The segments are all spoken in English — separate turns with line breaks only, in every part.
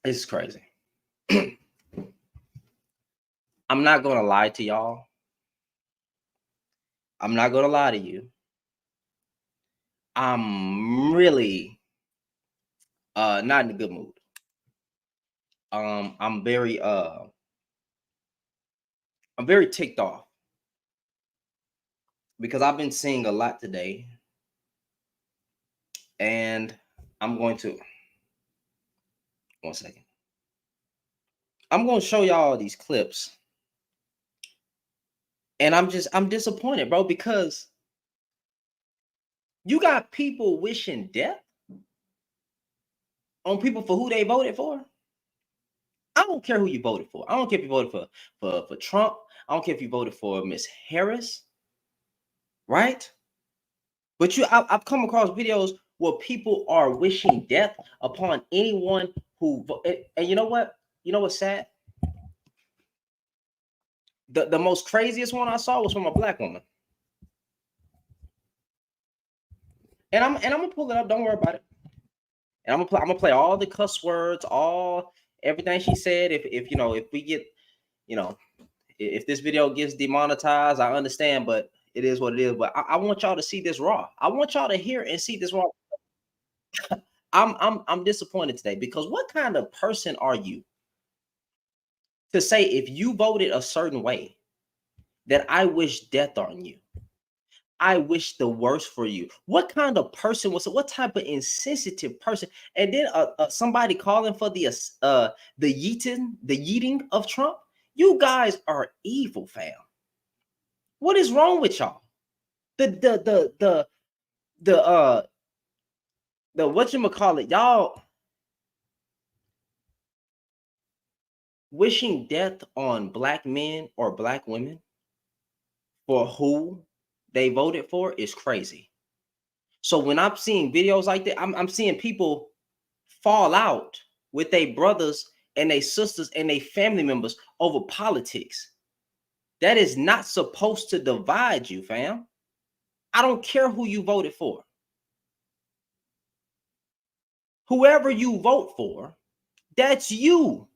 It's crazy. I'm not gonna lie to y'all. I'm not gonna lie to you. I'm really not in a good mood. I'm very I'm very ticked off because I've been seeing a lot today, and I'm going to 1 second. I'm going to show y'all these clips, and I'm disappointed, bro, because you got people wishing death on people for who they voted for. I don't care who you voted for. I don't care if you voted for Trump. I don't care if you voted for Miss Harris, right? But I've come across videos where people are wishing death upon anyone who and you know what? You know what's sad? The most craziest one I saw was from a black woman. And I'm gonna pull it up. Don't worry about it. And I'm gonna play all the cuss words, all everything she said. If you know, if we get, you know, if this video gets demonetized, I understand, but it is what it is. But I want y'all to see this raw. I want y'all to hear and see this raw. I'm disappointed today because what kind of person are you to say if you voted a certain way that I wish death on you? I wish the worst for you. What kind of person was it? What type of insensitive person? And then somebody calling for the yeeting of Trump. You guys are evil, fam. What is wrong with y'all? The whatchamacallit, y'all wishing death on black men or black women for who they voted for is crazy. So when I'm seeing videos like that, I'm seeing people fall out with their brothers and their sisters and their family members over politics. That is not supposed to divide you, fam. I don't care who you voted for. Whoever you vote for, that's you.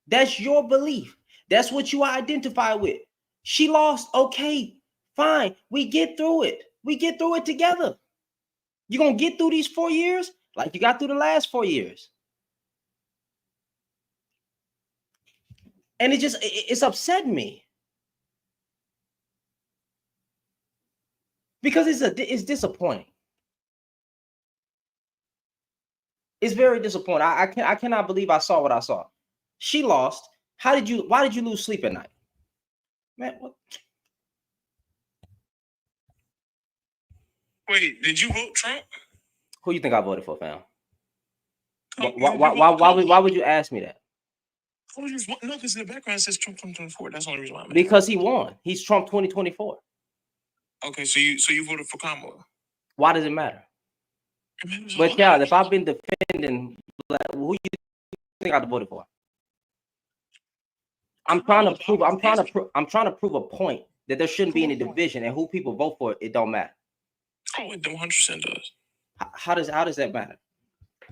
That's your belief. That's what you identify with. She lost. Okay, fine. We get through it. We get through it together. You're going to get through these 4 years like you got through the last 4 years. And it's upsetting me. Because it's disappointing. It's very disappointing. I cannot believe I saw what I saw. She lost. Why did you lose sleep at night? Man, what?
Wait, did you vote Trump?
Who you think I voted for, fam? Why would you ask me that?
No, because in the background it says Trump 2024. That's the only reason why I'm
Because he won. He's Trump 2024.
Okay, so you voted for Kamala.
Why does it matter? But yeah, if I've been defending who you think I voted for? I'm trying to prove a point that there shouldn't be any division, and who people vote for, it don't matter.
Oh, it 100% does.
How does that matter?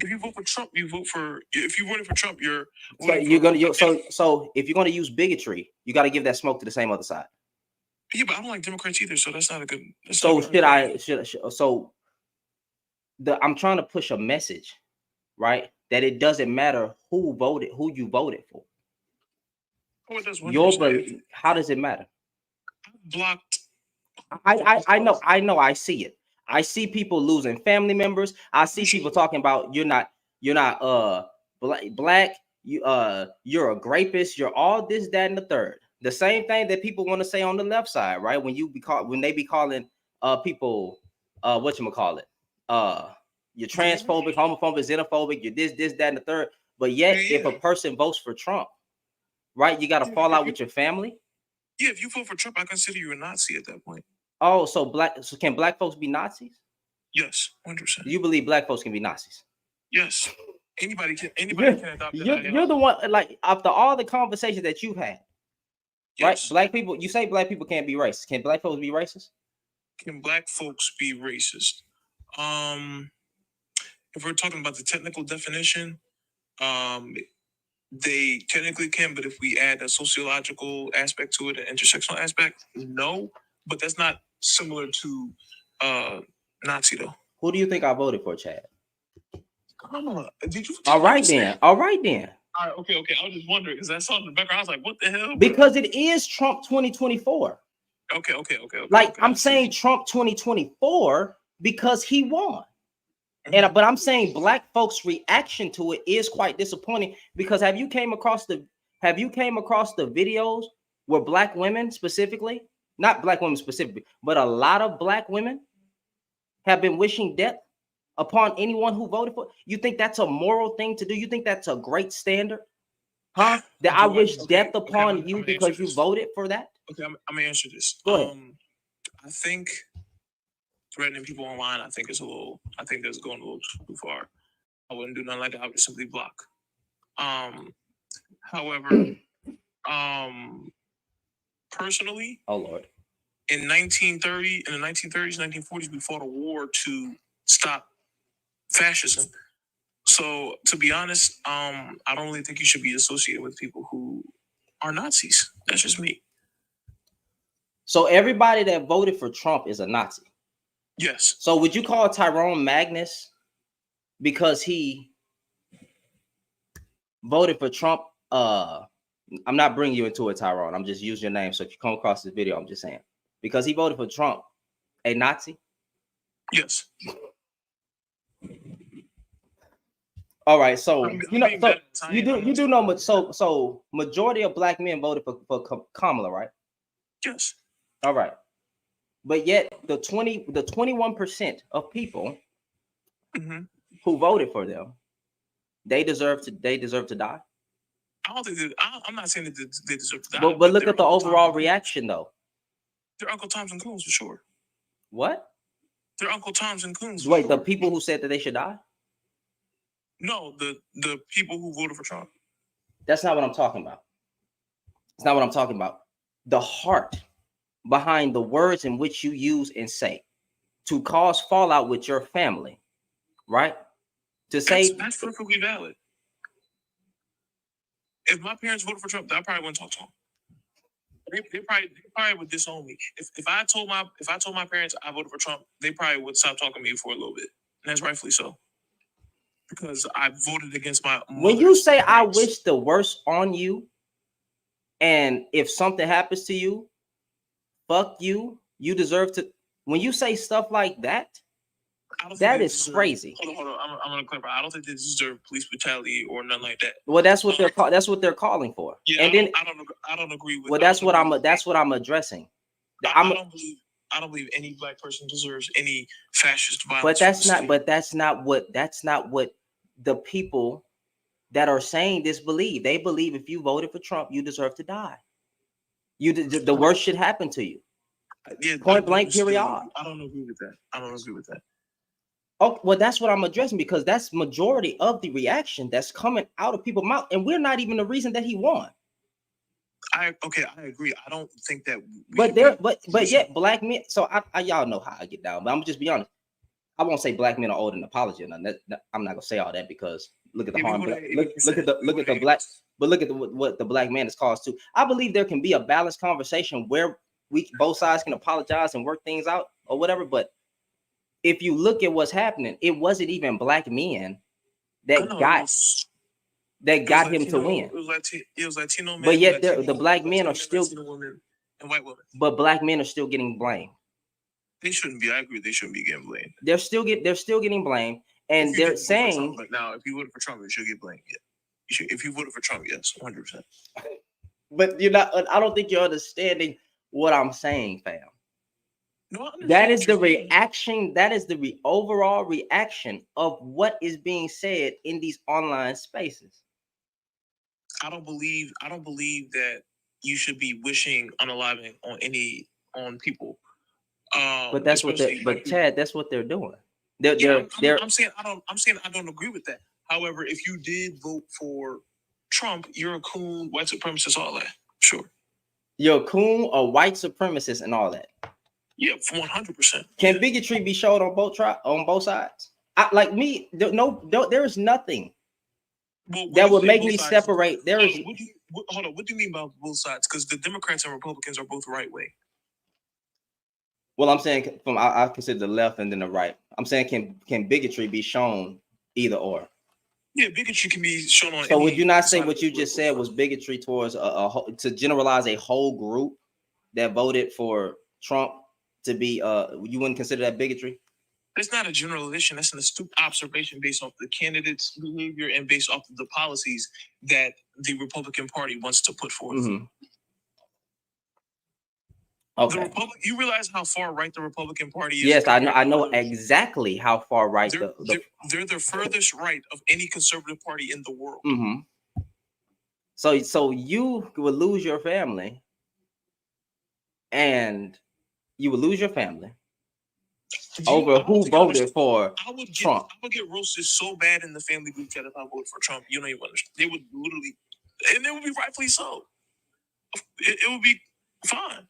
If you vote for Trump, you vote for. If you voted for Trump, you're.
So if you're gonna use bigotry, you got to give that smoke to the same other side.
Yeah, but I don't like Democrats either, so that's not a good.
So I'm trying to push a message, right? That it doesn't matter who you voted for.
Oh, it does.
How does it matter?
Blocked.
I know. I see it. I see people losing family members. I see people talking about you're not black. You're a rapist. You're all this, that, and the third. The same thing that people want to say on the left side, right? When they be calling people whatchamacallit, you're transphobic, homophobic, xenophobic, you're this, that, and the third. But yet, if a person votes for Trump, right, you got to fall out with your family.
Yeah, if you vote for Trump, I consider you a Nazi at that point.
Oh, so can black folks be Nazis?
Yes, 100%.
You believe black folks can be Nazis?
Yes. Anybody can adopt
that. You're the one, like, after all the conversations that you've had, right? Black people, you say black people can't be racist. Can black folks be racist?
Can black folks be racist? If we're talking about the technical definition, they technically can, but if we add a sociological aspect to it, an intersectional aspect, no. But that's not similar to Nazi though.
Who do you think I voted for, Chad?
Kamala, did you?
All right then. All right then.
All right, okay. I was just wondering because I saw in the background. I was like, "What the hell?"
Because it is Trump 2024.
Okay.
Like I'm saying Trump 2024 because he won. But I'm saying black folks' reaction to it is quite disappointing because have you came across the videos where black women specifically, not black women specifically, but a lot of black women have been wishing death upon anyone who voted for? You think that's a moral thing to do? You think that's a great standard? Huh? That I wish death upon you because you voted for that?
Okay, I'm gonna answer this.
Go ahead.
I think threatening people online, I think that's going a little too far. I wouldn't do nothing like that. I would simply block. However, personally,
oh Lord,
in the 1930s, 1940s, we fought a war to stop fascism. So, to be honest, I don't really think you should be associated with people who are Nazis. That's just me.
So everybody that voted for Trump is a Nazi.
Yes.
So would you call Tyrone Magnus because he voted for Trump? I'm not bringing you into it, Tyrone. I'm just using your name. So if you come across this video, I'm just saying because he voted for Trump, a Nazi.
Yes.
All right. So you do know much. So majority of black men voted for Kamala, right?
Yes.
All right. But yet the 21% of people who voted for them, they deserve to die.
I don't think I'm not saying that they deserve to die.
But look at the overall reaction though.
They're Uncle Toms and Coons for sure.
What?
They're Uncle Toms and Coons.
Wait, the people who said that they should die?
No, the people who voted for Trump.
That's not what I'm talking about. It's not what I'm talking about. The heart behind the words in which you use and say to cause fallout with your family, right? To say
that's perfectly valid. If my parents voted for Trump, I probably wouldn't talk to them. They probably would disown me. If I told my parents I voted for Trump, they probably would stop talking to me for a little bit, and that's rightfully so. Because I voted against my.
When you say rights. I wish the worst on you, and if something happens to you, fuck you, you deserve to. When you say stuff like that, that is crazy.
Hold on. I'm gonna clarify. I don't think they deserve police brutality or nothing like that.
Well, that's what they're calling for.
Yeah,
and
I don't agree with.
Well, that's what I'm addressing.
I don't believe any black person deserves any fascist violence.
But that's not what the people that are saying this believe. They believe if you voted for Trump, you deserve to die. The worst should happen to you.
Yeah,
point blank, period.
I don't agree with that.
Oh, well, that's what I'm addressing because that's majority of the reaction that's coming out of people's mouth, and we're not even the reason that he won.
I agree. I don't think that.
But yet black men. So I y'all know how I get down. But I'm just be honest. I won't say black men are owed an apology, and I'm not gonna say all that because look at the harm. Look at the black. But look at what the black man is caused to. I believe there can be a balanced conversation where both sides can apologize and work things out or whatever. But if you look at what's happening, it wasn't even black men that got him to win.
It was Latino men.
But yet the black men are still
Latino women and white women.
But black men are still getting blamed.
They shouldn't be. I agree. They shouldn't be getting blamed.
They're still getting blamed, and they're saying
Trump, now if you voted for Trump, you should get blamed. Yeah. If you voted for Trump, yes, 100%.
But you're not. I don't think you're understanding what I'm saying, fam.
No,
that is the reaction. That is the overall reaction of what is being said in these online spaces.
I don't believe that you should be wishing unaliving on people.
But that's what Chad, that's what they're doing.
I'm saying I don't agree with that. However, if you did vote for Trump, you're a coon, white supremacist, all that. Sure.
You're a coon, a white supremacist, and all that.
Yeah, 100%.
Can bigotry be showed on both sides? There is nothing
Well,
that would make me separate. There is.
Hold on. What do you mean by both sides? Because the Democrats and Republicans are both right way.
Well, I'm saying from I consider the left and then the right. I'm saying can bigotry be shown either or?
Yeah, bigotry can be shown on.
So would you not say what you just said was bigotry towards to generalize a whole group that voted for Trump to be you wouldn't consider that bigotry?
It's not a generalization. That's an astute observation based off the candidate's behavior and based off of the policies that the Republican Party wants to put forth.
Mm-hmm. Okay.
You realize how far right the Republican Party is?
Yes, I know exactly how far right
they're the furthest right of any conservative party in the world.
Mm-hmm. So you would lose your family, and you would lose your family over who voted for Trump.
I would get roasted so bad in the family group chat if I voted for Trump. You don't even understand. They would literally, and it would be rightfully so. It would be fine.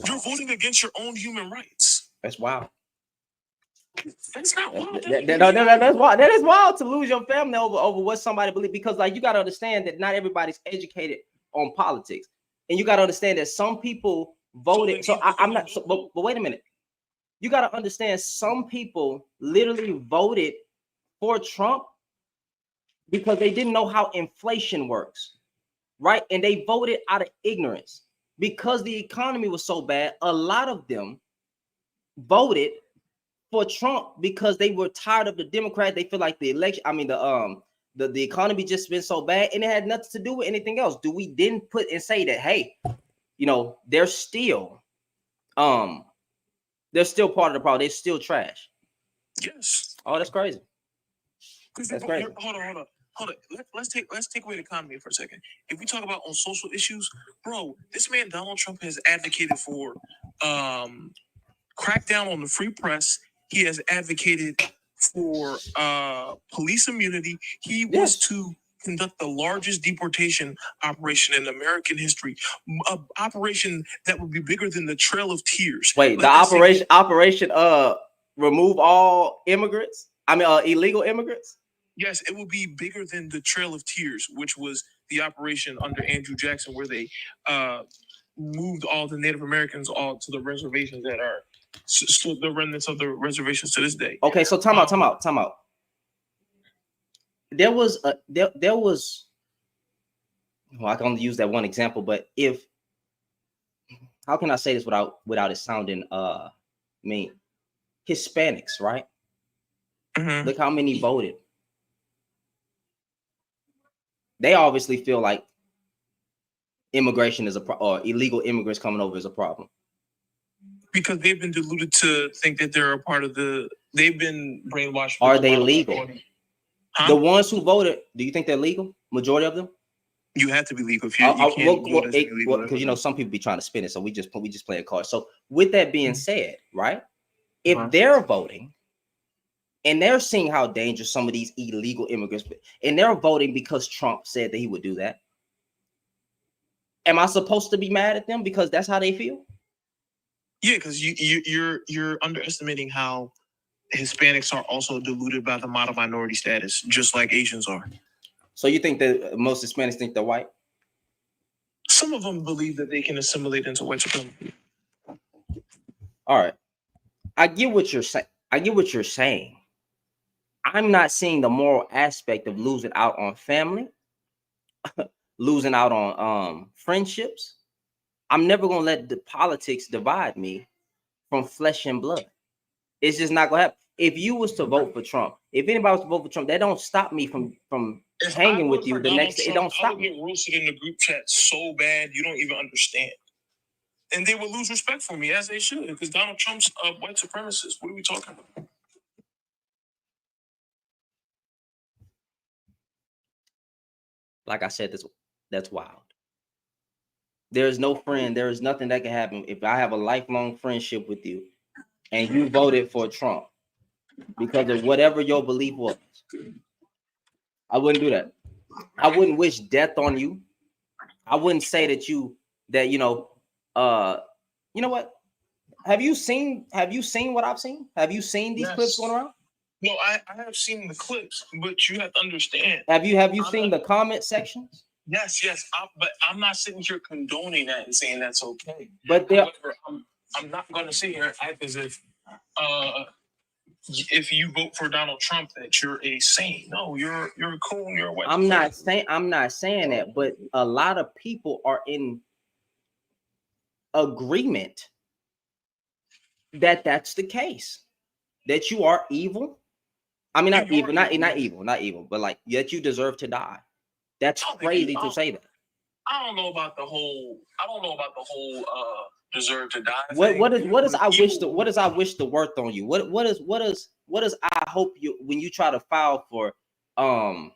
You're voting against your own human rights.
That's wild.
That's not wild.
That's wild. That is wild to lose your family over what somebody believes, because like you got to understand that not everybody's educated on politics, and you got to understand that some people voted. So I'm not. But wait a minute. You got to understand some people literally voted for Trump because they didn't know how inflation works, right? And they voted out of ignorance. Because the economy was so bad, a lot of them voted for Trump because they were tired of the Democrats. They feel like the election, the economy just been so bad, and it had nothing to do with anything else. Do we then put and say that, hey, they're still part of the problem. They're still trash.
Yes.
Oh, that's crazy. That's crazy.
Hold on. Let's take away the economy for a second. If we talk about on social issues, bro, this man Donald Trump has advocated for crackdown on the free press. He has advocated for police immunity. He wants to conduct the largest deportation operation in American history, an operation that would be bigger than the Trail of Tears.
Wait, the operation remove all immigrants? Illegal immigrants?
Yes, it will be bigger than the Trail of Tears, which was the operation under Andrew Jackson, where they moved all the Native Americans all to the reservations that are still the remnants of the reservations to this day.
Okay, so time out. There was well, I can only use that one example, but how can I say this without it sounding mean? Hispanics, right?
Mm-hmm.
Look how many voted. They obviously feel like immigration is or illegal immigrants coming over is a problem.
Because they've been deluded to think that they're a part of they've been brainwashed.
Are they legal?
Huh?
The ones who voted, do you think they're legal? Majority of them?
You have to be legal if you can't vote as illegal.
Because some people be trying to spin it, so we just play a card. So with that being said, right? If they're voting and they're seeing how dangerous some of these illegal immigrants, and they're voting because Trump said that he would do that, am I supposed to be mad at them because that's how they feel?
Yeah, because you're underestimating how Hispanics are also deluded by the model minority status, just like Asians are.
So you think that most Hispanics think they're white?
Some of them believe that they can assimilate into white supremacy.
All right, I get what you're saying. I'm not seeing the moral aspect of losing out on family, losing out on friendships. I'm never gonna let the politics divide me from flesh and blood. It's just not gonna happen. If you was to vote for Trump, if anybody was to vote for Trump, that don't stop me from hanging with you the next day. It don't stop me.
I would get roasted in the group chat so bad you don't even understand. And they would lose respect for me, as they should, because Donald Trump's a white supremacist. What are we talking about?
Like I said, that's wild. There is no friend. There is nothing that can happen. If I have a lifelong friendship with you and you voted for Trump because of whatever your belief was, I wouldn't do that. I wouldn't wish death on you. I wouldn't say that you know what? Have you seen what I've seen? Have you seen these clips going around?
No, I have seen the clips, but you have to understand.
Have you
I'm
seen
not-
the comment sections?
Yes, but I'm not sitting here condoning that and saying that's okay.
But there,
However, I'm not going to sit here and act as if you vote for Donald Trump that you're a saint. No, you're a coon. You're a white.
I'm not saying that, but a lot of people are in agreement that that's the case. That you are evil. I mean, not evil, not evil, but like yet you deserve to die. That's crazy to say that.
I don't know about the whole deserve to die.
What is I wish the worth on you? What is I hope you when you try to file for what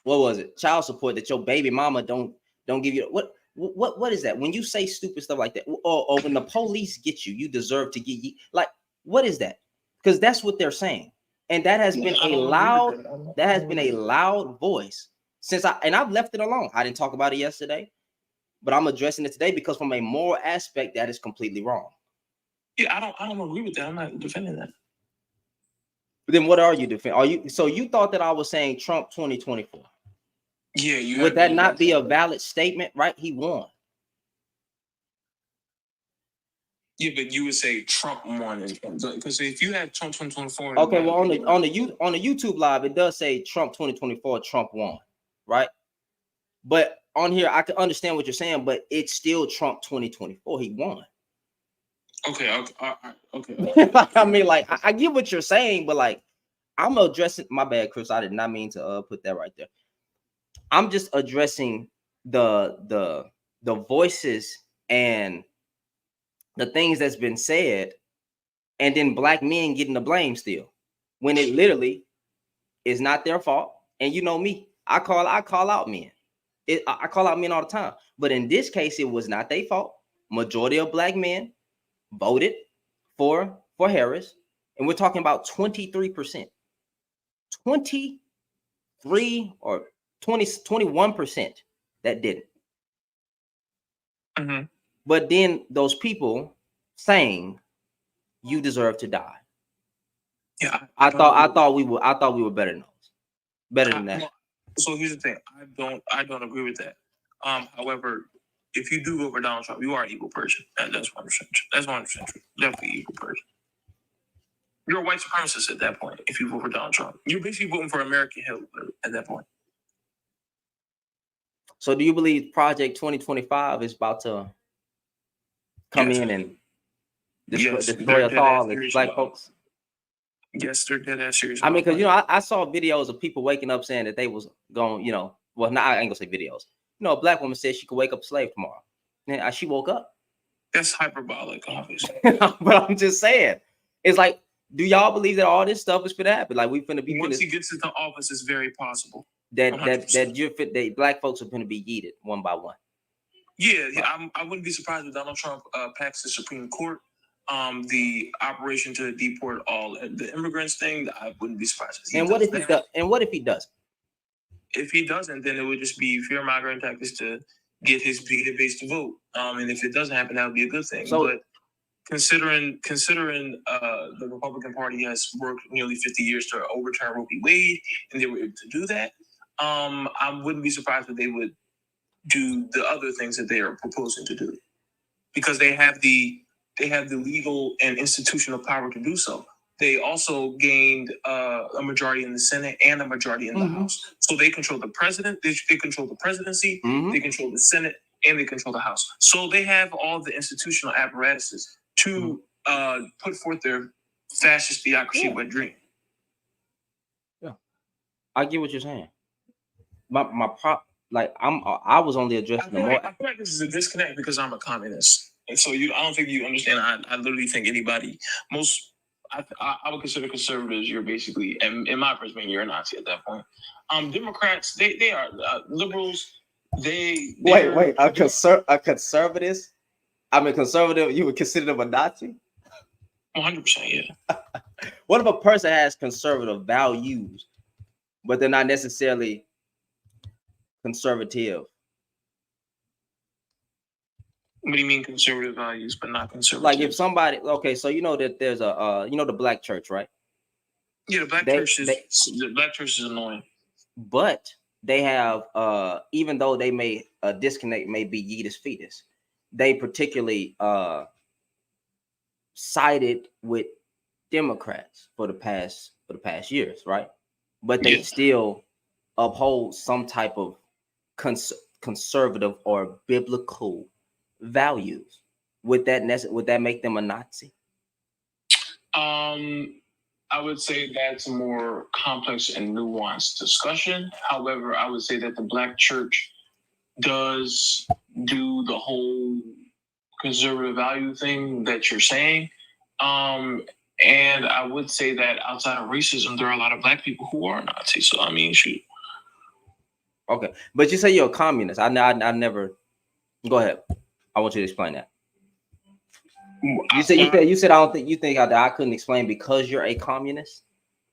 was it, child support, that your baby mama don't give you what is that when you say stupid stuff like that, or when the police get you, you deserve to get you, like what is that? Because that's what they're saying, and that has been a loud voice since I've left it alone. I didn't talk about it yesterday, but I'm addressing it today because from a moral aspect, that is completely wrong.
Yeah, I don't agree with that. I'm not defending that.
But then what are you defending? So you thought that I was saying Trump 2024?
Yeah,
would that not be a valid statement, right? He won.
Yeah, but you would say Trump won, because if you had Trump 2024,
okay, well on the YouTube live, it does say Trump 2024, Trump won, right? But on here, I can understand what you're saying, but it's still Trump 2024. He won. Okay. I mean, like, I get what you're saying, but like, I'm addressing. My bad, Chris. I did not mean to put that right there. I'm just addressing the voices and the things that's been said, and then black men getting the blame still, when it literally is not their fault. And you know me, I call out men. I call out men all the time. But in this case, it was not their fault. Majority of black men voted for Harris, and we're talking about 23%, 23 or 21% that didn't.
Mm-hmm.
But then those people saying you deserve to die.
Yeah,
I thought we were better than those. Better than that.
So here's the thing. I don't agree with that. However, if you do vote for Donald Trump, you are an evil person. That's 100%. That's 100% true. Definitely an evil person. You're a white supremacist at that point. If you vote for Donald Trump, you're basically voting for American Hitler at that point.
So do you believe Project 2025 is about to come in and destroy us all as black folks?
Yes, they're dead ass serious.
I mean, because I saw videos of people waking up saying that they was going, well, not I ain't gonna say videos. A black woman said she could wake up a slave tomorrow, and she woke up.
That's hyperbolic, obviously.
But I'm just saying, it's like, do y'all believe that all this stuff is gonna happen? Like we finna be
once he gets into office, it's very possible
that black folks are gonna be yeeted one by one.
Yeah, I wouldn't be surprised if Donald Trump packs the Supreme Court. The operation to deport all the immigrants thing, I wouldn't be surprised.
And what if he does? And what if he doesn't?
If he doesn't, then it would just be fear mongering tactics to get his bigoted base to vote. And if it doesn't happen, that would be a good thing. So, but considering the Republican Party has worked nearly 50 years to overturn Roe v. Wade, and they were able to do that, I wouldn't be surprised if they would do the other things that they are proposing to do, because they have the legal and institutional power to do so. They also gained a majority in the Senate and a majority in the House. So they control the president, they control the presidency, they control the Senate, and they control the House. So they have all the institutional apparatuses to put forth their fascist theocracy wet dream.
Yeah, I get what you're saying. I was only addressing
I feel like this is a disconnect because I'm a communist, and so I don't think you understand. I literally think anybody, I would consider conservatives. You're basically, in my perspective, you're a Nazi at that point. Democrats, they are liberals. Wait,
a conservative. I mean, conservative. You would consider them a Nazi?
100%, yeah.
What if a person has conservative values, but they're not necessarily conservative?
What do you mean conservative values, but not conservative?
Like if somebody, okay, so that there's the black church, right?
Yeah, the black church is annoying.
But they have even though they may disconnect may be Yeetus fetus, they particularly sided with Democrats for the past years, right? But they still uphold some type of conservative or biblical values. Would that make them a Nazi?
I would say that's a more complex and nuanced discussion. However, I would say that the black church does do the whole conservative value thing that you're saying. And I would say that outside of racism, there are a lot of black people who are Nazis. So, I mean, shoot.
Okay. But you say you're a communist. I never. Go ahead. I want you to explain that. You said I don't think you think I couldn't explain because you're a communist.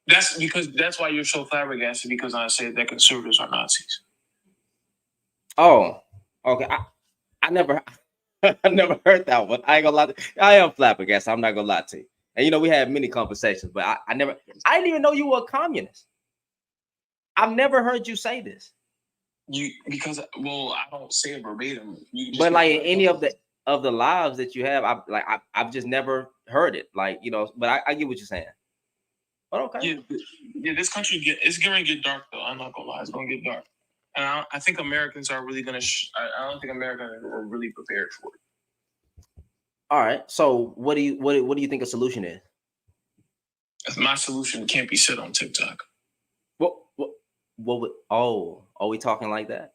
That's why you're so flabbergasted, because I said that conservatives are Nazis.
Oh, okay. I never I never heard that one. I ain't gonna lie. I am flabbergasted. I'm not gonna lie to you. And we had many conversations, but I didn't even know you were a communist. I've never heard you say this.
Because I don't say it verbatim.
But like in any of the lives that you have, I've just never heard it. Like, but I get what you're saying. But okay.
Yeah, this country it's going to get dark though. I'm not gonna lie, it's going to get dark. And I think Americans are really gonna. I don't think Americans are really prepared for it.
All right. So what do you think a solution is?
My solution can't be said on TikTok.
What would? Oh, are we talking like that?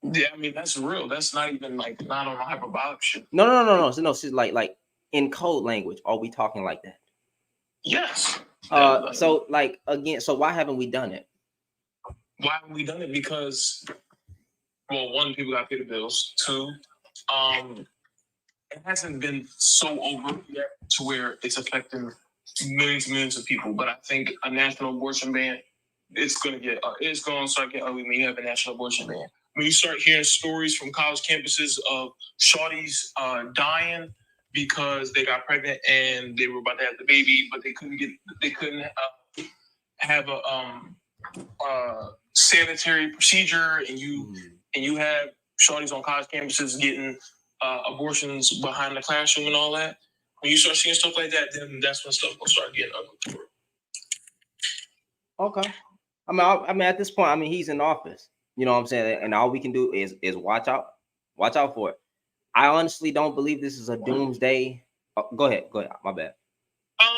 Yeah, I mean that's real. That's not even like not on a hyperbolic shit.
No. So she's like in code language. Are we talking like that?
Yes.
So like again, so why haven't we done it?
Why haven't we done it? Because, one, people got to pay the bills. Two, it hasn't been so over yet to where it's affecting millions of people. But I think a national abortion ban, it's going to start getting ugly when you have a national abortion ban. When you start hearing stories from college campuses of shorties dying because they got pregnant and they were about to have the baby, but they couldn't have a sanitary procedure, and you have shorties on college campuses getting abortions behind the classroom and all that. When you start seeing stuff like that, then that's when stuff will start getting ugly.
Okay. I mean, at this point, he's in office. You know what I'm saying? And all we can do is watch out for it. I honestly don't believe this is a doomsday. Oh, go ahead. My bad.
I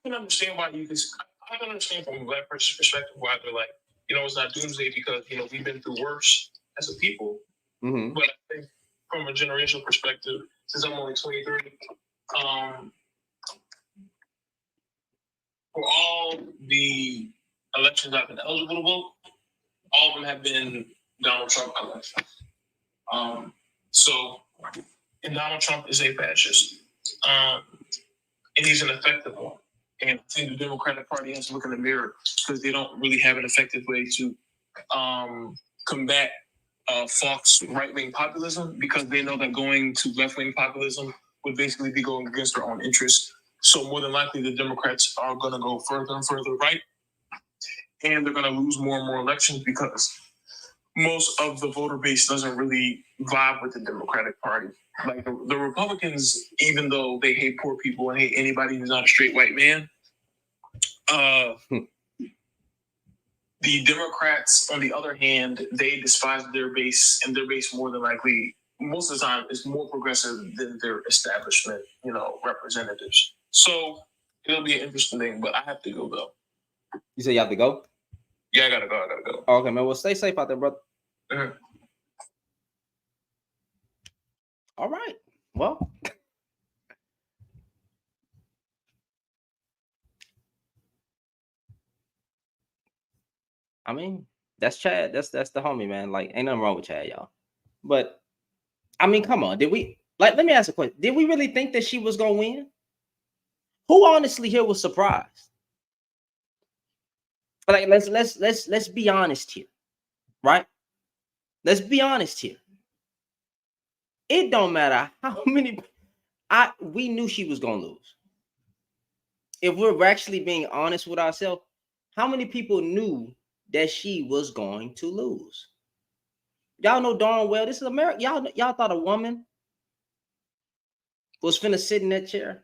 can understand why I can understand from a black person's perspective why they're like, it's not doomsday because we've been through worse as a people.
Mm-hmm.
But I think from a generational perspective, since I'm only 23, for all the elections I've been eligible to vote, all of them have been Donald Trump elections. And Donald Trump is a fascist, and he's an effective one. And I think the Democratic Party has to look in the mirror because they don't really have an effective way to combat Fox right-wing populism, because they know that going to left-wing populism would basically be going against their own interests. So more than likely, the Democrats are going to go further and further right, and they're going to lose more and more elections because most of the voter base doesn't really vibe with the Democratic Party. Like the Republicans, even though they hate poor people and hate anybody who's not a straight white man, the Democrats, on the other hand, they despise their base, and their base more than likely, most of the time, is more progressive than their establishment, representatives. So it'll be an interesting thing, but I have to go though.
You say you have to go?
Yeah, I gotta go.
Okay, man. Well, stay safe out there, brother.
Mm-hmm.
All right. Well, that's Chad. That's the homie, man. Like, ain't nothing wrong with Chad, y'all. But come on. Did we let me ask a question? Did we really think that she was gonna win? Who honestly here was surprised? Like, let's be honest here, right? Let's be honest here. It don't matter how many. We knew she was gonna lose. if we're actually being honest with ourselves, how many people knew that she was going to lose? Y'all know darn well this is America. Y'all thought a woman was finna sit in that chair.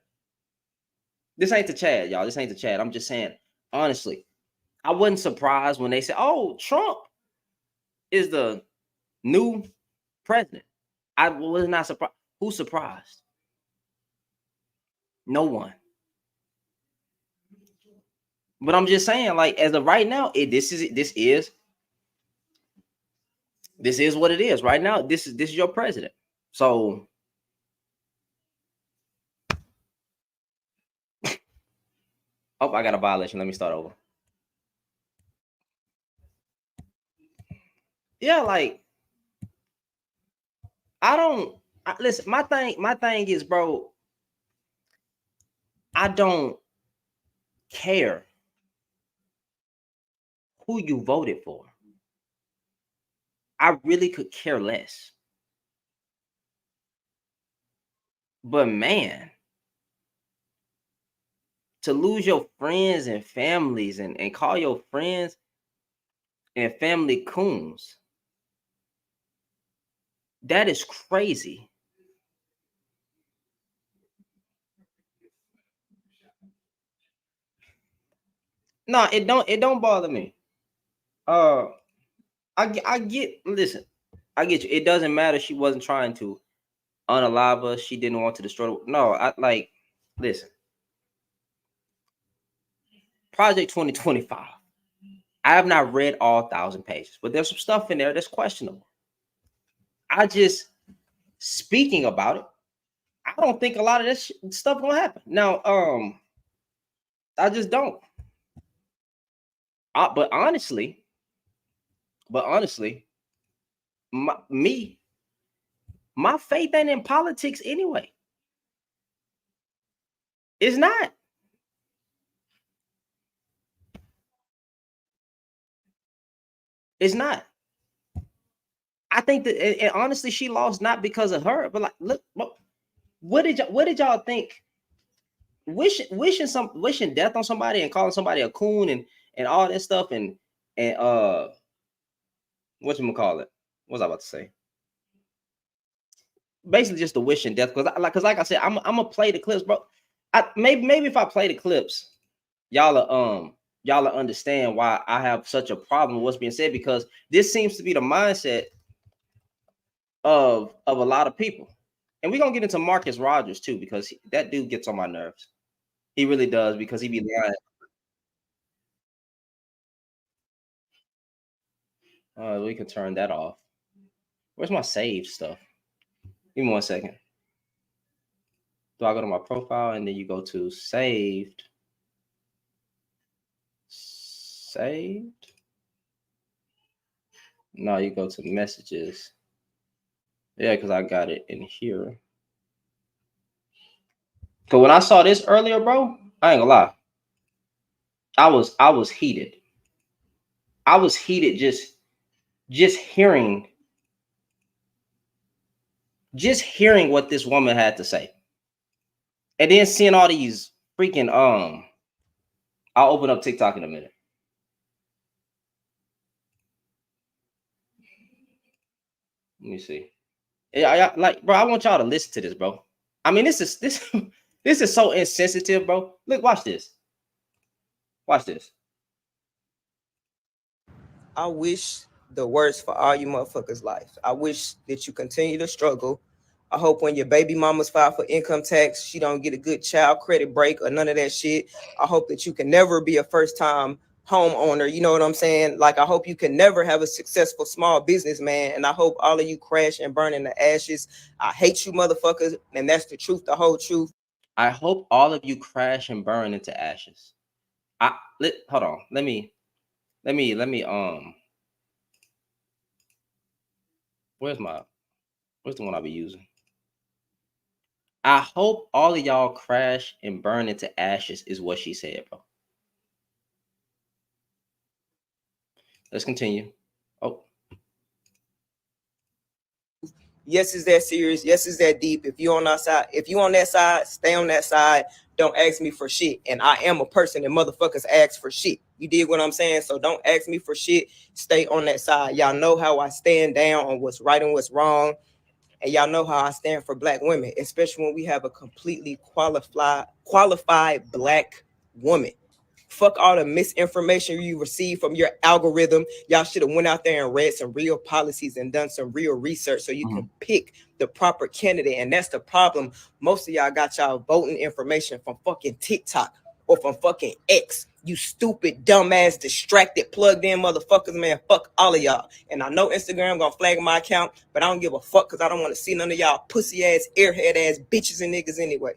This ain't the Chad, y'all. This ain't the Chad. I'm just saying, honestly, I wasn't surprised when they said, "Oh, Trump is the new president." I was not surprised. Who's surprised? No one. But I'm just saying, like, as of right now, this is what it is right now. This is your president. So, oh, I got a violation. Let me start over. Yeah, like listen. My thing is, bro. I don't care who you voted for. I really could care less. But man, to lose your friends and families and call your friends and family coons, that is crazy. No, it don't bother me. Uh I get listen, I get you. It doesn't matter. She wasn't trying to unalive us. She didn't want to destroy the, no, I like listen. Project 2025. I have not read all 1,000 pages, but there's some stuff in there that's questionable. I just speaking about it. I don't think a lot of this stuff gonna happen. Now, I just don't. But honestly, me, my faith ain't in politics anyway. It's not. It's not. I think that, and honestly, she lost not because of her, but like, look, what did y'all think? Wishing death on somebody and calling somebody a coon and all that stuff and what you call it? What was I about to say? Basically, just the wishing death because like I said, I'm gonna play the clips, bro. Maybe if I play the clips, y'all will understand why I have such a problem with what's being said because this seems to be the mindset of a lot of people. And we're gonna get into Marcus Rogers too, because that dude gets on my nerves. He really does because he be lying. We can turn that off. Where's my save stuff? Give me 1 second. Do I go to my profile and then you go to saved? Saved? No, you go to messages. Yeah, because I got it in here. Cause when I saw this earlier, bro, I ain't gonna lie. I was heated. I was heated just hearing what this woman had to say. And then seeing all these freaking I'll open up TikTok in a minute. Let me see. Yeah, like, bro, I want y'all to listen to this, bro. I mean, this this is so insensitive, bro. Look, watch this. Watch this.
I wish the worst for all you motherfuckers' life. I wish that you continue to struggle. I hope when your baby mamas file for income tax, she don't get a good child credit break or none of that shit. I hope that you can never be a first time homeowner. You know what I'm saying? Like, I hope you can never have a successful small businessman. And I hope all of you crash and burn in the ashes. I hate you motherfuckers. And that's the truth, the whole truth.
I hope all of you crash and burn into ashes. Hold on. Let me where's the one I be using? I hope all of y'all crash and burn into ashes is what she said, bro. Let's continue. Oh,
Yes, it's that serious. Yes, it's that deep. If you on that side, if you on that side, stay on that side. Don't ask me for shit. And I am a person that motherfuckers ask for shit. You dig what I'm saying? So don't ask me for shit. Stay on that side. Y'all know how I stand down on what's right and what's wrong. And y'all know how I stand for black women, especially when we have a completely qualified black woman. Fuck all the misinformation you receive from your algorithm. Y'all should have went out there and read some real policies and done some real research so you can pick the proper candidate. And that's the problem. Most of y'all got y'all voting information from fucking TikTok or from fucking X. You stupid, dumbass, distracted, plugged in motherfuckers, man. Fuck all of y'all. And I know Instagram gonna flag my account, but I don't give a fuck because I don't want to see none of y'all pussy ass, airhead ass bitches and niggas anyway.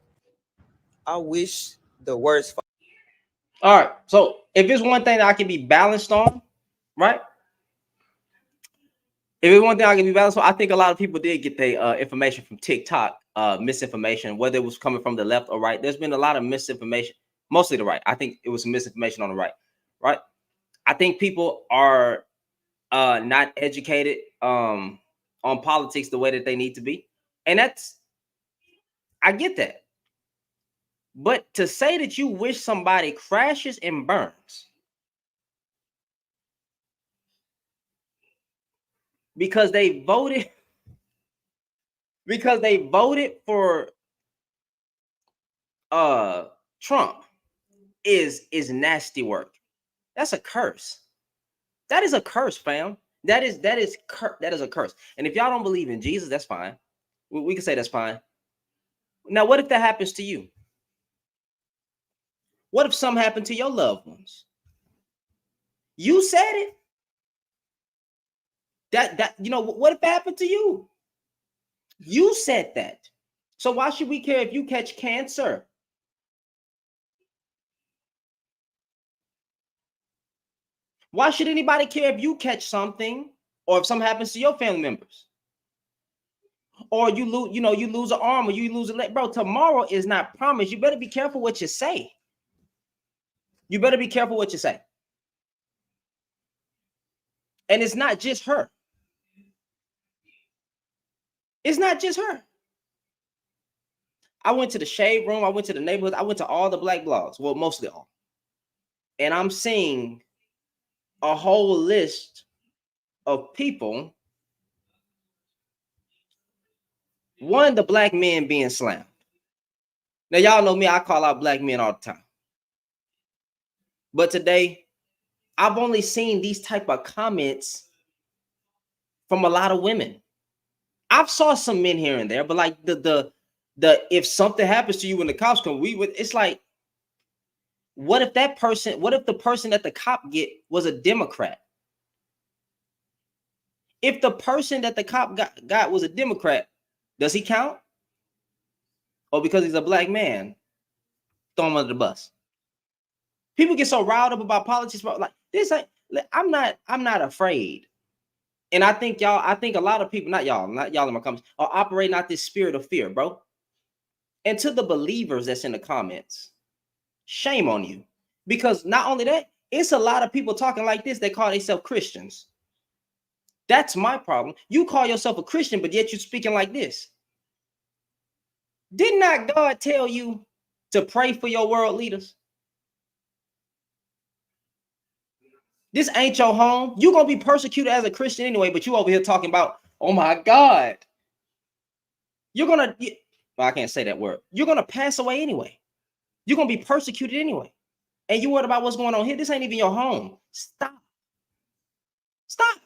I wish the worst.
All right. So if it's one thing that I can be balanced on, right? If it's one thing I can be balanced on, I think a lot of people did get their information from TikTok, misinformation, whether it was coming from the left or right. There's been a lot of misinformation, mostly the right. I think it was some misinformation on the right, right? I think people are not educated on politics the way that they need to be. And I get that. But to say that you wish somebody crashes and burns because they voted for Trump is nasty work. That's a curse. That is a curse, fam. That is a curse. And if y'all don't believe in Jesus, that's fine. We can say that's fine. Now, what if that happens to you? What if something happened to your loved ones? You said it. That you know, what if it happened to you? You said that. So why should we care if you catch cancer? Why should anybody care if you catch something or if something happens to your family members? Or you lose, you lose an arm or you lose a leg. Bro, tomorrow is not promised. You better be careful what you say. You better be careful what you say. And it's not just her. It's not just her. I went to the shade room. I went to the neighborhood. I went to all the black blogs. Well, mostly all. And I'm seeing a whole list of people. One, the black men being slammed. Now, y'all know me. I call out black men all the time. But today, I've only seen these type of comments from a lot of women. I've saw some men here and there, but like the if something happens to you when the cops come, it's like, what if the person that the cop get was a Democrat? If the person that the cop got was a Democrat, does he count? Or because he's a black man, throw him under the bus? People get so riled up about politics, but like this, I'm not afraid. And I think a lot of people, not y'all in my comments, are operating out this spirit of fear, bro. And to the believers that's in the comments, shame on you. Because not only that, it's a lot of people talking like this that call themselves Christians. That's my problem. You call yourself a Christian, but yet you're speaking like this. Did not God tell you to pray for your world leaders? This ain't your home. You're going to be persecuted as a Christian anyway, but you over here talking about, oh my God. You're going to, well, I can't say that word. You're going to pass away anyway. You're going to be persecuted anyway. And you worried about what's going on here? This ain't even your home. Stop. Stop.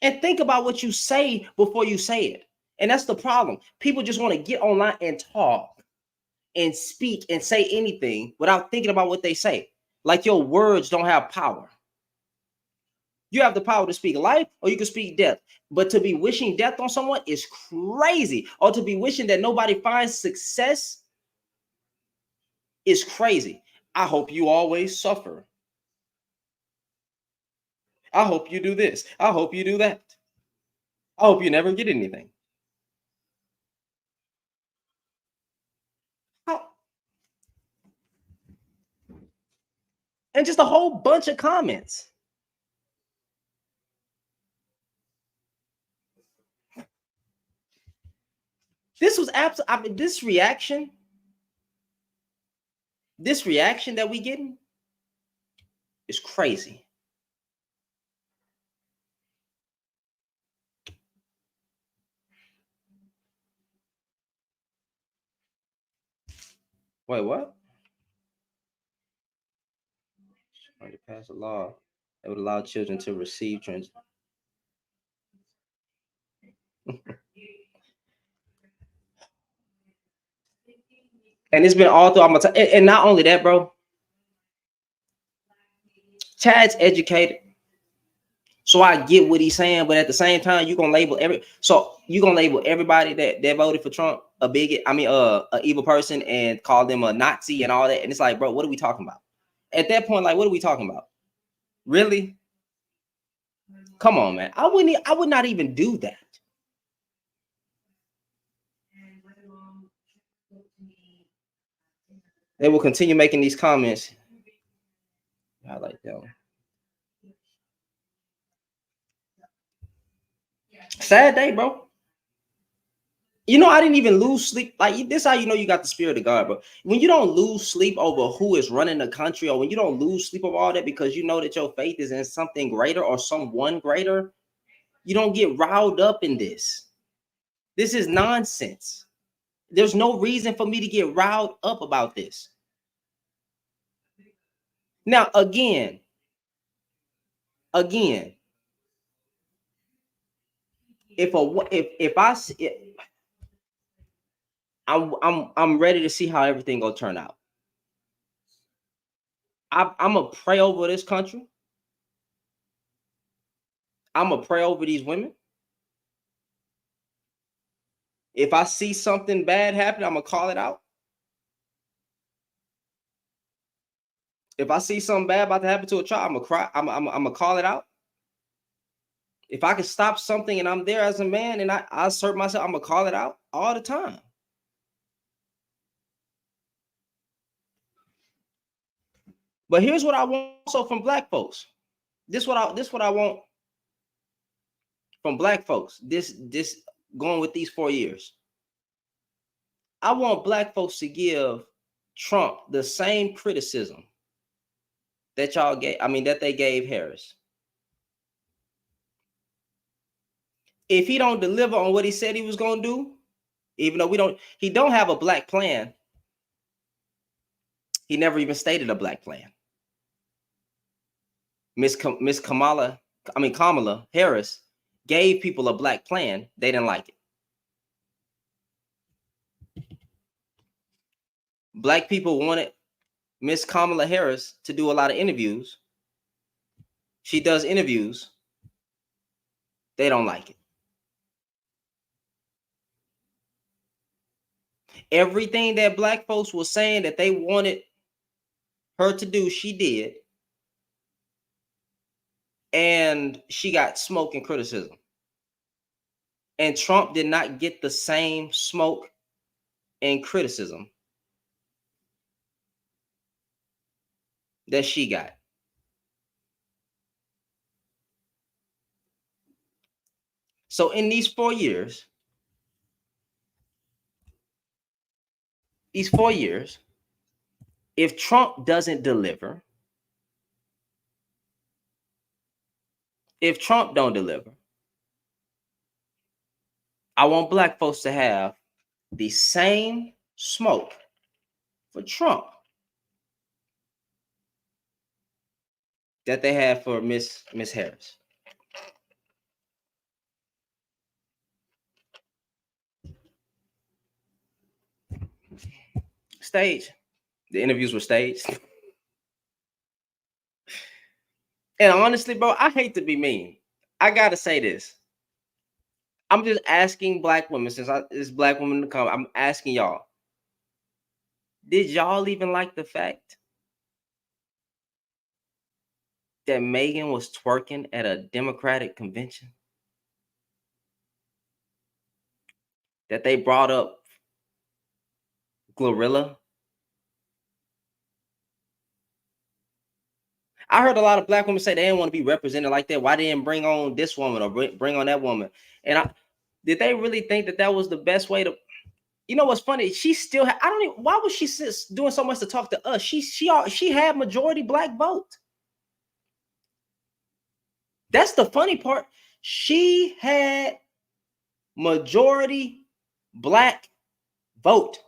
And think about what you say before you say it. And that's the problem. People just want to get online and talk and speak and say anything without thinking about what they say. Like your words don't have power. You have the power to speak life or you can speak death. But to be wishing death on someone is crazy. Or to be wishing that nobody finds success is crazy. I hope you always suffer. I hope you do this. I hope you do that. I hope you never get anything. And just a whole bunch of comments. This was absolutely, I mean, this reaction that we getting is crazy. Wait, what? Trying to pass a law that would allow children to receive trans. And it's been all throughout my time. And not only that, bro. Chad's educated, so I get what he's saying. But at the same time, you're gonna label everybody that voted for Trump a bigot. I mean, a evil person, and call them a Nazi and all that. And it's like, bro, what are we talking about? At that point, like, what are we talking about? Really? Come on, man. I would not even do that. They will continue making these comments. I like that one. Sad day, bro. You know, I didn't even lose sleep. Like, this how you know you got the spirit of God, bro. When you don't lose sleep over who is running the country, or when you don't lose sleep over all that because you know that your faith is in something greater or someone greater, you don't get riled up in this. This is nonsense. There's no reason for me to get riled up about this. Now, again, I'm ready to see how everything gonna turn out. I'm gonna pray over this country. I'm gonna pray over these women. If I see something bad happen, I'm gonna call it out. If I see something bad about to happen to a child, I'm gonna cry. I'm gonna call it out. If I can stop something and I'm there as a man and I assert myself, I'm gonna call it out all the time. But here's what I want also from black folks. This what I want from black folks. This going with these 4 years. I want black folks to give Trump the same criticism that y'all gave. I mean, that they gave Harris. If he don't deliver on what he said he was gonna do, even though he don't have a black plan. He never even stated a black plan. Kamala Harris gave people a black plan. They didn't like it. Black people wanted Miss Kamala Harris to do a lot of interviews. She does interviews. They don't like it. Everything that black folks were saying that they wanted her to do, she did. And she got smoke and criticism. And Trump did not get the same smoke and criticism that she got. So in these 4 years, if Trump doesn't deliver, if Trump don't deliver, I want black folks to have the same smoke for Trump that they have for Miss Harris. Stage. The interviews were staged. And honestly, bro, I hate to be mean. I gotta say this. I'm just asking black women, since it's black women to come, I'm asking y'all. Did y'all even like the fact that Megan was twerking at a Democratic convention? That they brought up Glorilla? I heard a lot of black women say they didn't want to be represented like that. Why they didn't bring on this woman or bring on that woman? And did they really think that was the best way to? You know what's funny? She still I don't even, why was she doing so much to talk to us? She had majority black vote. That's the funny part. She had majority black vote.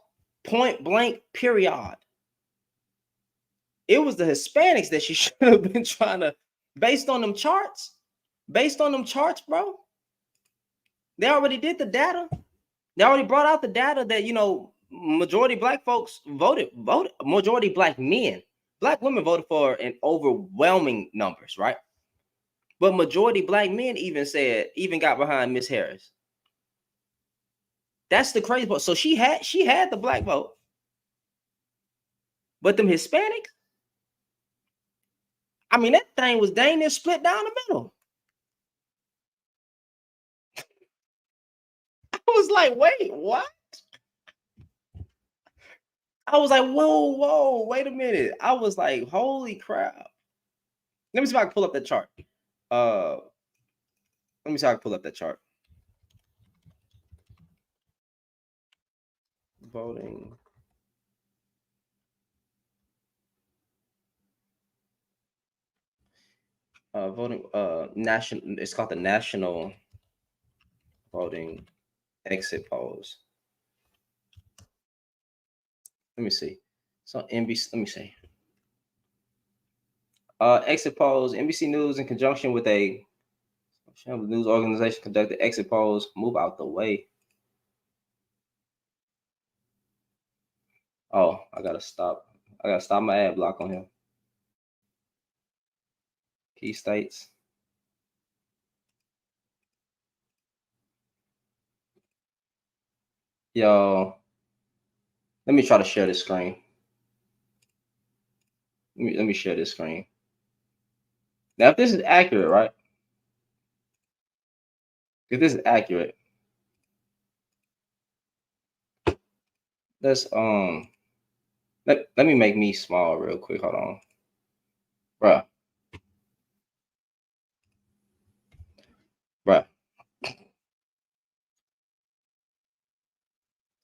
Point blank, period. It was the Hispanics that she should have been trying to, based on them charts. Based on them charts, bro. They already did the data. They already brought out the data that, you know, majority black folks voted, majority black men. Black women voted for an overwhelming numbers, right? But majority black men even got behind Miss Harris. That's the crazy part. So she had the black vote. But them Hispanics, I mean, that thing was dang near split down the middle. I was like, wait, what? I was like, whoa, wait a minute. I was like, holy crap. Let me see if I can pull up that chart. Let me see if I can pull up that chart. Voting. Voting, national, it's called the National Voting Exit Polls. Let me see. So NBC, let me see. Exit polls, NBC News in conjunction with a news organization conducted exit polls. Move out the way. Oh, I gotta stop my ad block on here. Key states. Yo, let me try to share this screen. Let me share this screen. Now, if this is accurate, right? If this is accurate, let's let me make me small real quick. Hold on. Bruh.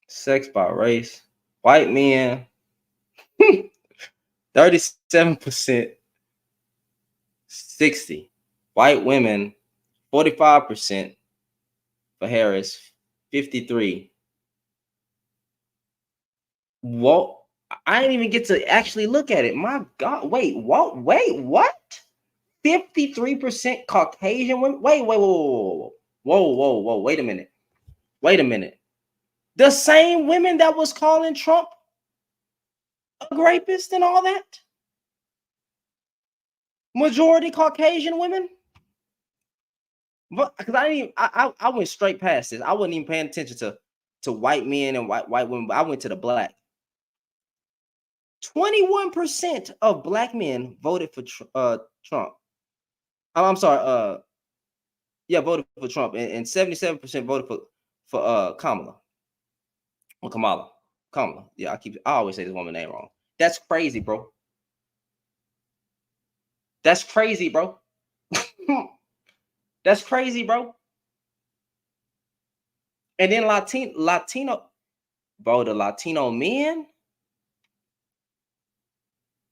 Sex by race. White men, 37%, 60. White women, 45% for Harris, 53. What? I didn't even get to actually look at it. My God. Wait, what? 53% Caucasian women? Wait. Whoa. Wait a minute. The same women that was calling Trump a rapist and all that? Majority Caucasian women? Because I went straight past this. I wasn't even paying attention to white men and white women, but I went to the black. 21% of black men voted for Trump. I'm sorry, voted for Trump, and 77% voted for Kamala. Or Kamala. Yeah, I always say this woman's name wrong. That's crazy, bro. That's crazy, bro. That's crazy, bro. And then Latino, bro, the Latino men,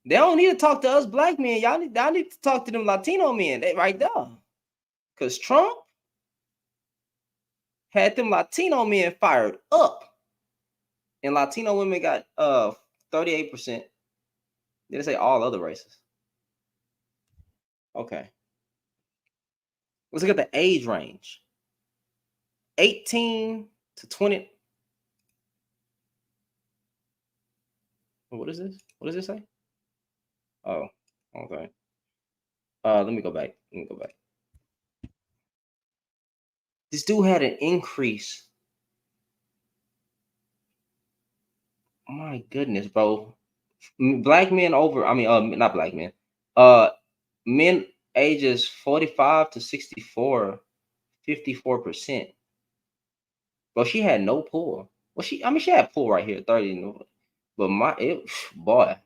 they don't need to talk to us black men. Y'all need to talk to them Latino men. They right there. Because Trump had them Latino men fired up. And Latino women got 38%. They say all other races. Okay. Let's look at the age range. 18 to 20. What is this? What does it say? Oh, okay. Let me go back. This dude had an increase. My goodness, bro. Black men over, not black men. Men ages 45 to 64, 54%. Bro, she had no pull. Well, she had pull right here, 30. But boy.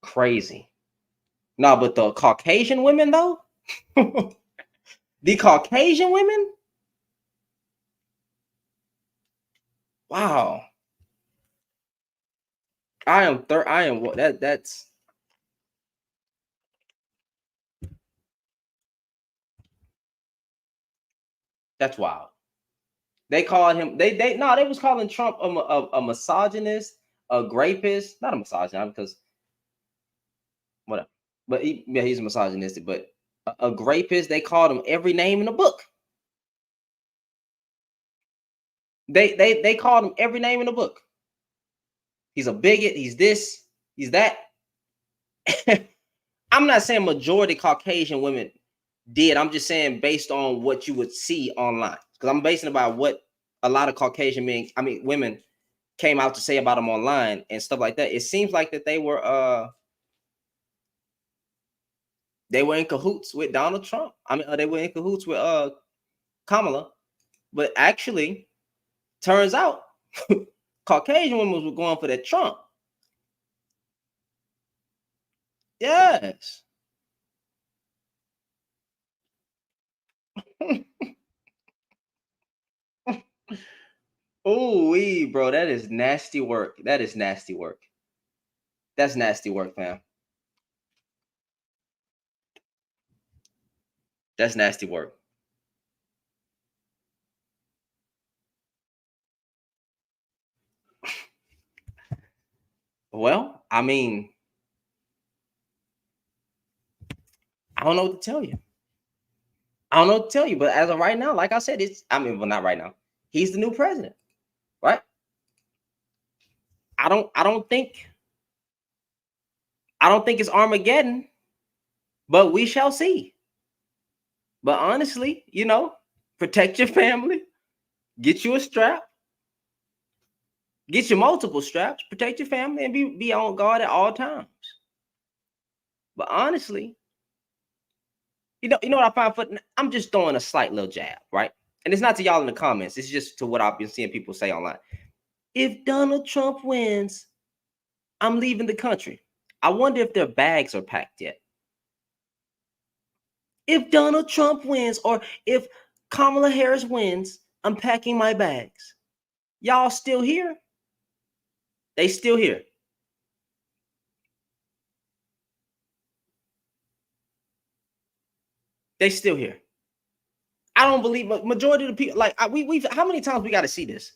Crazy. No, but the Caucasian women though, the Caucasian women, Wow. I am that's wild. They called him. They no. They was calling Trump a misogynist, a rapist, not a misogynist because whatever. But yeah, he's a misogynistic. But a rapist. They called him every name in the book. They called him every name in the book. He's a bigot. He's this. He's that. I'm not saying majority Caucasian women did. I'm just saying based on what you would see online because I'm basing about what a lot of Caucasian men, I mean women, came out to say about him online and stuff like that. It seems like that they were in cahoots with Donald Trump. I mean, they were in cahoots with Kamala, but actually, turns out Caucasian women were going for that Trump. Yes. Oh, bro, that is nasty work. That is nasty work. That's nasty work, fam. That's nasty work. Well, I mean, I don't know what to tell you. I don't know what to tell you, but as of right now, like I said, well, not right now. He's the new president, right? I don't think it's Armageddon, but we shall see. But honestly, protect your family, get you a strap, get you multiple straps, protect your family, and be on guard at all times. But honestly, you know what I find I'm just throwing a slight little jab, right? And it's not to y'all in the comments, it's just to what I've been seeing people say online. If Donald Trump wins, I'm leaving the country. I wonder if their bags are packed yet. If Donald Trump wins, or if Kamala Harris wins, I'm packing my bags. Y'all still here? They still here. They still here. I don't believe majority of the people. Like we've how many times we got to see this,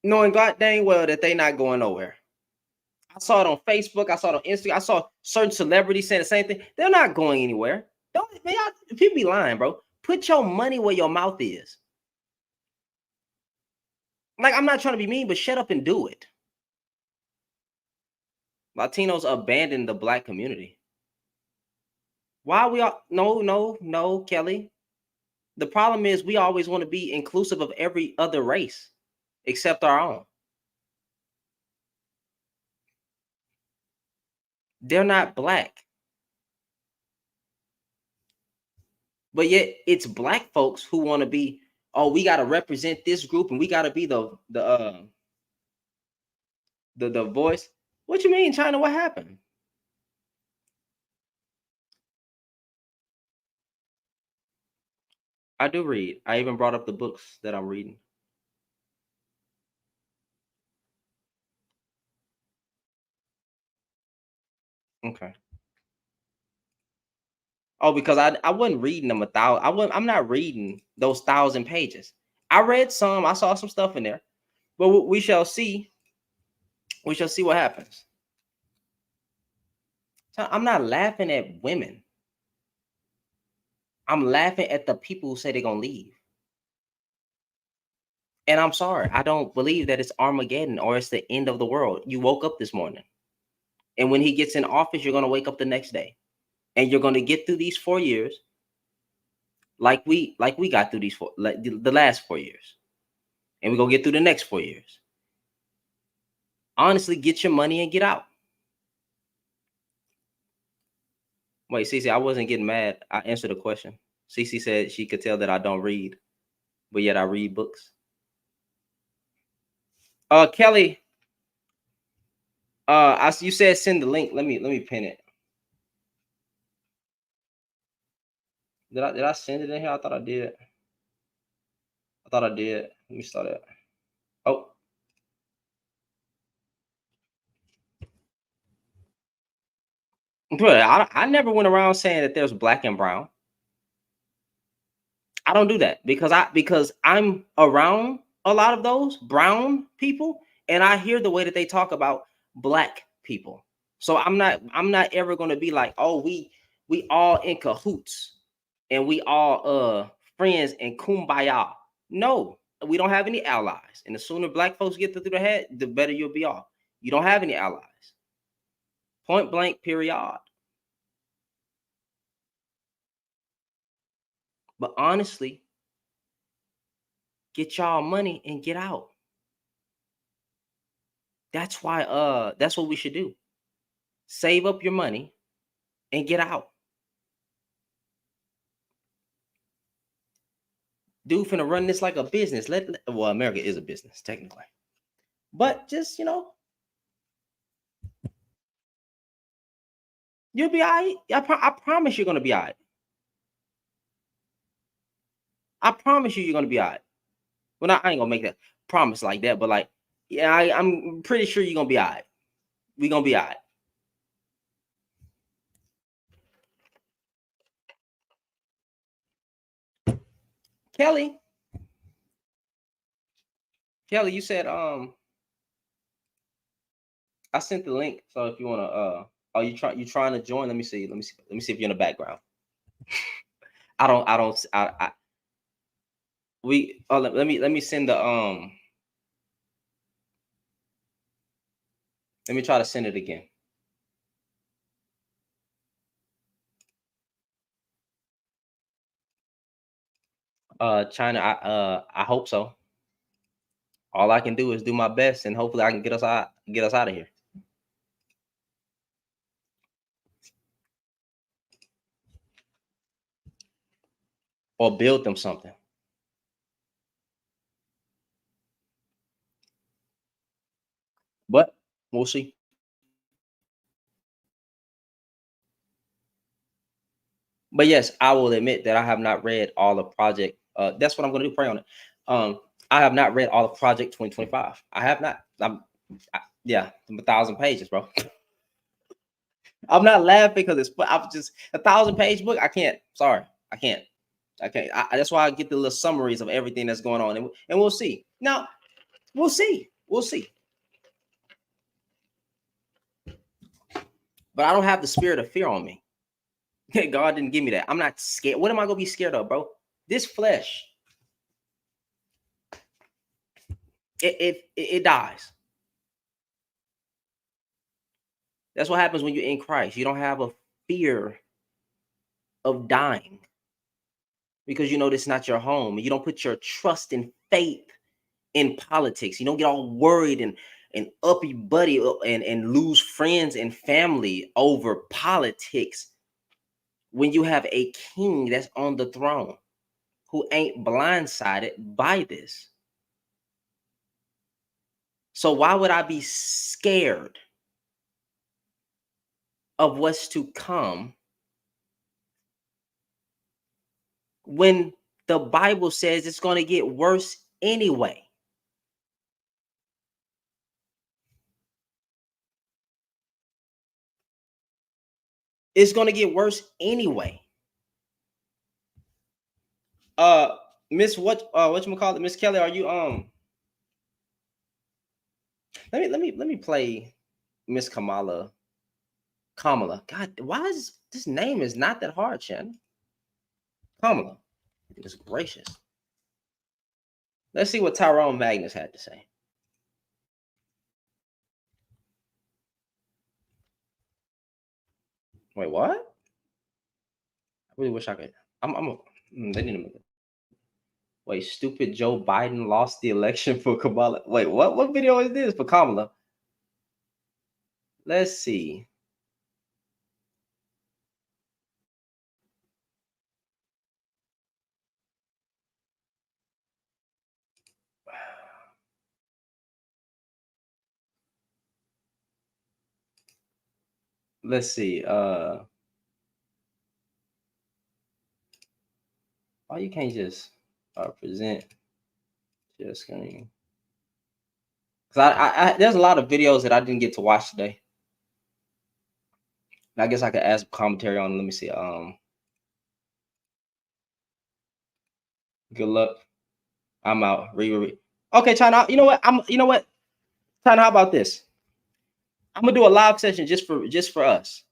knowing God dang well that they not going nowhere. I saw it on Facebook. I saw it on Instagram. I saw certain celebrities saying the same thing. They're not going anywhere. Don't man, people be lying, bro. Put your money where your mouth is. Like, I'm not trying to be mean, but shut up and do it. Latinos abandon the black community. Why we all no, Kelly. The problem is we always want to be inclusive of every other race except our own. They're not black. But yet it's black folks who want to be, oh, we got to represent this group and we got to be the voice. What you mean, China? What happened? I do read. I even brought up the books that I'm reading. Okay. Oh, because I wasn't reading them I'm not reading those 1,000 pages. I read some. I saw some stuff in there, but we shall see. We shall see what happens. So I'm not laughing at women. I'm laughing at the people who say they're gonna leave. And I'm sorry, I don't believe that it's Armageddon or it's the end of the world. You woke up this morning, and when he gets in office, you're gonna wake up the next day, and you're gonna get through these 4 years, like we got through these the last 4 years, and we're gonna get through the next 4 years. Honestly, get your money and get out. Wait, Cece, I wasn't getting mad. I answered the question. Cece said she could tell that I don't read, but yet I read books. Kelly, you said send the link. Let me pin it. Did I send it in here? I thought I did. Let me start it. Oh. But I never went around saying that there's black and brown. I don't do that because I'm around a lot of those brown people and I hear the way that they talk about black people. So I'm not ever going to be like, "Oh, we all in cahoots and we all friends and kumbaya." No, we don't have any allies. And the sooner black folks get through the head, the better you'll be off. You don't have any allies. Point blank period. But honestly, get y'all money and get out. That's why that's what we should do. Save up your money and get out. Dude finna run this like a business. Well, America is a business, technically. But just, you'll be all right. I promise you're gonna be all right. I promise you're gonna be all right. Well, I ain't gonna make that promise like that, but like, yeah, I'm pretty sure you're gonna be all right. We're gonna be all right. Kelly, you said I sent the link. So if you wanna are you trying to join? Let me see if you're in the background. I we let me send the let me try to send it again. China, I hope so. All I can do is do my best and hopefully I can get us out of here. Or build them something. But we'll see. But yes, I will admit that I have not read all the project. That's what I'm going to do. Pray on it. I have not read all of Project 2025. I have not. Yeah, 1,000 pages, bro. I'm not laughing because I'm just 1,000-page book. I can't. Sorry, I can't. That's why I get the little summaries of everything that's going on, and we'll see. Now, we'll see. We'll see. But I don't have the spirit of fear on me. God didn't give me that. I'm not scared. What am I gonna be scared of, bro? This flesh. It dies. That's what happens when you're in Christ. You don't have a fear of dying because you know this is not your home. You don't put your trust and faith in politics. You don't get all worried and uppy buddy and lose friends and family over politics when you have a king that's on the throne who ain't blindsided by this. So why would I be scared of what's to come when the Bible says it's going to get worse anyway? It's going to get worse anyway. Miss whatchamacallit, Miss Kelly, are you let me play Miss Kamala. God, why is this name is not that hard, Shannon? Kamala. Goodness gracious. Let's see what Tyrone Magnus had to say. Wait, what? I really wish I could. They need to make it. Wait, stupid Joe Biden lost the election for Kamala. Wait, what? What video is this for Kamala? Let's see. Let's see. Oh, you can't just present Just kidding. Cause there's a lot of videos that I didn't get to watch today. I guess I could add some commentary on. Let me see. Good luck. I'm out. Read. Okay, China. You know what? China, how about this? I'm gonna do a live session just for us.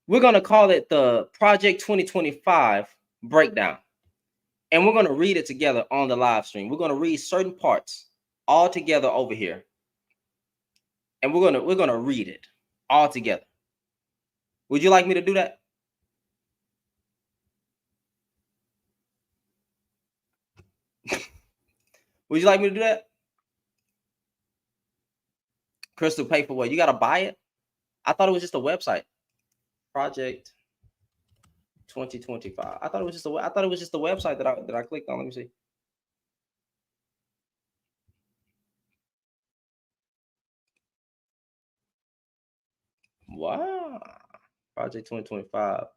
We're gonna call it the Project 2025 breakdown. And we're gonna read it together on the live stream. We're gonna read certain parts all together over here. And we're gonna read it all together. Would you like me to do that? Would you like me to do that? Crystal, pay for what? You gotta buy it? I thought it was just a website. Project 2025. I thought it was just a website that I clicked on. Let me see. Wow. Project 2025.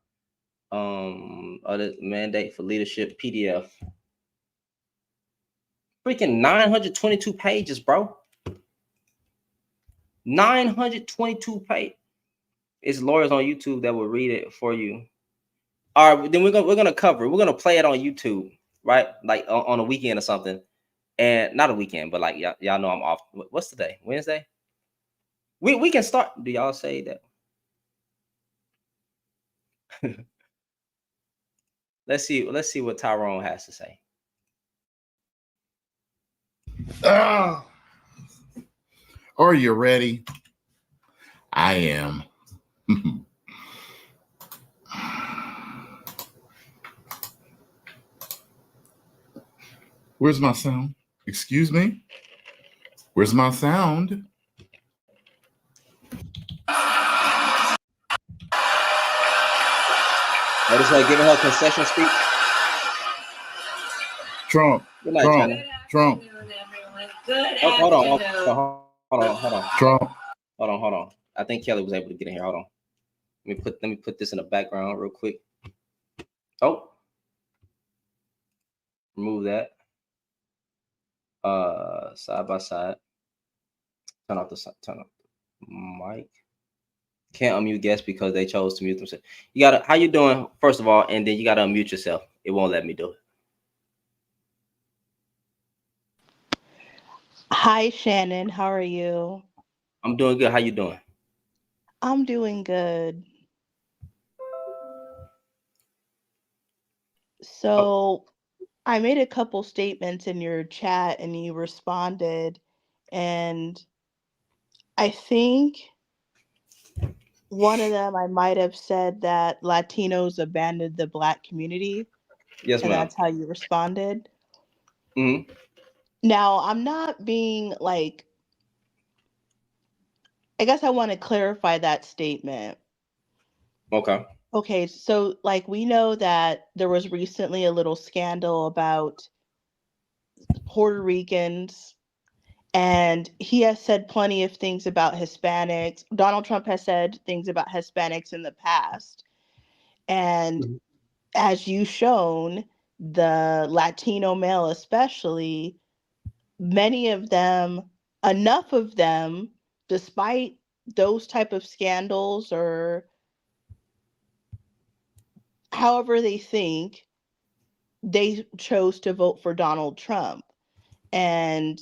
Other mandate for leadership PDF. Freaking 922 pages, bro. 922 pages. It's lawyers on YouTube that will read it for you. All right, then we're gonna cover it. We're gonna play it on YouTube, right? Like on a weekend or something. And not a weekend, but like y'all know I'm off. What's today? Wednesday? We can start. Do y'all say that? Let's see what Tyrone has to say.
Are you ready? I am. Where's my sound? Excuse me? Where's my sound?
What is her giving her concession speech?
Trump.
Good night,
Trump.
China.
Trump.
Hold on.
Trump.
Hold on. I think Kelly was able to get in here. Hold on. Let me put this in the background real quick. Oh. Remove that. Side by side. Turn off the mic. Can't unmute guests because they chose to mute themselves. You gotta, how you doing, first of all, and then you gotta unmute yourself. It won't let me do it.
Hi, Shannon. How are you?
I'm doing good. How you doing?
I'm doing good. So I made a couple statements in your chat and you responded. And I think one of them I might have said that Latinos abandoned the Black community.
Yes,
and
ma'am.
that's how you responded.
Mm-hmm.
Now, I'm not being like, I guess I want to clarify that statement.
Okay.
Okay, so like we know that there was recently a little scandal about Puerto Ricans, and he has said plenty of things about Hispanics. Donald Trump has said things about Hispanics in the past. And as you've shown, the Latino male especially, many of them, enough of them, despite those type of scandals or however they think, they chose to vote for Donald Trump. And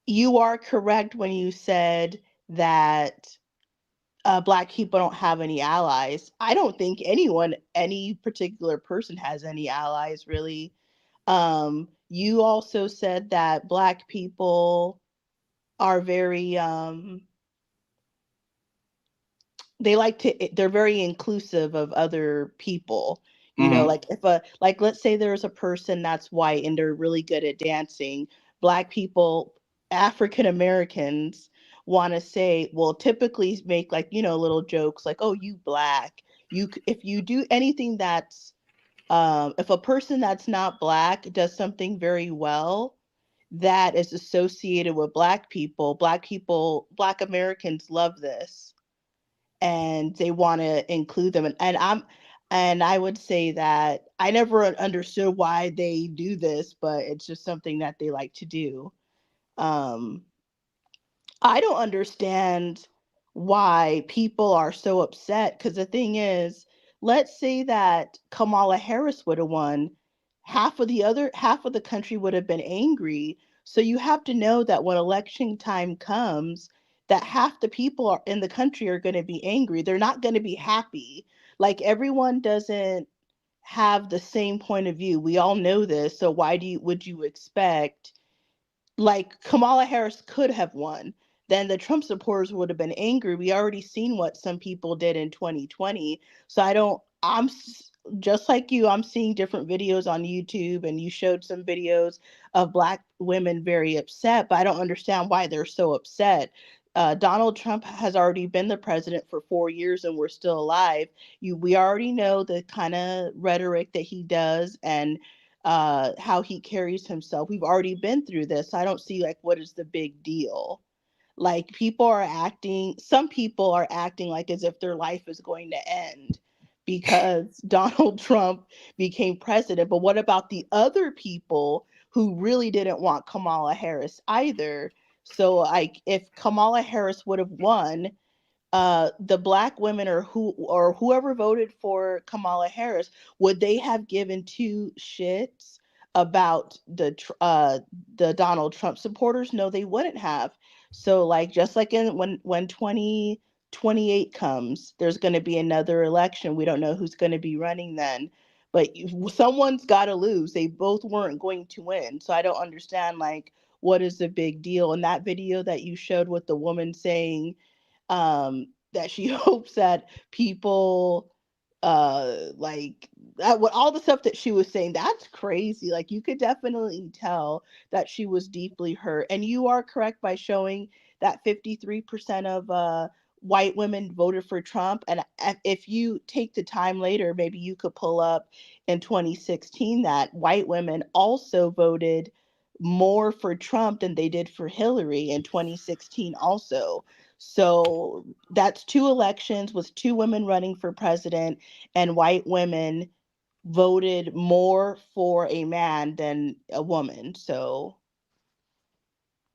you are correct when you said that Black people don't have any allies. I don't think any particular person has any allies, really. You also said that Black people are very they're very inclusive of other people. You know, like let's say there's a person that's white and they're really good at dancing. Black people, African Americans want to say, well, typically make like, little jokes like, oh, you Black. If you do anything that's if a person that's not Black does something very well that is associated with Black people, Black Americans love this and they want to include them. And And I would say that I never understood why they do this, but it's just something that they like to do. Um, I don't understand why people are so upset because the thing is, let's say that Kamala Harris would have won, half of the country would have been angry. So you have to know that when election time comes, that half the people in the country are going to be angry. They're not going to be happy. Like everyone doesn't have the same point of view. We all know this. So why would you expect like Kamala Harris could have won, then the Trump supporters would have been angry. We already seen what some people did in 2020. So just like you, I'm seeing different videos on YouTube and you showed some videos of black women very upset, but I don't understand why they're so upset. Donald Trump has already been the president for 4 years and we're still alive. We already know the kind of rhetoric that he does and how he carries himself. We've already been through this. I don't see like what is the big deal. Like some people are acting like as if their life is going to end because Donald Trump became president. But what about the other people who really didn't want Kamala Harris either? So like if Kamala Harris would have won, the black women or whoever voted for Kamala Harris, would they have given two shits about the Donald Trump supporters? No, they wouldn't have. So like just like in when 2028 comes, there's going to be another election. We don't know who's going to be running then. But someone's got to lose. They both weren't going to win. So I don't understand like what is the big deal? And that video that you showed with the woman saying that she hopes that people like that what all the stuff that she was saying, that's crazy. Like you could definitely tell that she was deeply hurt. And you are correct by showing that 53% of white women voted for Trump. And if you take the time later, maybe you could pull up in 2016 that white women also voted more for Trump than they did for Hillary in 2016 also. So that's two elections with two women running for president, and white women voted more for a man than a woman. So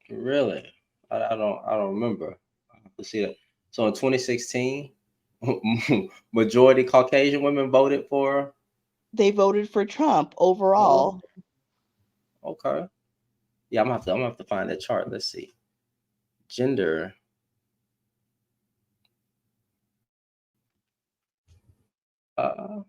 Really? I don't remember. I have to see that. So in 2016, majority Caucasian women voted for.
they voted for Trump
Oh,
overall.
okay. Yeah, I'm gonna have to find that chart. Let's see. Gender. Uh,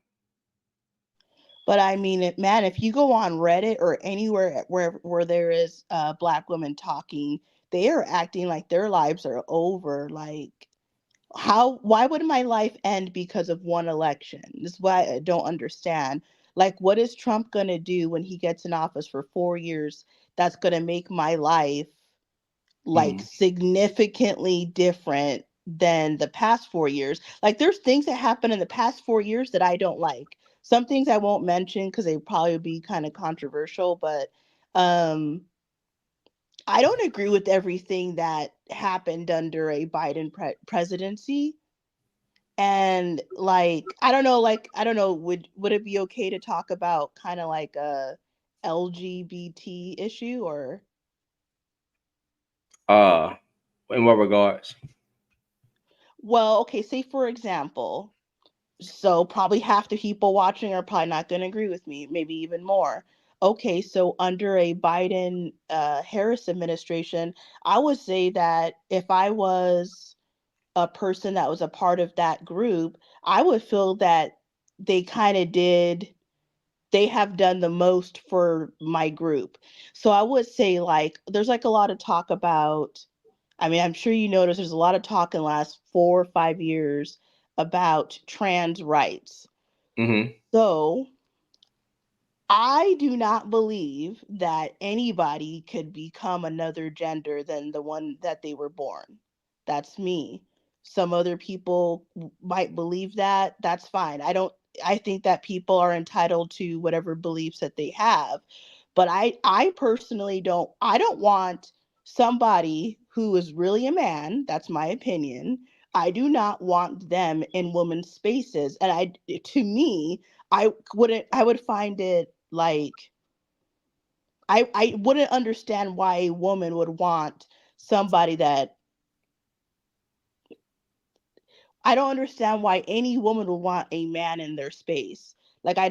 But I mean, man, if you go on Reddit or anywhere where there is black women talking, they are acting like their lives are over. Like, why would my life end because of one election? This is why I don't understand. Like, what is Trump gonna do when he gets in office for 4 years that's gonna make my life like
mm,
significantly different than the past 4 years? Like there's things that happen in the past 4 years that I don't like. Some things I won't mention because they probably be kind of controversial, but um I don't agree with everything that happened under a Biden presidency. And like I don't know, would it be okay to talk about kind of like a LGBT issue or
uh, in what regards?
well, okay, say for example, so probably half the people watching are probably not going to agree with me, maybe even more. Okay, so under a Biden Harris administration, I would say that if I was a person that was a part of that group, I would feel that they kind of did they have done the most for my group. So I would say like there's like a lot of talk about, I mean, I'm sure you notice there's a lot of talk in the last 4 or 5 years about trans rights.
Mm-hmm.
So I do not believe that anybody could become another gender than the one that they were born. That's me. Some other people might believe that. That's fine. I think that people are entitled to whatever beliefs that they have. But I personally I don't want somebody who is really a man, that's my opinion, I do not want them in women's spaces. And to me, I would find it like, I wouldn't understand why a woman would want somebody that, I don't understand why any woman would want a man in their space. Like, I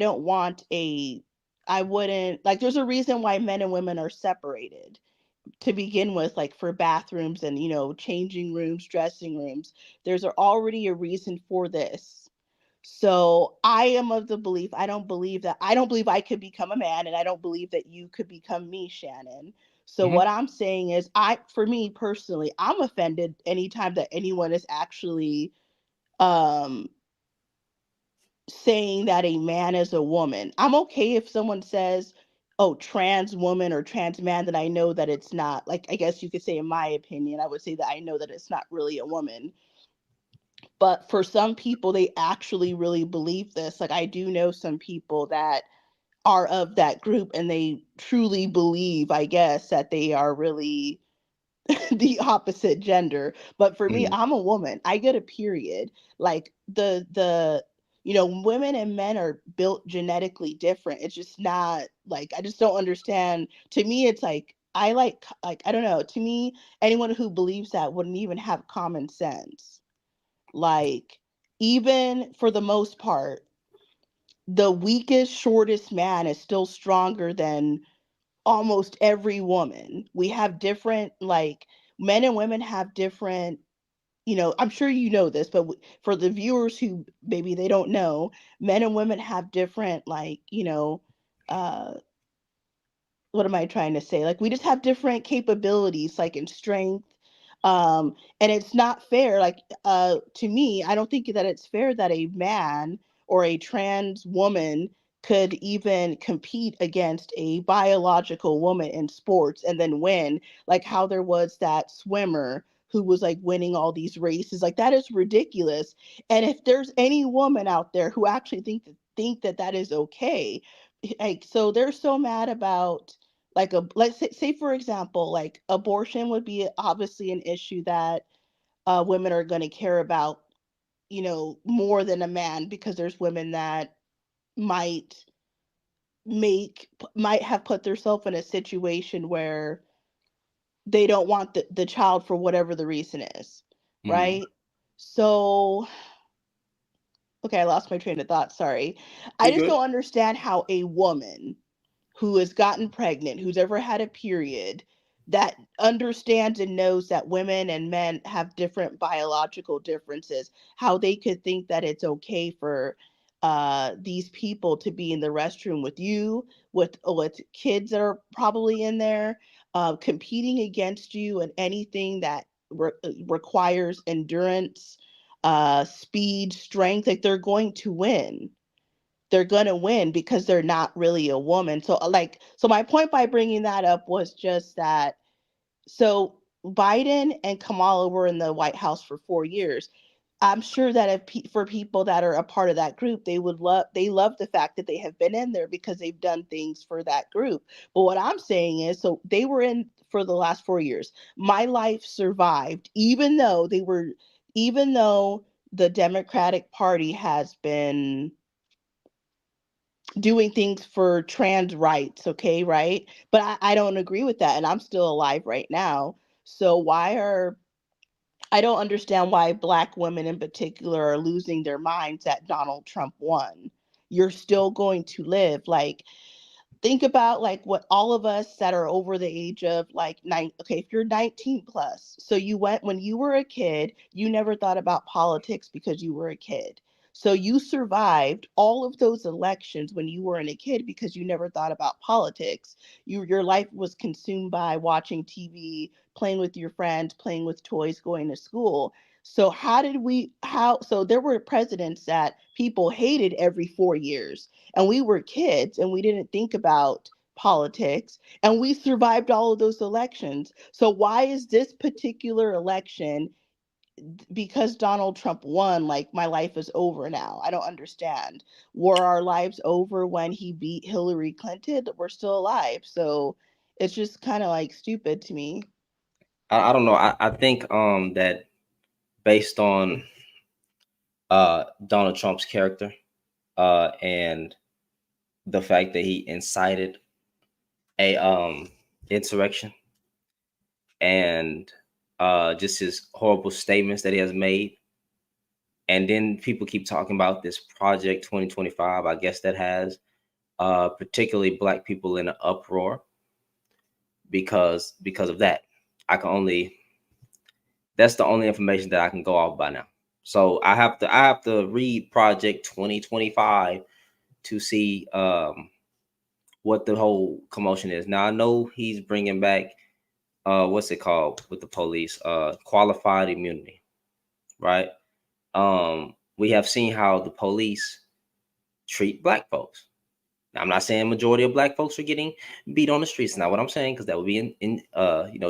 wouldn't, like, there's a reason why men and women are separated to begin with, like for bathrooms and, changing rooms, dressing rooms. There's already a reason for this. So I am of the belief, I don't believe I could become a man, and I don't believe that you could become me, Shannon. So
Mhm.
what I'm saying is, for me personally, I'm offended anytime that anyone is actually um saying that a man is a woman. I'm okay if someone says, oh, trans woman or trans man, that I know that it's not, like, I guess you could say, in my opinion, I would say that I know that it's not really a woman. But for some people, they actually really believe this. Like, I do know some people that are of that group, and they truly believe, I guess, that they are really the opposite gender. But for me,
Mm.
I'm a woman. I get a period. Like, women and men are built genetically different. It's just not, like, I just don't understand. To me, it's like, I don't know. To me, anyone who believes that wouldn't even have common sense. Like, even for the most part, the weakest, shortest man is still stronger than almost every woman. We have different, like, men and women have different, I'm sure you know this, but for the viewers who maybe they don't know, men and women have different, like, uh what am I trying to say? Like, we just have different capabilities, like in strength. And it's not fair. Like, to me, I don't think that it's fair that a man or a trans woman could even compete against a biological woman in sports and then win. Like, how there was that swimmer who was, like, winning all these races. Like, that is ridiculous. And if there's any woman out there who actually think that that is okay, like, so they're so mad about, like, let's say for example, like, abortion would be obviously an issue that women are going to care about, more than a man, because there's women that might might have put themselves in a situation where they don't want the child for whatever the reason is,
Mm.
right? So, okay, I lost my train of thought, sorry. I
You
just
good?
don't understand how a woman who has gotten pregnant, who's ever had a period, that understands and knows that women and men have different biological differences, how they could think that it's okay for these people to be in the restroom with you, with kids that are probably in there, competing against you, and anything that requires endurance, speed, strength. Like, they're going to win because they're not really a woman. So, so my point by bringing that up was just that, so Biden and Kamala were in the White House for 4 years. I'm sure that for people that are a part of that group, they love the fact that they have been in there because they've done things for that group. But what I'm saying is, so they were in for the last 4 years. My life survived, even though the Democratic Party has been doing things for trans rights, okay, right? But I don't agree with that, and I'm still alive right now. So I don't understand why Black women in particular are losing their minds that Donald Trump won. You're still going to live. Like, think about, like, what all of us that are over the age of, like, okay, if you're 19 plus, so when you were a kid, you never thought about politics because you were a kid. So you survived all of those elections when you were a kid because you never thought about politics. Your life was consumed by watching TV, playing with your friends, playing with toys, going to school. So so there were presidents that people hated every 4 years, and we were kids and we didn't think about politics, and we survived all of those elections. So why is this particular election, because Donald Trump won, like, my life is over now? I don't understand. Were our lives over when he beat Hillary Clinton? We're still alive. So it's just kind of, like, stupid to me.
I don't know. I think that based on Donald Trump's character and the fact that he incited a insurrection and just his horrible statements that he has made. And then people keep talking about this Project 2025. I guess that has particularly Black people in an uproar because of that. That's the only information that I can go off by now. So I have to read Project 2025 to see what the whole commotion is. Now I know he's bringing back what's it called with the police, qualified immunity, right? We have seen how the police treat Black folks. Now, I'm not saying majority of Black folks are getting beat on the streets. Not what I'm saying, because that would be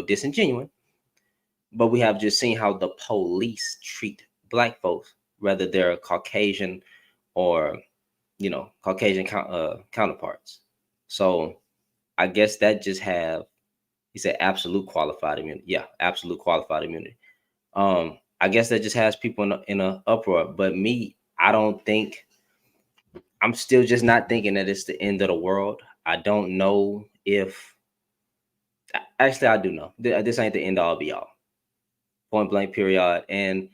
disingenuous. But we have just seen how the police treat Black folks, whether they're Caucasian or Caucasian counterparts. So I guess that just have, he said, absolute qualified immunity. Yeah, absolute qualified immunity. I guess that just has people in a uproar. But me, I don't think, I'm still just not thinking that it's the end of the world. I don't know if, actually I do know. This ain't the end all be all. Point blank period. And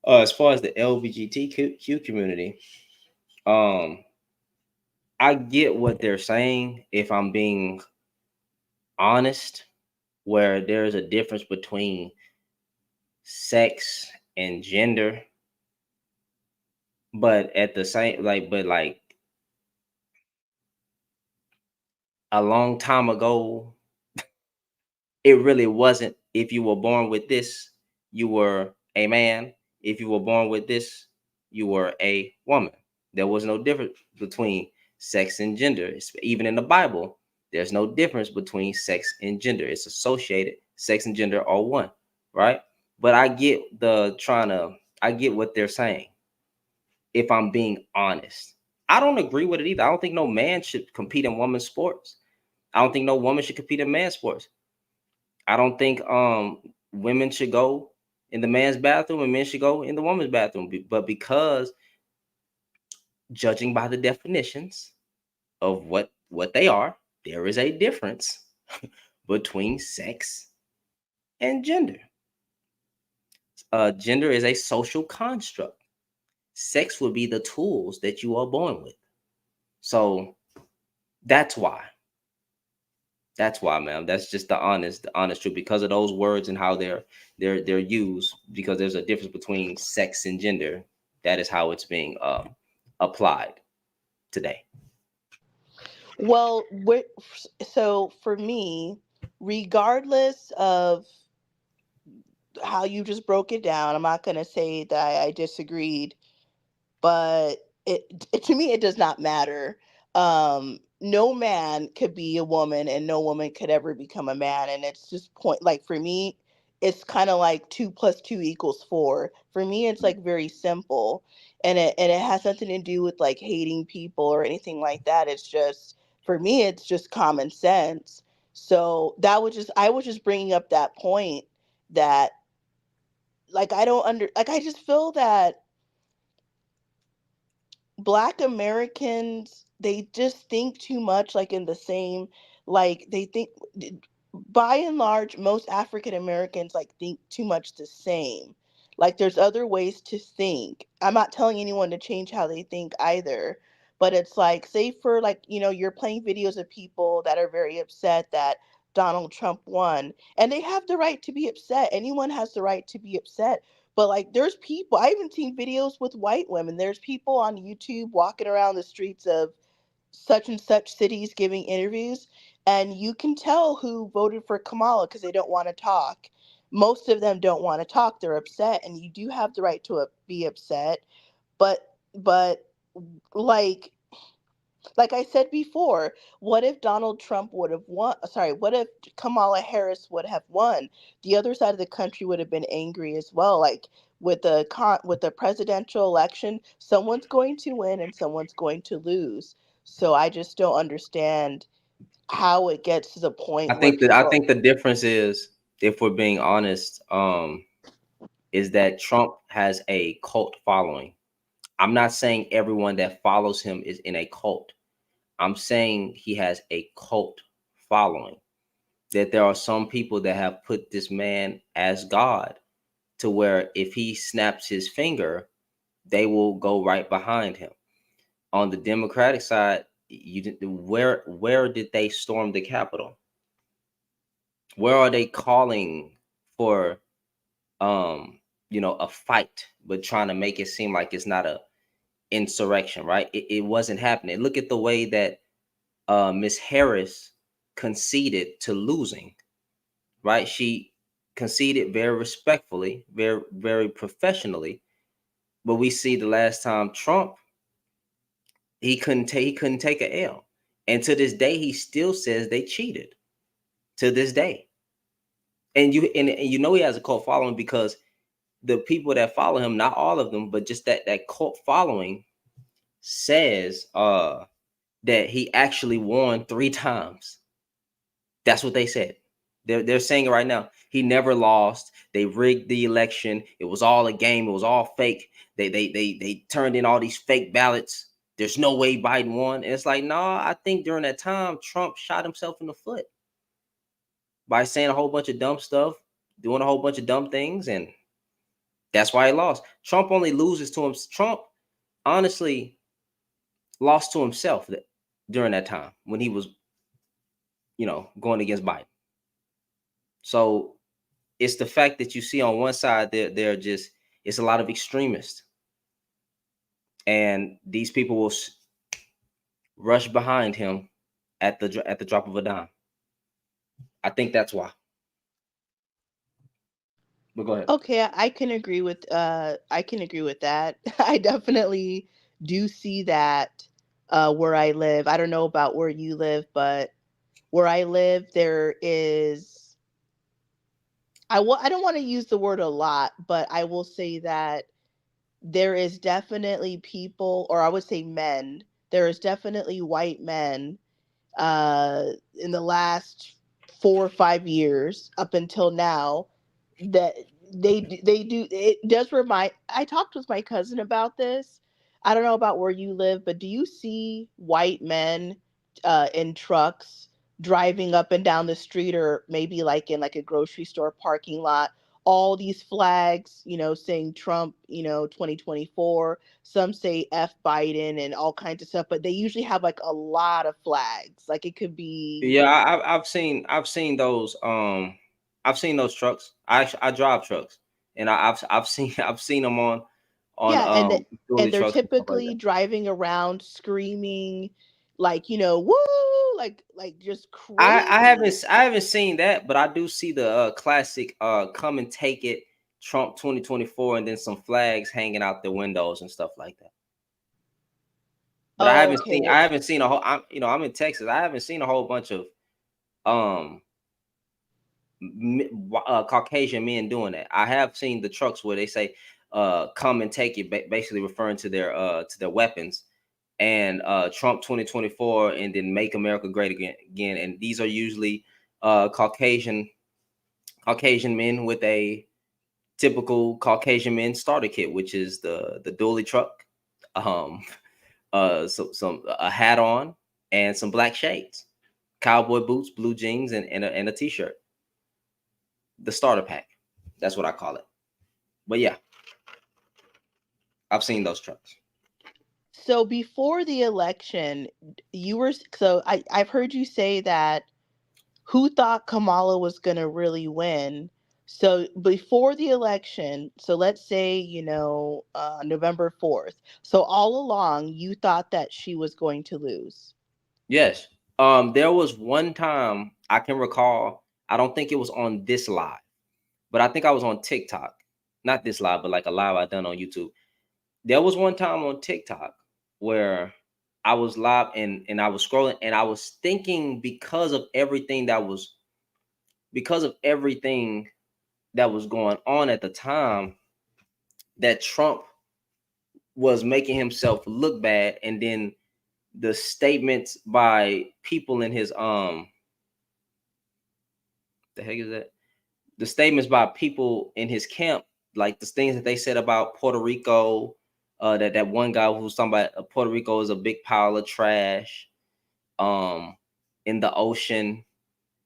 as far as the LGBTQ community, I get what they're saying, if I'm being honest, where there's a difference between sex and gender. But at the same, like a long time ago, it really wasn't. If you were born with this, you were a man. If you were born with this, you were a woman. There was no difference between sex and gender. Even in the Bible, there's no difference between sex and gender. It's associated. Sex and gender are one, right? But I get I get what they're saying. If I'm being honest, I don't agree with it either. I don't think no man should compete in women's sports. I don't think no woman should compete in men's sports. I don't think women should go in the man's bathroom and men should go in the woman's bathroom. But because, judging by the definitions of what they are, there is a difference between sex and gender. Gender is a social construct. Sex would be the tools that you are born with. So that's why. That's why, man. That's just the honest truth, because of those words and how they're used. Because there's a difference between sex and gender. That is how it's being applied today.
Well, so for me, regardless of how you just broke it down, I'm not going to say that I disagreed, but to me it does not matter. No man could be a woman and no woman could ever become a man, and it's just point, like, for me it's kind of like 2 + 2 = 4. For me it's like very simple, and it has nothing to do with like hating people or anything like that. It's just, for me it's just common sense. So I was just bringing up that point, that like I just feel that Black Americans, they just think too much, like in the same, like they think, by and large, most African Americans like think too much the same. Like there's other ways to think. I'm not telling anyone to change how they think either, but it's like, say for like, you're playing videos of people that are very upset that Donald Trump won, and they have the right to be upset. Anyone has the right to be upset. But like there's people, I even seen videos with white women. There's people on YouTube walking around the streets of such and such cities giving interviews, and you can tell who voted for Kamala because they don't want to talk. Most of them don't want to talk. They're upset, and you do have the right to be upset. But like like I said before, what if Donald Trump would have won? Sorry, what if Kamala Harris would have won? The other side of the country would have been angry as well. Like with the presidential election, someone's going to win and someone's going to lose. So I just don't understand how it gets to the point where
I
people.
think the difference is, if we're being honest, is that Trump has a cult following. I'm not saying everyone that follows him is in a cult. I'm saying he has a cult following. That there are some people that have put this man as God, to where if he snaps his finger, they will go right behind him. On the Democratic side, where did they storm the Capitol? Where are they calling for a fight, but trying to make it seem like it's not a insurrection, right? It wasn't happening. Look at the way that Miss Harris conceded to losing, right? She conceded very respectfully, very, very professionally. But we see the last time Trump, he couldn't take a L. And to this day, he still says they cheated. To this day. And you know he has a cult following because the people that follow him, not all of them, but just that cult following says that he actually won 3 times. That's what they said. They're saying it right now. He never lost. They rigged the election. It was all a game. It was all fake. They turned in all these fake ballots. There's no way Biden won. And it's like, no, I think during that time, Trump shot himself in the foot by saying a whole bunch of dumb stuff, doing a whole bunch of dumb things, and that's why he lost. Trump only loses to him. Trump honestly lost to himself during that time when he was, going against Biden. So it's the fact that you see on one side they're just, it's a lot of extremists, and these people will rush behind him at the drop of a dime. I think that's why. But go ahead.
Okay, I can agree with that. I definitely do see that where I live. I don't know about where you live, but where I live there is I don't want to use the word a lot, but I will say that there is definitely people, or I would say men, there is definitely white men in the last 4 or 5 years up until now that they do. It does remind. I talked with my cousin about this. I don't know about where you live, but do you see white men in trucks driving up and down the street, or maybe like in like a grocery store parking lot, all these flags, saying Trump, 2024. Some say F Biden and all kinds of stuff, but they usually have like a lot of flags. Like it could be.
Yeah, I've seen those I've seen those trucks. I drive trucks, and I've seen I've seen them on
Yeah, and
dually
they're
trucks and stuff like
typically
that.
driving around screaming like, woo, like just
I haven't
crazy.
I haven't seen that, but I do see the classic come and take it Trump 2024, and then some flags hanging out the windows and stuff like that. But I
Oh,
haven't
okay.
seen
Well,
I haven't seen a whole I'm in Texas. I haven't seen a whole bunch of um Caucasian men doing that. I have seen the trucks where they say come and take it, basically referring to their weapons, and Trump 2024, and then make America great again. And these are usually Caucasian men with a typical Caucasian men starter kit, which is the dually truck, um so some a hat on, and some black shades, cowboy boots, blue jeans, and a t-shirt. The starter pack. That's what I call it. But yeah, I've seen those trucks.
so before the election, I've heard you say that who thought Kamala was going to really win. So before the election, so let's say, November 4th. So all along, you thought that she was going to lose.
Yes. There was one time I can recall, I don't think it was on this live, but I think I was on TikTok. Not this live, but like a live I done on YouTube. There was one time on TikTok where I was live, and I was scrolling, and I was thinking, because of everything that was going on at the time, that Trump was making himself look bad, and then the statements by people in his the heck is that? The statements by people in his camp, like the things that they said about Puerto Rico, that one guy who was talking about Puerto Rico is a big pile of trash in the ocean,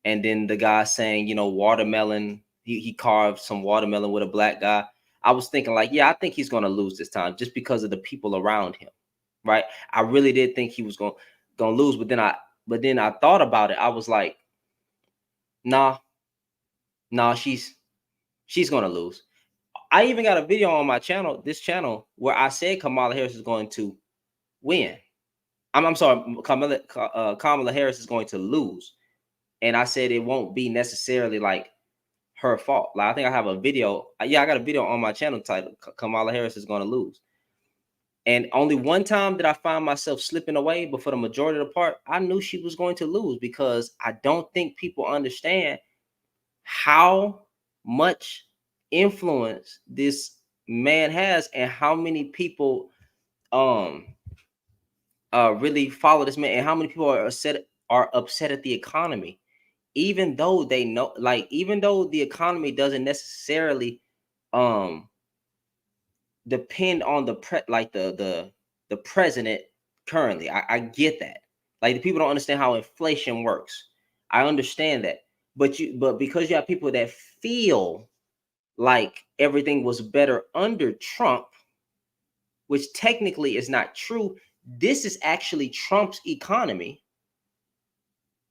and then the guy saying, watermelon, he carved some watermelon with a black guy. I was thinking like, yeah, I think he's gonna lose this time just because of the people around him, right? I really did think he was gonna lose, but then I thought about it. I was like, nah, she's gonna lose. I even got a video on my channel, this channel, where I said Kamala Harris is going to win. I'm sorry, Kamala Harris is going to lose, and I said it won't be necessarily like her fault. Like, I think I have a video. Yeah, I got a video on my channel titled Kamala Harris is going to lose. And only one time did I find myself slipping away, but for the majority of the part, I knew she was going to lose because I don't think people understand how much influence this man has and how many people really follow this man and how many people are upset at the economy, even though they know, like, even though the economy doesn't necessarily depend on the president currently. I get that. Like, the people don't understand how inflation works. I understand that. But because you have people that feel like everything was better under Trump, which technically is not true. This is actually Trump's economy,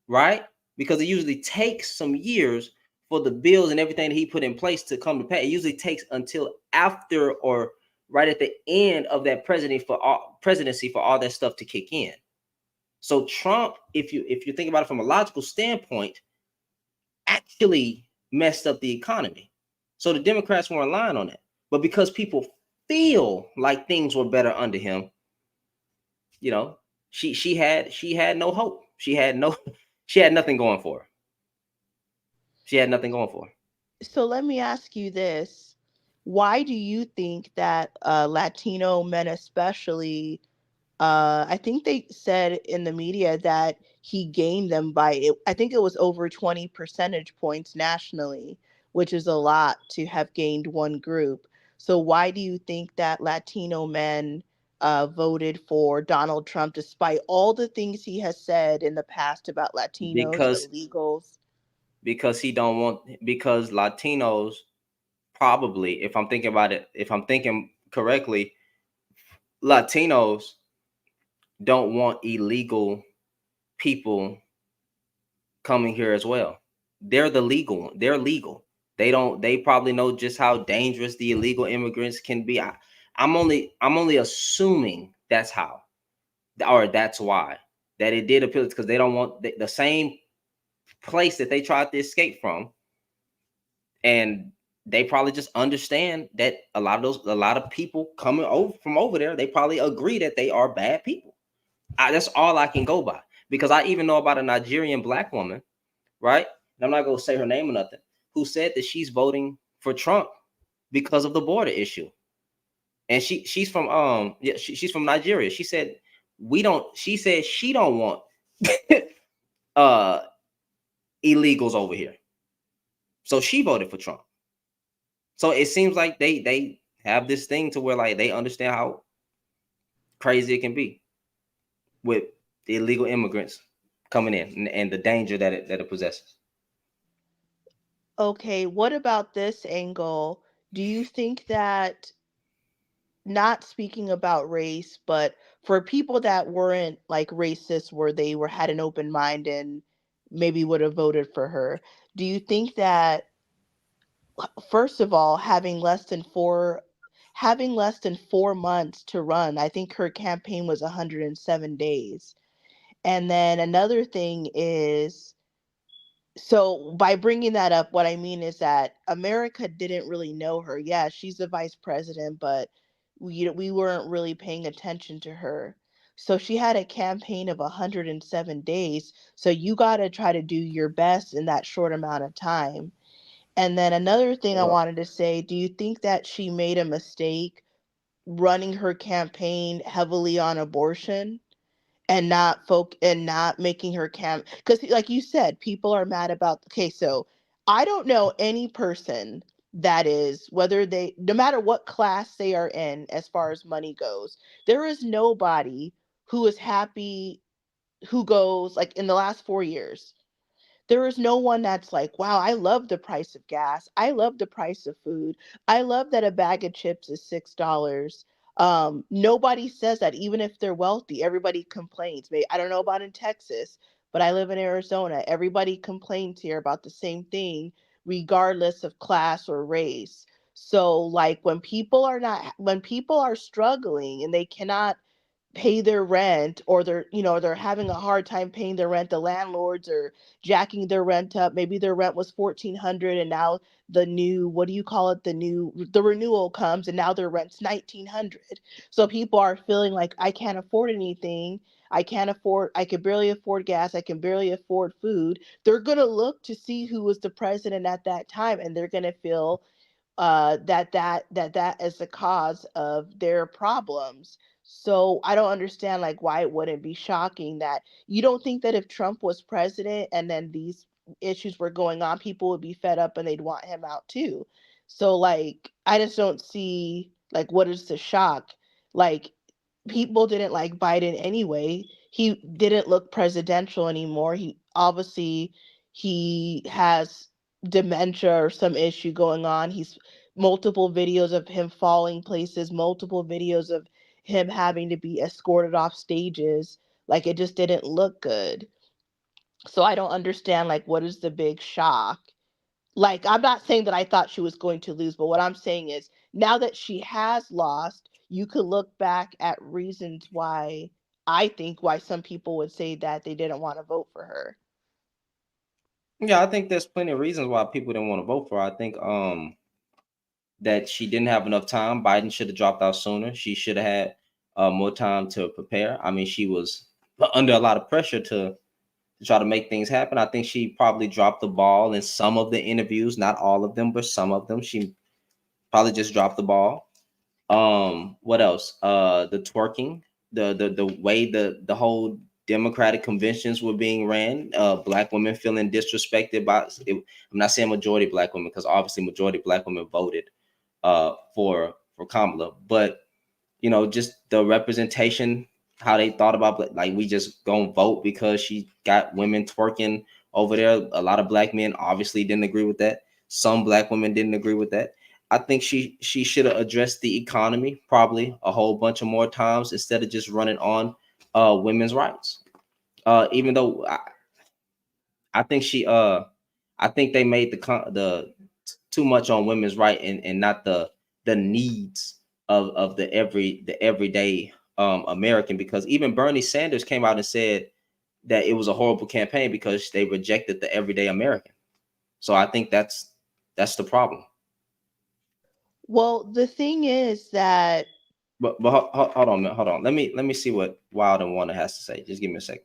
right? Because it usually takes some years for the bills and everything that he put in place to come to pass. It usually takes until after or right at the end of that presidency for all that stuff to kick in. So Trump, if you think about it from a logical standpoint, actually messed up the economy. So the Democrats weren't lying on that. But because people feel like things were better under him, she had no hope. She had nothing going for her. She had nothing going for her.
So let me ask you this. Why do you think that Latino men especially, I think they said in the media that he gained them I think it was over 20 percentage points nationally, which is a lot to have gained one group. So why do you think that Latino men voted for Donald Trump despite all the things he has said in the past about Latinos,
Because
illegals?
because Latinos probably, if I'm thinking about it, if I'm thinking correctly, Latinos don't want illegal people coming here as well. They're legal. They probably know just how dangerous the illegal immigrants can be. I'm only assuming that's how, or that's why, that it did appeal, because they don't want the same place that they tried to escape from. And they probably just understand that a lot of people coming over from over there, they probably agree that they are bad people. That's all I can go by, because I even know about a Nigerian black woman, right? And I'm not going to say her name or nothing, who said that she's voting for Trump because of the border issue. And she's from she's from Nigeria. She said she don't want uh illegals over here. So she voted for Trump. So it seems like they have this thing to where, like, they understand how crazy it can be with the illegal immigrants coming in and the danger that it possesses.
Okay, what about this angle? Do you think that, not speaking about race, but for people that weren't like racist, where they had an open mind and maybe would have voted for her, do you think that, first of all, having less than 4 months to run, I think her campaign was 107 days. And then another thing is, so by bringing that up, what I mean is that America didn't really know her. Yeah, she's the vice president, but we weren't really paying attention to her. So she had a campaign of 107 days. So you got to try to do your best in that short amount of time. And then another thing I
Well,
wanted to say, do you think that she made a mistake running her campaign heavily on abortion? And not making her because, like you said, people are mad about, okay, so I don't know any person that is, whether they, no matter what class they are in as far as money goes, there is nobody who is happy, who goes like in the last 4 years. There is no one that's like, wow, I love the price of gas. I love the price of food. I love that a bag of chips is $6. Nobody says that, even if they're wealthy. Everybody complains. Maybe, I don't know about in Texas, but I live in Arizona. Everybody complains here about the same thing, regardless of class or race. So like when people are struggling and they cannot pay their rent, or they're having a hard time paying their rent, the landlords are jacking their rent up. Maybe their rent was 1,400 and now the new, what do you call it, the renewal comes and now their rent's 1,900. So people are feeling like, I can't afford anything. I can barely afford gas. I can barely afford food. They're going to look to see who was the president at that time, and they're going to feel that is the cause of their problems. So I don't understand like why it wouldn't be shocking. That you don't think that if Trump was president and then these issues were going on, people would be fed up and they'd want him out too. So like I just don't see like what is the shock. Like people didn't like Biden anyway. He didn't look presidential anymore. He has dementia or some issue going on. He's multiple videos of him falling places, multiple videos of him having to be escorted off stages. Like it just didn't look good. So I don't understand like what is the big shock. Like I'm not saying that I thought she was going to lose, but what I'm saying is now that she has lost, you could look back at reasons why, I think why some people would say that they didn't want to vote for her.
Yeah, I think there's plenty of reasons why people didn't want to vote for her. I think that she didn't have enough time. Biden should have dropped out sooner. She should have had more time to prepare. I mean, she was under a lot of pressure to try to make things happen. I think she probably dropped the ball in some of the interviews, not all of them, but some of them. She probably just dropped the ball. What else? The twerking, the way the whole Democratic conventions were being ran, black women feeling disrespected by it. I'm not saying majority black women, because obviously majority black women voted for Kamala, but just the representation, how they thought about, like, we just gonna vote because she got women twerking over there. A lot of black men obviously didn't agree with that. Some black women didn't agree with that. I think she should have addressed the economy probably a whole bunch of more times instead of just running on women's rights. Even though I think I think they made the too much on women's right, and not the needs of the everyday American, because even Bernie Sanders came out and said that it was a horrible campaign because they rejected the everyday American. So I think that's the problem.
Well, the thing is that
But hold on, hold on. Let me see what Wild and Wonder has to say. Just give me a second.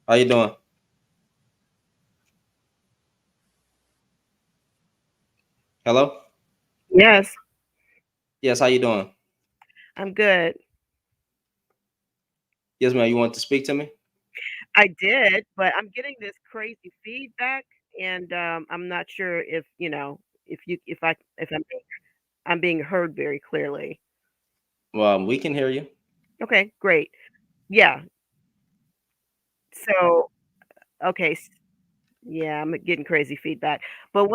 How you doing? Hello?
Yes,
Yes, how you doing?
I'm good.
Yes, ma'am. You want to speak to me?
I did, but I'm getting this crazy feedback, and I'm not sure if I'm being heard very clearly.
Well, we can hear you.
Okay, great. Yeah. So, okay, yeah, I'm getting crazy feedback. But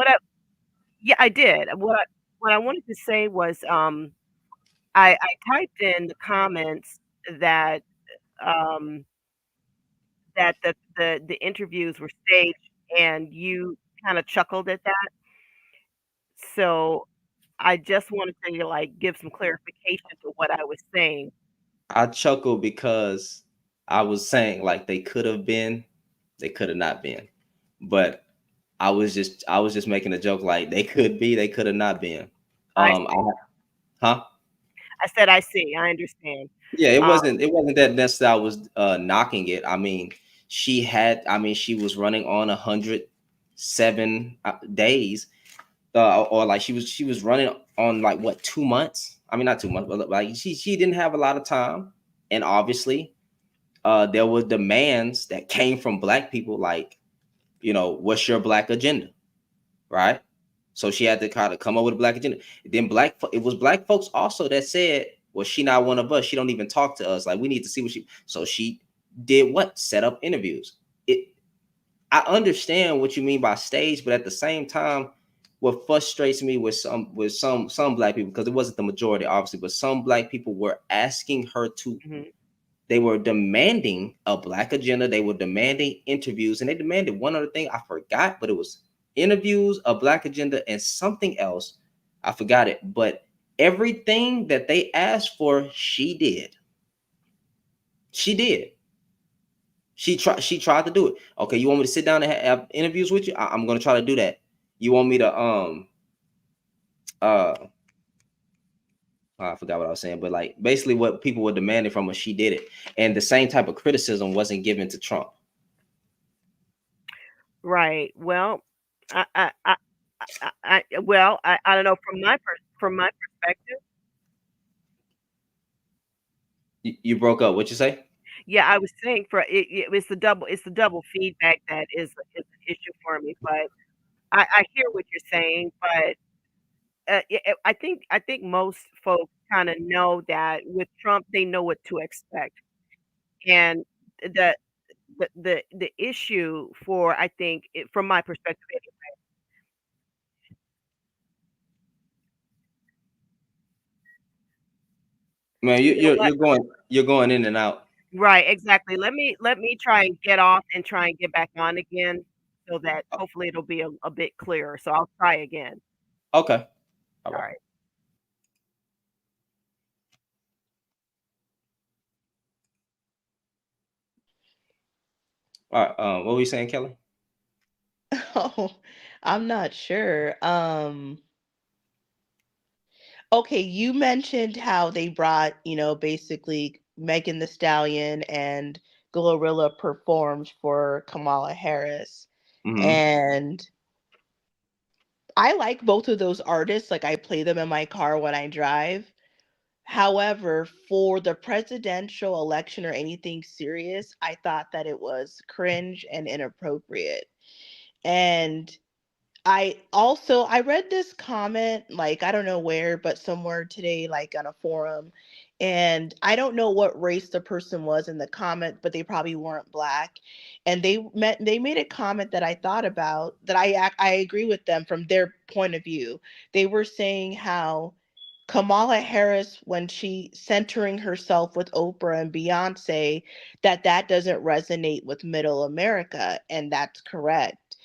yeah, I did. What I wanted to say was, I typed in the comments that um that the interviews were staged, and you kind of chuckled at that. So I just wanted to like give some clarification to what I was saying.
I chuckle because I was saying like they could have been, they could have not been. But I was just making a joke like they could be, they could have not been.
I
Um I, huh?
I said I see. I understand.
Yeah,
Um,
it wasn't that necessarily I was knocking it. I mean, she was running on 107 days, or like she was running on like what, 2 months? I mean, not 2 months, but like she didn't have a lot of time, and obviously there were demands that came from black people, like, what's your black agenda? right? So she had to kind of come up with a black agenda. Then it was black folks also that said, well, she not one of us. She don't even talk to us. Like, we need to see what she. So she did what? Set up interviews. I understand what you mean by stage, but at the same time, what frustrates me with some black people, because it wasn't the majority, obviously, but some black people were asking her to.
Mhm.
They were demanding a black agenda. They were demanding interviews, and they demanded one other thing I forgot, but it was interviews, a black agenda, and something else. I forgot it, but everything that they asked for, she did. She did. She tried to do it. Okay, you want me to sit down and have interviews with you? I'm gonna try to do that. You want me to uh I forgot what I was saying, but like basically what people were demanding from her, she did it. And the same type of criticism wasn't given to Trump.
Right. Well, I don't know from my perspective.
You broke up. What you say?
Yeah, I was saying it's the double feedback that is an issue for me. But I hear what you're saying, but I think most folks kind of know that with Trump, they know what to expect, and the the issue for I think from my perspective,
Man,
you know what?
you're going in and out.
Right, exactly. Let me try and get off and try and get back on again, so that hopefully it'll be a bit clearer. So I'll try again.
Okay. All
All
right.
right.
All right. What were you saying, Kelly?
Oh, I'm not sure. Okay, you mentioned how they brought, basically Megan the Stallion and Glorilla performed for Kamala Harris.
Mm-hmm.
And I like both of those artists. Like, I play them in my car when I drive. However, for the presidential election or anything serious, I thought that it was cringe and inappropriate. And I read this comment, like, I don't know where, but somewhere today, like on a forum, and I don't know what race the person was in the comment, but they probably weren't black. And they made a comment that I thought about, that I agree with them from their point of view. They were saying how Kamala Harris, when she centering herself with Oprah and Beyonce, that doesn't resonate with middle America, and that's correct.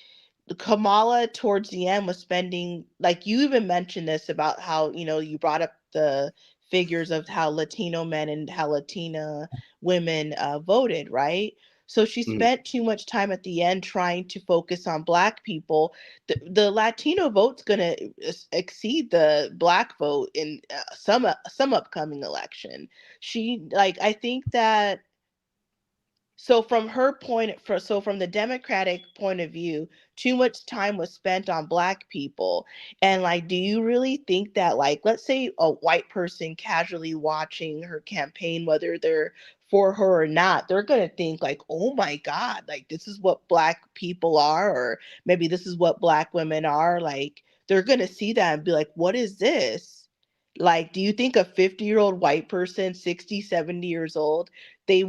Kamala towards the end was spending, like, you even mentioned this about how, you brought up the figures of how Latino men and how Latina women voted, right? So she
Mm-hmm.
spent too much time at the end trying to focus on black people. The Latino vote's going to exceed the black vote in some upcoming election. I think that, so from the Democratic point of view, too much time was spent on black people. And like, do you really think that, like, let's say a white person casually watching her campaign, whether they're for her or not, they're gonna think like, oh my God, like, this is what black people are, or maybe this is what black women are. Like, they're gonna see that and be like, what is this? Like, do you think a 50-year-old white person, 60, 70 years old, they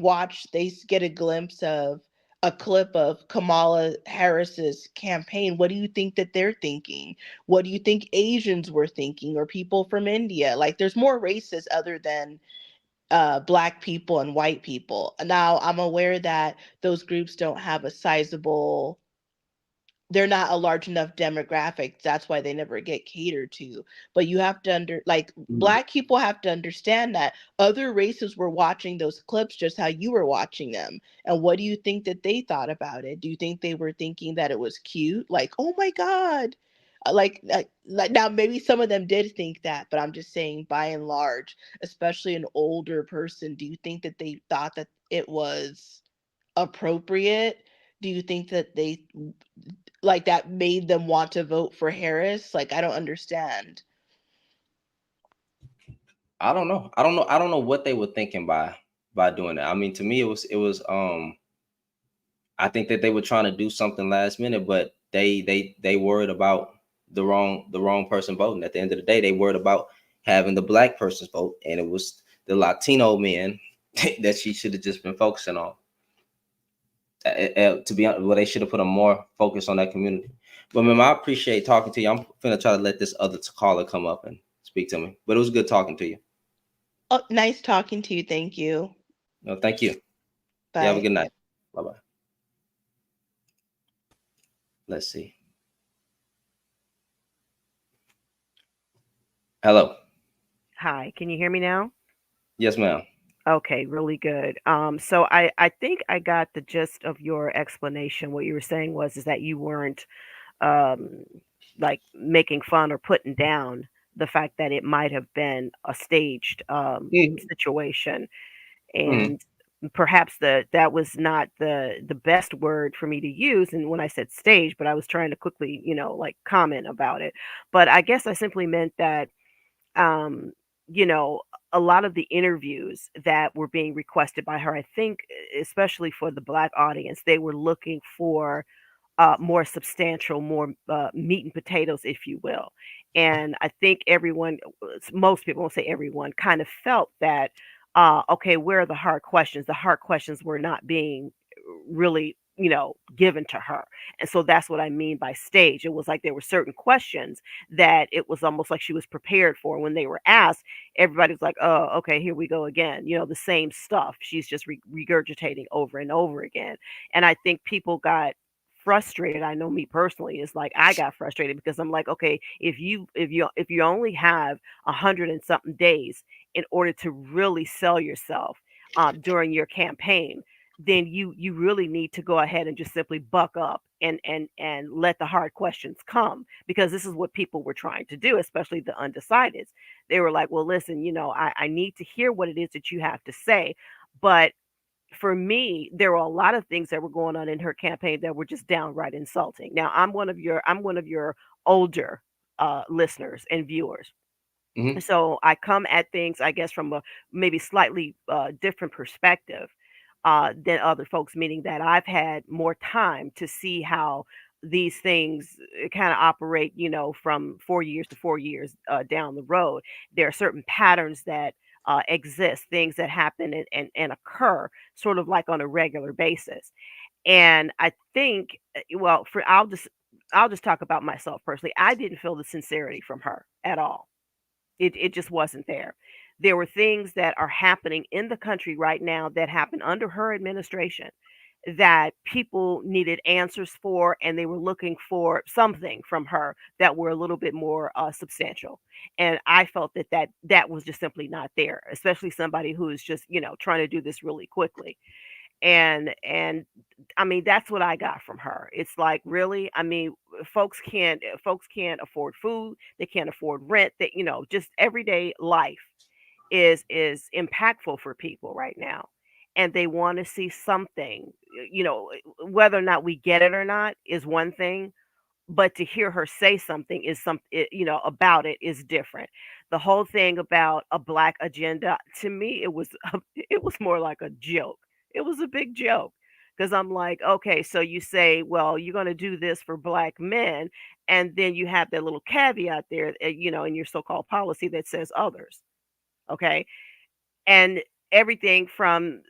get a glimpse of a clip of Kamala Harris's campaign? What do you think that they're thinking? What do you think Asians were thinking, or people from India? Like, there's more races other than black people and white people. Now, I'm aware that those groups don't have a sizable, they're not a large enough demographic. That's why they never get catered to. But you have to
Mm-hmm.
black people have to understand that other races were watching those clips just how you were watching them. And what do you think that they thought about it? Do you think they were thinking that it was cute? Like, oh my God. Like now, maybe some of them did think that, but I'm just saying, by and large, especially an older person, do you think that they thought that it was appropriate? Do you think that they, like, that made them want to vote for Harris? Like, I don't understand.
I don't know. I don't know what they were thinking by doing that. I mean, to me, it was I think that they were trying to do something last minute, but they worried about the wrong person voting. At the end of the day, they worried about having the black person's vote, and it was the Latino men that she should have just been focusing on. To be honest, well, they should have put a more focus on that community. But ma'am, I appreciate talking to you. I'm gonna try to let this other caller come up and speak to me. But it was good talking to you.
Oh, nice talking to you. Thank you.
No, thank you.
Bye.
You have a good night. Bye bye. Let's see. Hello.
Hi, can you hear me now?
Yes, ma'am.
Okay, really good. So I think I got the gist of your explanation. What you were saying was is that you weren't um like making fun or putting down the fact that it might have been a staged
Mhm.
situation,
Mhm.
and perhaps that was not the best word for me to use, and when I said stage, but I was trying to quickly, like comment about it. But I guess I simply meant that um, you know, a lot of the interviews that were being requested by her, I think, especially for the black audience, they were looking for more substantial, more meat and potatoes, if you will. And I think everyone, most people, won't say everyone, kind of felt that, okay, where are the hard questions? The hard questions were not being really, given to her. And so that's what I mean by stage. It was like there were certain questions that it was almost like she was prepared for. When they were asked, everybody was like, oh, okay, here we go again. The same stuff. She's just regurgitating over and over again. And I think people got frustrated. I know me personally is like I got frustrated because I'm like, okay, if you only have 100 and something days in order to really sell yourself during your campaign, then you really need to go ahead and just simply buck up and let the hard questions come, because this is what people were trying to do, especially the undecideds. They were like, well, listen, I need to hear what it is that you have to say. But for me, there were a lot of things that were going on in her campaign that were just downright insulting. Now, I'm one of your older listeners and viewers.
Mhm.
So I come at things, I guess, from a maybe slightly different perspective than other folks, meaning that I've had more time to see how these things kind of operate, from 4 years to 4 years down the road. There are certain patterns that exist, things that happen and occur sort of like on a regular basis. And I think, well, for I'll just talk about myself personally. I didn't feel the sincerity from her at all. It just wasn't there. There were things that are happening in the country right now that happened under her administration that people needed answers for, and they were looking for something from her that were a little bit more substantial. And I felt that was just simply not there, especially somebody who is just trying to do this really quickly. And I mean, that's what I got from her. It's like, really? I mean, folks can't afford food, they can't afford rent, that just everyday life is impactful for people right now. And they want to see something, whether or not we get it or not is one thing, but to hear her say something is about it is different. The whole thing about a black agenda, to me, it was it was more like a joke. It was a big joke, because I'm like, okay, so you say, well, you're going to do this for black men, and then you have that little caveat there, in your so-called policy that says others. Okay, and everything from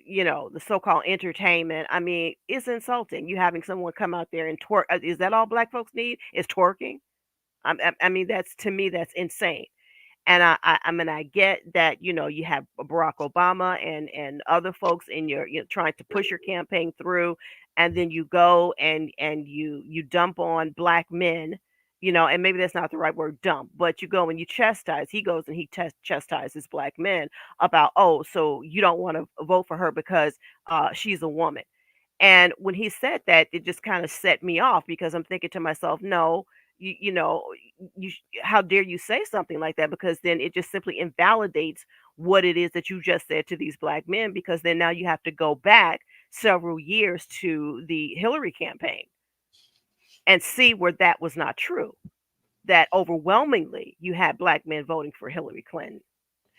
the so-called entertainment, I mean, it's insulting. You having someone come out there and twerk, is that all black folks need, is twerking? I mean, that's, to me, that's insane. And I mean, I get that, you have Barack Obama and other folks in your, trying to push your campaign through, and then you go and you dump on black men, and maybe that's not the right word, dump, but you go and you chastise. He goes and he chastises black men about, oh, so you don't want to vote for her because she's a woman. And when he said that, it just kind of set me off, because I'm thinking to myself, no, you know, how dare you say something like that? Because then it just simply invalidates what it is that you just said to these black men, because then now you have to go back several years to the Hillary campaign and see where that was not true. That overwhelmingly you had black men voting for Hillary Clinton.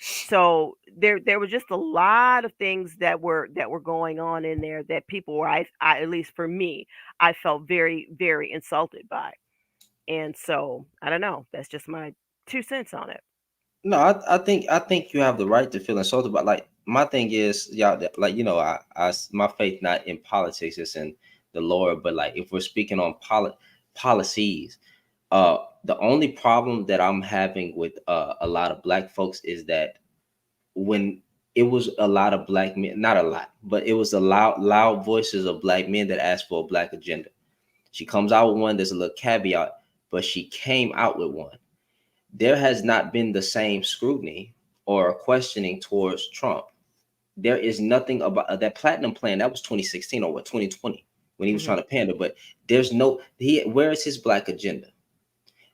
So there was just a lot of things that were going on in there that people were, I at least for me, I felt very, very insulted by. And so I don't know. That's just my 2 cents on it.
No, I think you have the right to feel insulted, but like my thing is, y'all, like my faith not in politics, it's in the Lord. But like if we're speaking on policies, the only problem that I'm having with a lot of black folks is that when it was a lot of black men, not a lot, but it was a loud voices of black men that asked for a black agenda. She comes out with one, there's a little caveat, but she came out with one. There has not been the same scrutiny or questioning towards Trump. There is nothing about that platinum plan. That was 2016 or what, 2020 when he was trying to pander. But there's no where is his black agenda?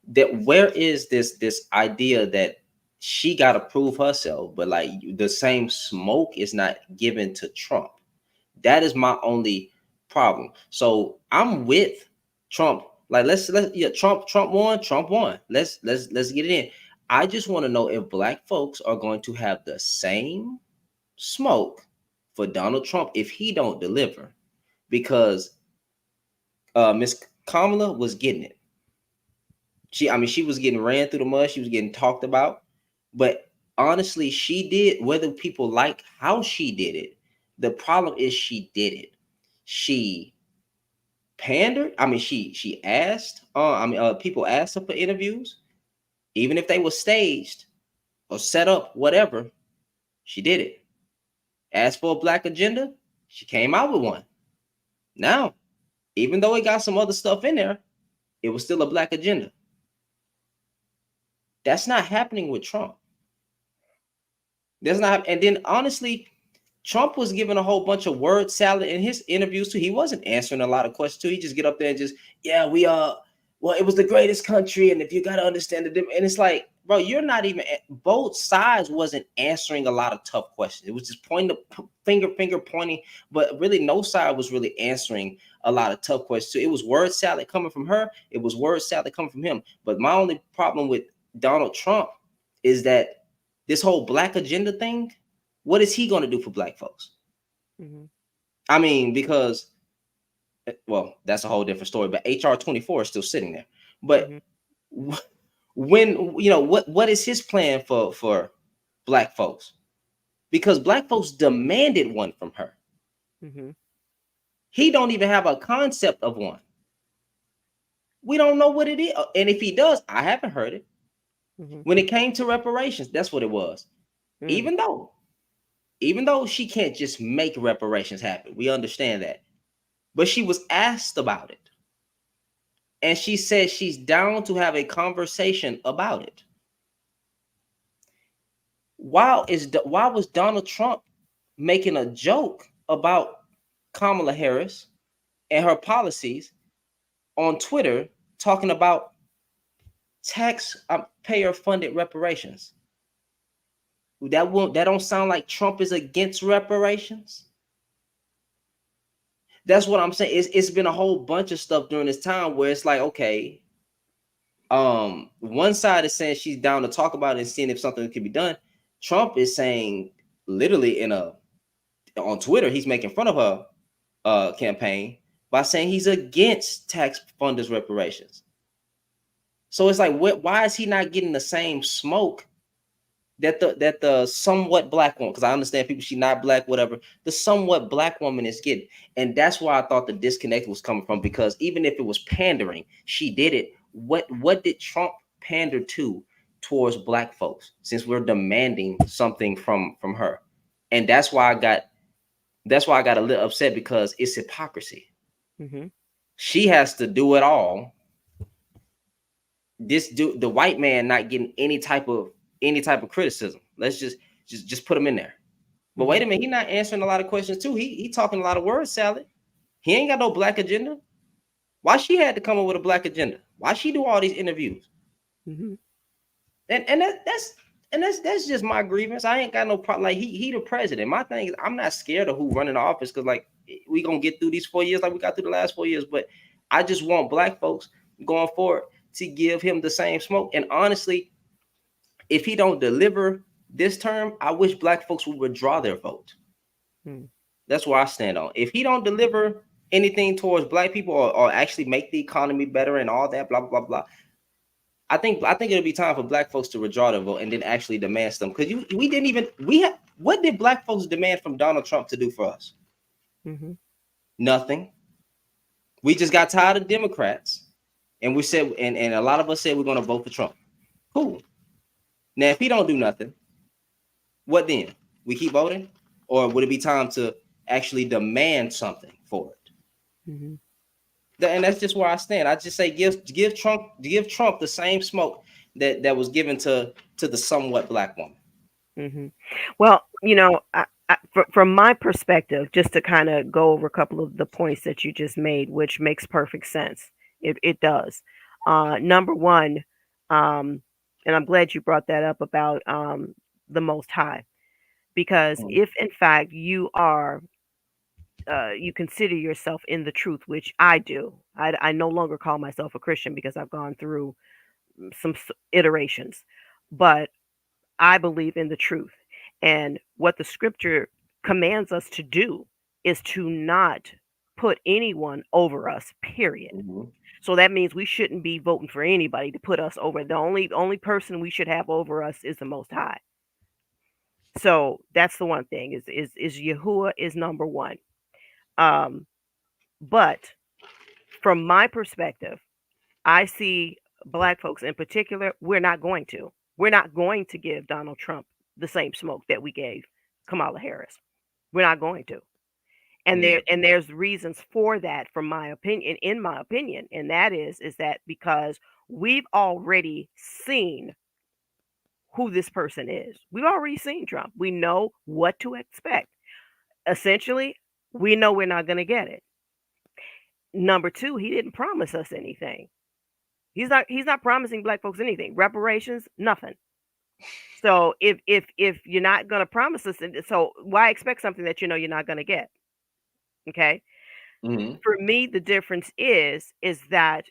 That where is this idea that she got to prove herself, but like the same smoke is not given to Trump. That is my only problem. So I'm with Trump. Like let's yeah, Trump won. Let's get it in. I just want to know if black folks are going to have the same smoke for Donald Trump if he don't deliver, because Miss Kamala was getting it. She was getting ran through the mud. She was getting talked about, but honestly, she did. Whether people like how she did it, the problem is she did it. She pandered. She asked. People asked her for interviews, even if they were staged or set up, whatever. She did it. Asked for a black agenda. She came out with one. Now, even though it got some other stuff in there, it was still a black agenda. That's not happening with Trump. That's not. And then honestly, Trump was given a whole bunch of word salad in his interviews too. He wasn't answering a lot of questions too. He just get up there and just, yeah, we are. Well, it was the greatest country, and if you got to understand it, and it's like, bro, you're not even. Both sides wasn't answering a lot of tough questions. It was just pointing the finger pointing, but really no side was really answering a lot of tough questions too. It was word salad coming from her. It was word salad coming from him. But my only problem with Donald Trump is that this whole black agenda thing. What is he going to do for black folks? I mean, because, well, that's a whole different story. But HR 24 is still sitting there. But when what is his plan for black folks? Because black folks demanded one from her. He don't even have a concept of one. We don't know what it is, and if he does, I haven't heard it. When it came to reparations, that's what it was. Even though she can't just make reparations happen, we understand that. But she was asked about it. And she said she's down to have a conversation about it. Why was Donald Trump making a joke about Kamala Harris and her on Twitter, talking about taxpayer funded reparations? That don't sound like Trump is against reparations. That's what I'm saying. It's been a whole bunch of stuff during this time where it's like, okay, one side is saying she's down to talk about it and seeing if something can be done. Trump is saying literally on Twitter, he's making fun of her campaign by saying he's against tax funders reparations. So it's like, why is he not getting the same smoke that the somewhat black woman, because I understand people, she's not black, whatever, the somewhat black woman is getting? And that's why I thought the disconnect was coming from, because even if it was pandering, she did it. What did Trump pander towards black folks, since we're demanding something from her? And that's why I got a little upset, because it's hypocrisy. She has to do it all. The white man not getting any type of criticism. Let's just put him in there. But wait a minute, he's not answering a lot of questions too. He talking a lot of word salad. He ain't got no black agenda. Why she had to come up with a black agenda? Why she do all these interviews? And that's just my grievance. I ain't got no problem. Like he the president. My thing is, I'm not scared of who running the office, because like we gonna get through these 4 years like we got through the last 4 years. But I just want black folks going forward to give him the same smoke. And honestly, if he don't deliver this term, I wish black folks would withdraw their vote. That's where I stand on. If he don't deliver anything towards black people, or actually make the economy better and all that, blah, blah, blah, I think it'll be time for black folks to withdraw their vote and then actually demand something. Because we didn't even what did black folks demand from Donald Trump to do for us?
Mm-hmm.
Nothing. We just got tired of Democrats, and we said, and a lot of us said we're going to vote for Trump. Cool. Now, if he don't do nothing, what then? We keep voting, or would it be time to actually demand something for it?
Mm-hmm.
And that's just where I stand. I just say give Trump the same smoke that was given to the somewhat black woman.
Mm-hmm. Well, from my perspective, just to kind of go over a couple of the points that you just made, which makes perfect sense. It does. Number one, and I'm glad you brought that up about the Most High, because if in fact you are, you consider yourself in the truth, which I do. I no longer call myself a Christian because I've gone through some iterations, but I believe in the truth. And what the scripture commands us to do is to not put anyone over us, period.
Mm-hmm.
So that means we shouldn't be voting for anybody to put us over. The only person we should have over us is the Most High. So that's the one thing is Yahuwah is number one. But from my perspective, I see black folks in particular, we're not going to give Donald Trump the same smoke that we gave Kamala Harris. We're not going to. And there's reasons for that from my opinion, in my opinion, and that is that because we've already seen who this person is. We've already seen Trump. We know what to expect. Essentially, we know we're not going to get it. Number two, he didn't promise us anything. He's not promising black folks anything. Reparations, nothing. So if you're not going to promise us, so why expect something that you know you're not going to get? Okay.
Mm-hmm.
For me, the difference is that,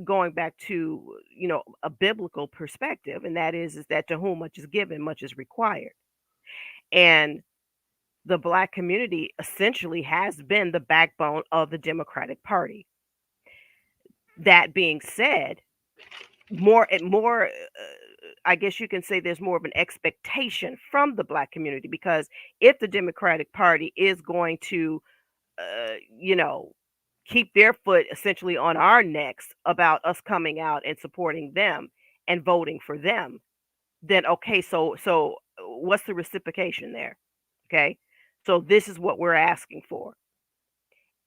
going back to, a biblical perspective, and that is that to whom much is given, much is required. And the black community essentially has been the backbone of the Democratic Party. That being said, more and more, I guess you can say there's more of an expectation from the black community, because if the Democratic Party is going to, uh, you know, keep their foot essentially on our necks about us coming out and supporting them and voting for them, then okay, so what's the reciprocation there? Okay, so this is what we're asking for,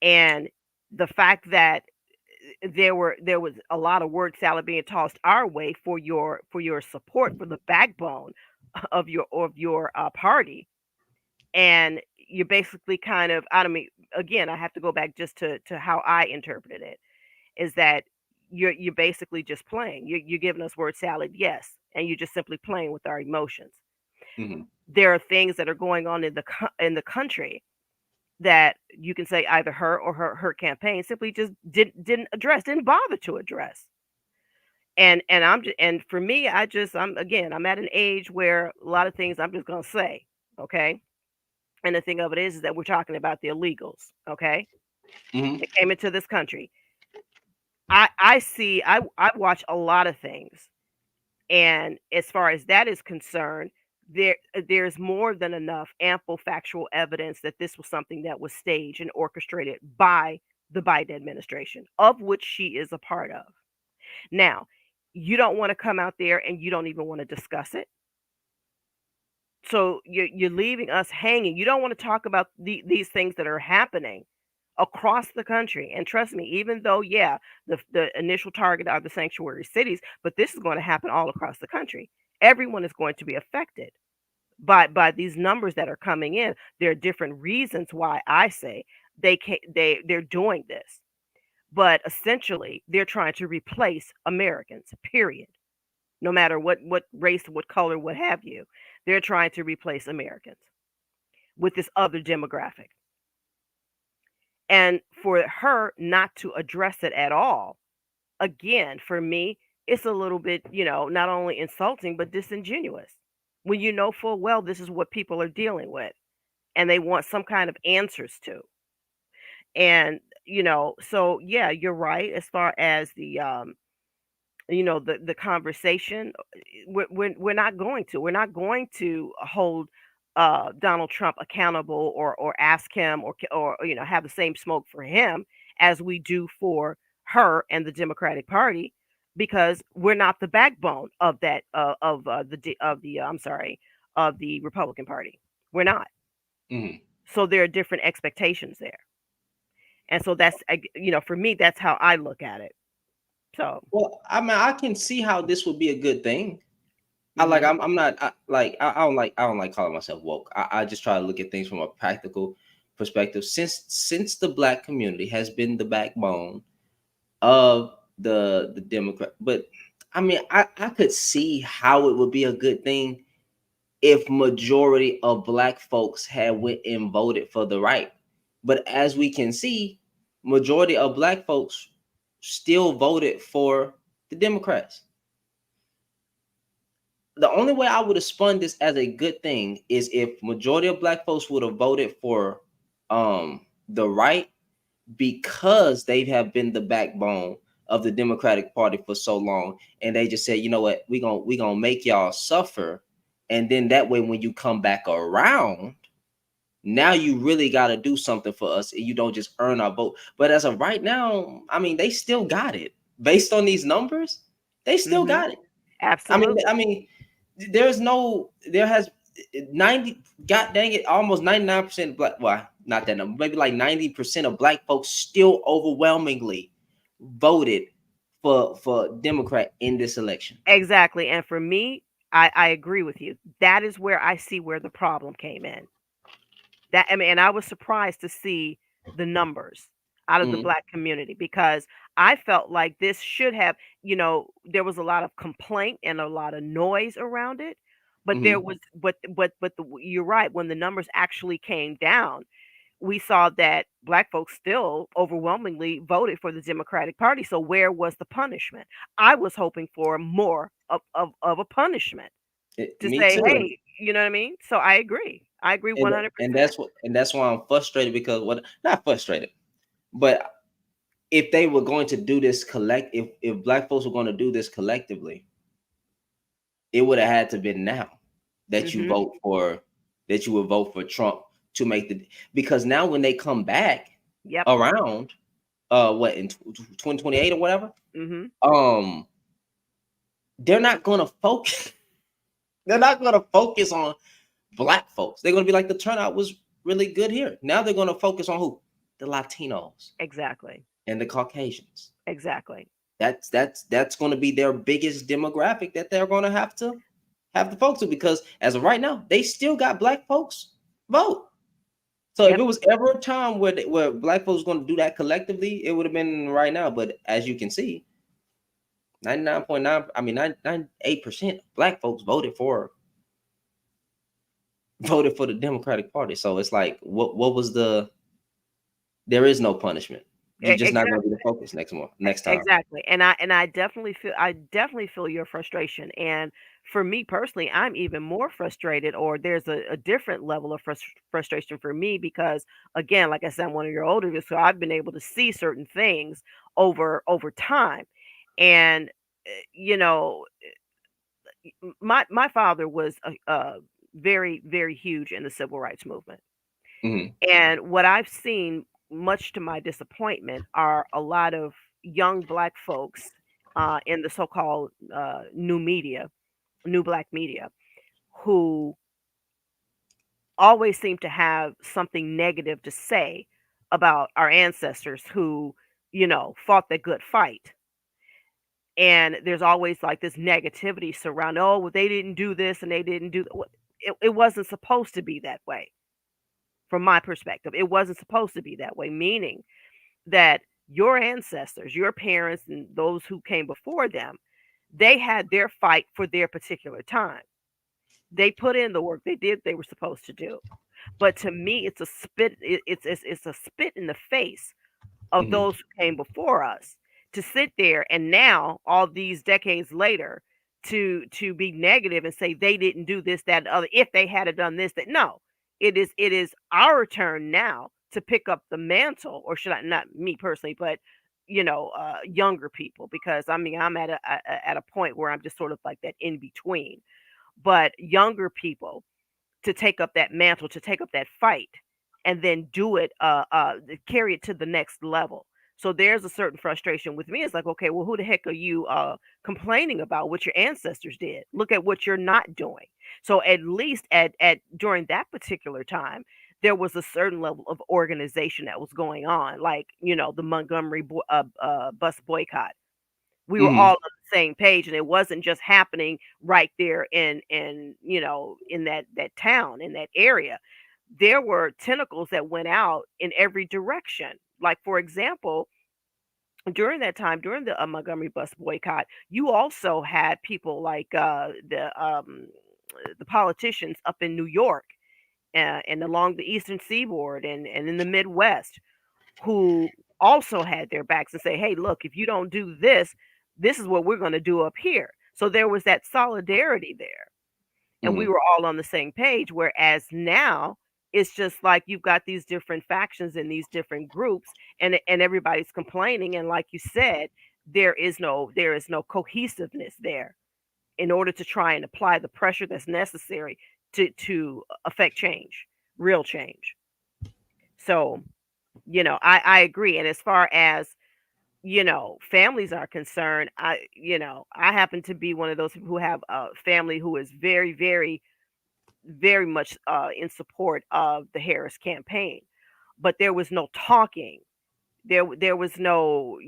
and the fact that there was a lot of word salad being tossed our way for your support for the backbone of your party, and you're basically kind of, I mean, again, I have to go back just to how I interpreted it, is that you're basically just playing. You're giving us word salad, yes, and you're just simply playing with our emotions.
Mm-hmm.
There are things that are going on in the country that you can say either her or her campaign simply just didn't bother to address. And and for me, I'm at an age where a lot of things I'm just gonna say, okay. And the thing of it is that we're talking about the illegals, okay,
Mm-hmm.
that came into this country. I watch a lot of things, and as far as that is concerned, there's more than enough ample factual evidence that this was something that was staged and orchestrated by the Biden administration, of which she is a part of. Now, you don't want to come out there and you don't even want to discuss it. So you're leaving us hanging. You don't want to talk about these things that are happening across the country. And trust me, even though, yeah, the initial target are the sanctuary cities, but this is going to happen all across the country. Everyone is going to be affected by these numbers that are coming in. There are different reasons why I say they're doing this, but essentially they're trying to replace Americans. Period. No matter what race, what color, what have you, they're trying to replace Americans with this other demographic. And for her not to address it at all, again, for me, it's a little bit, not only insulting, but disingenuous. When you know full well this is what people are dealing with and they want some kind of answers to. And, so yeah, you're right as far as the conversation. We're not going to. We're not going to hold Donald Trump accountable, or ask him, or have the same smoke for him as we do for her and the Democratic Party, because we're not the backbone of that, I'm sorry, of the Republican Party. We're not.
Mhm.
So there are different expectations there. And so for me, that's how I look at it. So,
Well, I mean, I can see how this would be a good thing.
mhm.
I'm not I don't like calling myself woke. I just try to look at things from a practical perspective. Since the black community has been the backbone of the Democrat, but I mean, I could see how it would be a good thing if majority of black folks had went and voted for the right. But as we can see, majority of black folks still voted for the Democrats. The only way I would have spun this as a good thing is if majority of black folks would have voted for the right, because they have been the backbone of the Democratic Party for so long, and they just said, you know what, we gonna make y'all suffer, and then that way when you come back around, now you really got to do something for us, and you don't just earn our vote. But as of right now, I mean, they still got it based on these numbers. They still
Mhm.
got it.
Absolutely.
I mean, there has 90, god dang it, almost 99% black, well, not that number, maybe like 90% of black folks still overwhelmingly voted for Democrat in this election.
Exactly. And for me, I agree with you. That is where I see where the problem came in. And I was surprised to see the numbers out of the
Mhm,
black community, because I felt like this should have, there was a lot of complaint and a lot of noise around it, but there
mhm.
was, you're right. When the numbers actually came down, we saw that black folks still overwhelmingly voted for the Democratic Party. So where was the punishment? I was hoping for more of a punishment to
Me
say,
too,
hey, you know what I mean? So I agree. I agree
and
100%.
that's why I'm frustrated, because what, not frustrated, but if they were going to do this if black folks were going to do this collectively, it would have had to been now that you
Mhm.
vote for that you would vote for Trump to make the, because now when they come back
Yep.
around what in 2028 or whatever,
Mhm.
um they're not going to focus they're not going to focus on black folks. They're going to be like, the turnout was really good here. Now they're going to focus on who? The Latinos
Exactly.
and the Caucasians.
Exactly.
That's going to be their biggest demographic that they're going to have to folks to, because as of right now, they still got black folks vote. So if
Yep.
it was ever a time where black folks going to do that collectively, it would have been right now. But as you can see, 99.9, I mean 98% black folks voted for the Democratic Party. So it's like, what was the, there is no punishment. You're just not going to
Exactly.
be the focus next time.
Exactly. And I definitely feel your frustration. And for me personally, I'm even more frustrated, or there's a different level of frustration for me, because again, like I said, I'm one of your older, so I've been able to see certain things over time. And you know, my father was very, very huge in the civil rights movement.
Hmm.
And what I've seen, much to my disappointment, are a lot of young black folks in the so-called new black media, who always seem to have something negative to say about our ancestors who, fought the good fight. And there's always like this negativity surrounding, oh, well, they didn't do this and they didn't do that. It wasn't supposed to be that way. From my perspective, it wasn't supposed to be that way, meaning that your ancestors, your parents, and those who came before them, they had their fight for their particular time. They put in the work. They did what they were supposed to do. But to me, it's a spit. It's a spit in the face of
Hmm.
those who came before us, to sit there and now, all these decades later, to be negative and say they didn't do this, that, and the other. If they had done this, that, no, it is our turn now to pick up the mantle, or should I, not me personally, but younger people, because I mean, I'm at a point where I'm just sort of like that in between. But younger people to take up that mantle, to take up that fight, and then do it, carry it to the next level. So there's a certain frustration with me. It's like, okay, well, who the heck are you complaining about what your ancestors did? Look at what you're not doing. So at least at during that particular time, there was a certain level of organization that was going on, like the Montgomery bus boycott. We were
Hmm.
all on the same page, and it wasn't just happening right there in that town, in that area. There were tentacles that went out in every direction. Like, for example, during that time, during the Montgomery bus boycott, you also had people like the politicians up in New York, and along the eastern seaboard, and in the Midwest, who also had their backs and say, hey, look, if you don't do this, this is what we're going to do up here. So there was that solidarity there, and we
Hmm.
were all on the same page. Whereas now it's just like you've got these different factions and these different groups, and everybody's complaining. And like you said, there is no cohesiveness there in order to try and apply the pressure that's necessary to affect change, real change. So I agree. And as far as families are concerned, I happen to be one of those people who have a family who is very, very, very much in support of the Harris campaign. But there was no talking. There was no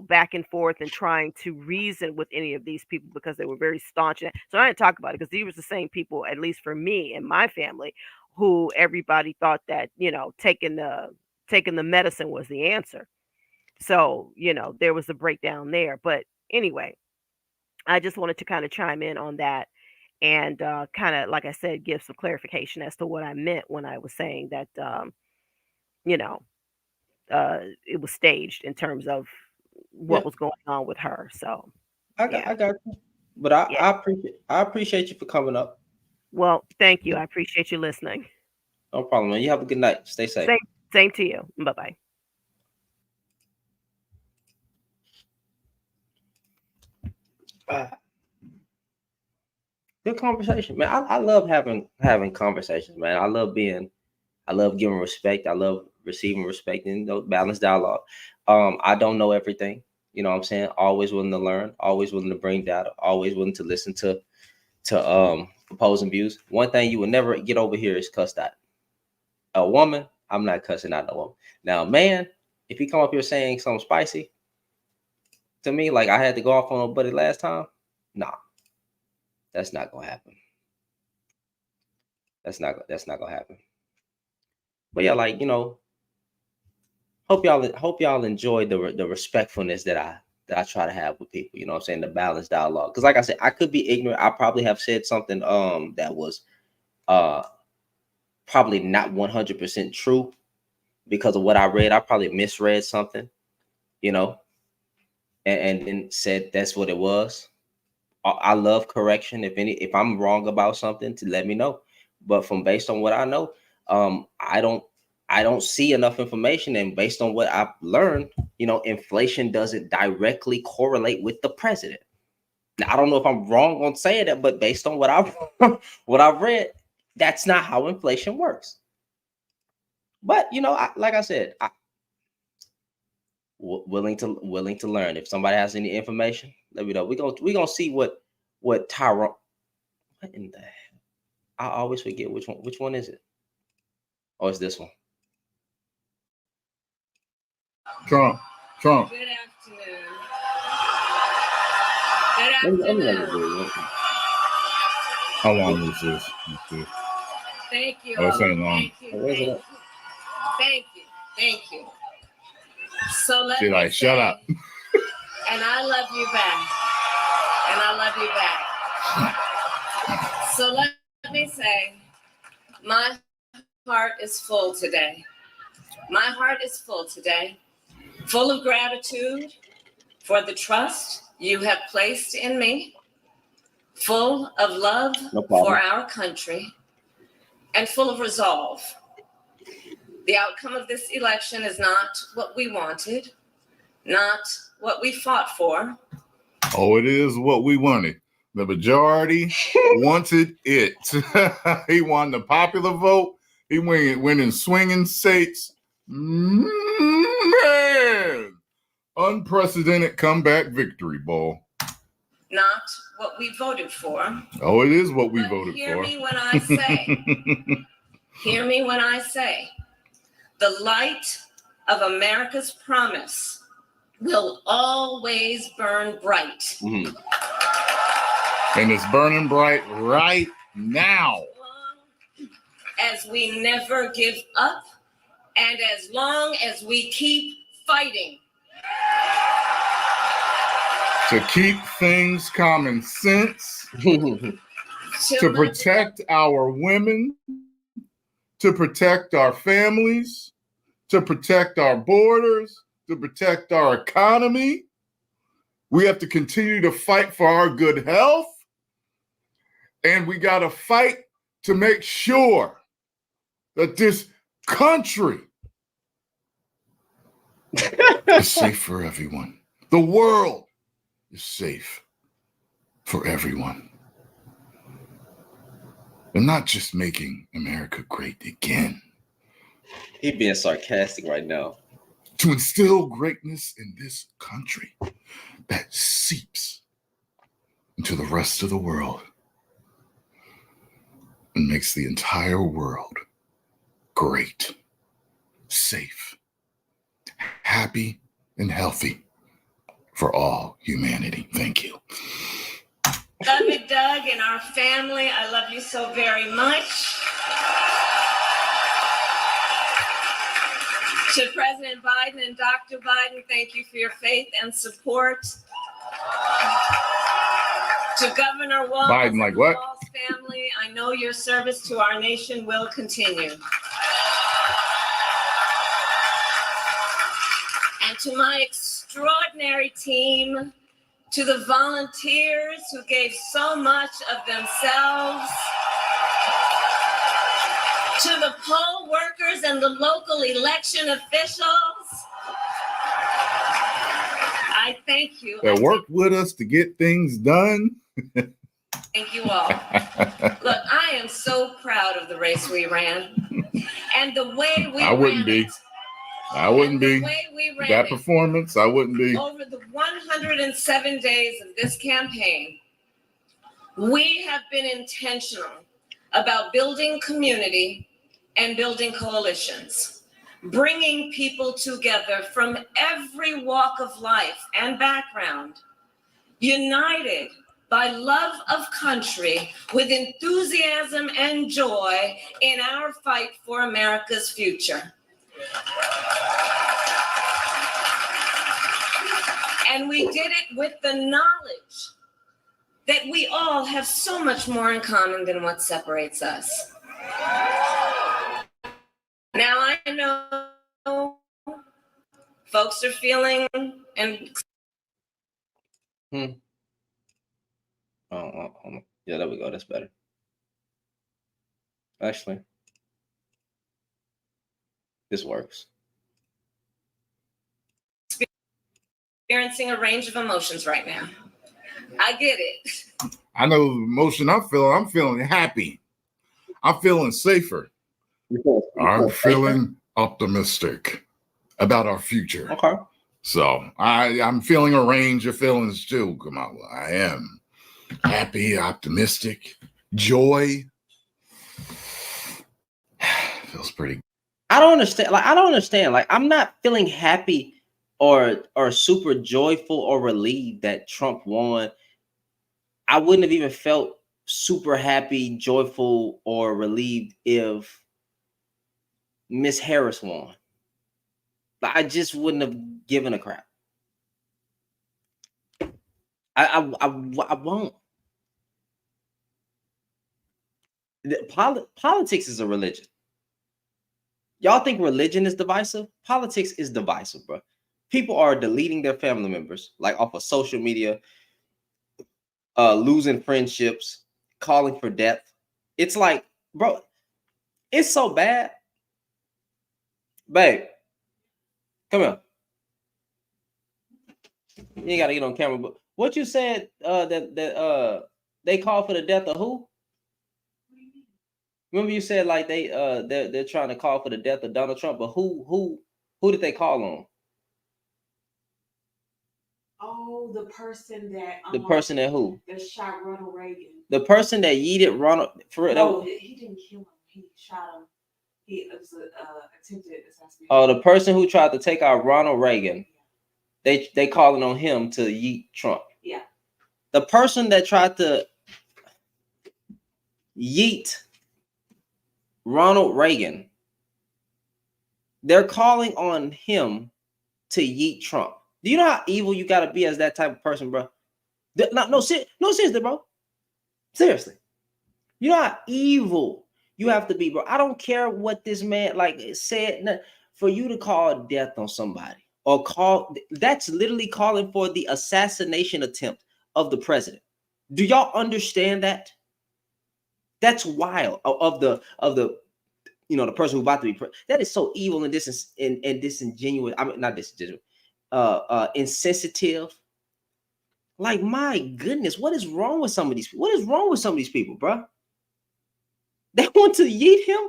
back and forth and trying to reason with any of these people, because they were very staunch. So I didn't talk about it because these were the same people, at least for me and my family, who everybody thought that taking the medicine was the answer. So there was a breakdown there. But anyway, I just wanted to kind of chime in on that, and kind of, like I said, give some clarification as to what I meant when I was saying that you know it was staged in terms of
Yeah,
what was going on with her. So yeah,
I got you. But I,
yeah.
I appreciate you for coming up.
Well, thank you. I appreciate you listening.
No problem, man. You have a good night. Stay safe.
Same to you. Bye bye.
Ah, good conversation, man. I love having conversations, man. I love giving respect. I love receiving respect and balanced dialogue. I don't know everything. You know what I'm saying? Always willing to learn, always willing to bring data, always willing to listen to opposing views. One thing you will never get over here is cussed out. A woman, I'm not cussing out no woman. Now, man, if he come up here saying something spicy to me, like I had to go off on a buddy last time, nah, that's not gonna happen. That's not gonna happen. But yeah, like hope y'all enjoy the respectfulness that I try to have with people. You know what I'm saying? The balanced dialogue. Because like I said, I could be ignorant. I probably have said something that was uh probably not 100% true because of what I read. I probably misread something, you know, and then said that's what it was. I love correction. If I'm wrong about something, to let me know. But from based on what I know, I don't see enough information. And based on what I've learned, inflation doesn't directly correlate with the president. Now, I don't know if I'm wrong on saying that, but based on what I've what I've read, that's not how inflation works. But like I said, willing to learn. If somebody has any information, let me know. We gonna see what Tyrone. What in the? I always forget which one. Which one is it? Oh, it's this one.
Trump.
Good afternoon. Good
Let me know
afternoon.
the video.
How long is this? Let's see.
Thank you.
Oh, it's ain't long.
Thank you.
Where's it
Thank
at?
you. Thank you. Thank you. So let
She
me
like, shut
say,
up.
and I love you back. And I love you back. So let me say, my heart is full today. My heart is full today, full of gratitude for the trust you have placed in me, full of love
No problem.
for our country, and full of resolve. The outcome of this election is not what we wanted, not what we fought for.
Oh, it is what we wanted. The majority wanted it. He won the popular vote. He went in swinging states. Man, unprecedented comeback victory, ball.
Not what we voted for.
Oh, it is what we
But
voted
hear
for.
me when I say, hear me when I say, the light of America's promise will always burn bright.
Mhm.
And it's burning bright right now.
As we never give up, and as long as we keep fighting.
To keep things common sense, to protect our women, to protect our families, to protect our borders, to protect our economy. We have to continue to fight for our good health. And we got to fight to make sure that this country is safe for everyone. The world is safe for everyone. And not just making America great again.
He being sarcastic right now.
To instill greatness in this country that seeps into the rest of the world and makes the entire world great, safe, happy, and healthy for all humanity. Thank you.
Love you, Doug, and our family. I love you so very much. To President Biden and Dr. Biden, thank you for your faith and support. To Governor Walz
Biden, like
and the
what?
Walz family, I know your service to our nation will continue. And to my extraordinary team, to the volunteers who gave so much of themselves, to the poll workers and the local election officials, I thank you.
That worked with us to get things done.
Thank you all. Look, I am so proud of the race we ran and the way we
I wouldn't
ran
be.
it.
I wouldn't
And the
be.
way we ran
That
it.
performance, I wouldn't be.
Over the 107 days of this campaign, we have been intentional about building community and building coalitions, bringing people together from every walk of life and background, united by love of country with enthusiasm and joy in our fight for America's future. And we did it with the knowledge that we all have so much more in common than what separates us. Now I know folks are feeling and
Oh, yeah, there we go. That's better. Actually, this works.
experiencing a range of emotions right now. I get it.
I know the emotion I'm feeling. I'm feeling happy. I'm feeling safer. I'm feeling optimistic about our future.
Okay.
So I'm feeling a range of feelings too, Kamala. I am happy, optimistic, joy. Feels pretty.
I don't understand. Like, I'm not feeling happy or super joyful or relieved that Trump won. I wouldn't have even felt super happy, joyful, or relieved if Miss Harris won. I just wouldn't have given a crap. I won't. Politics is a religion. Y'all think religion is divisive? Politics is divisive, bro. People are deleting their family members, like off of social media, losing friendships, calling for death. It's like, bro, it's so bad. Babe, come here. You ain't gotta get on camera. But what you said that they called for the death of who? Remember you said like they're trying to call for the death of Donald Trump, but who did they call on?
Oh, the person that
who?
that shot Ronald Reagan.
The person that yeeted Ronald for real.
No, he didn't kill him. He shot him. He was attempted assassination.
Oh, the person who tried to take out Ronald Reagan. They calling on him to yeet Trump.
Yeah.
The person that tried to yeet Ronald Reagan, they're calling on him to yeet Trump. Do you know how evil you gotta be as that type of person, bro? No, seriously, bro. Seriously. You know how evil you have to be, bro. I don't care what this man like said. For you to call death on somebody or that's literally calling for the assassination attempt of the president. Do y'all understand that? That's wild. Of the the person who's about to be that is so evil and disingenuous. I mean, not disingenuous. Insensitive. Like, my goodness, what is wrong with some of these people? What is wrong with some of these people, bro? They want to yeet him.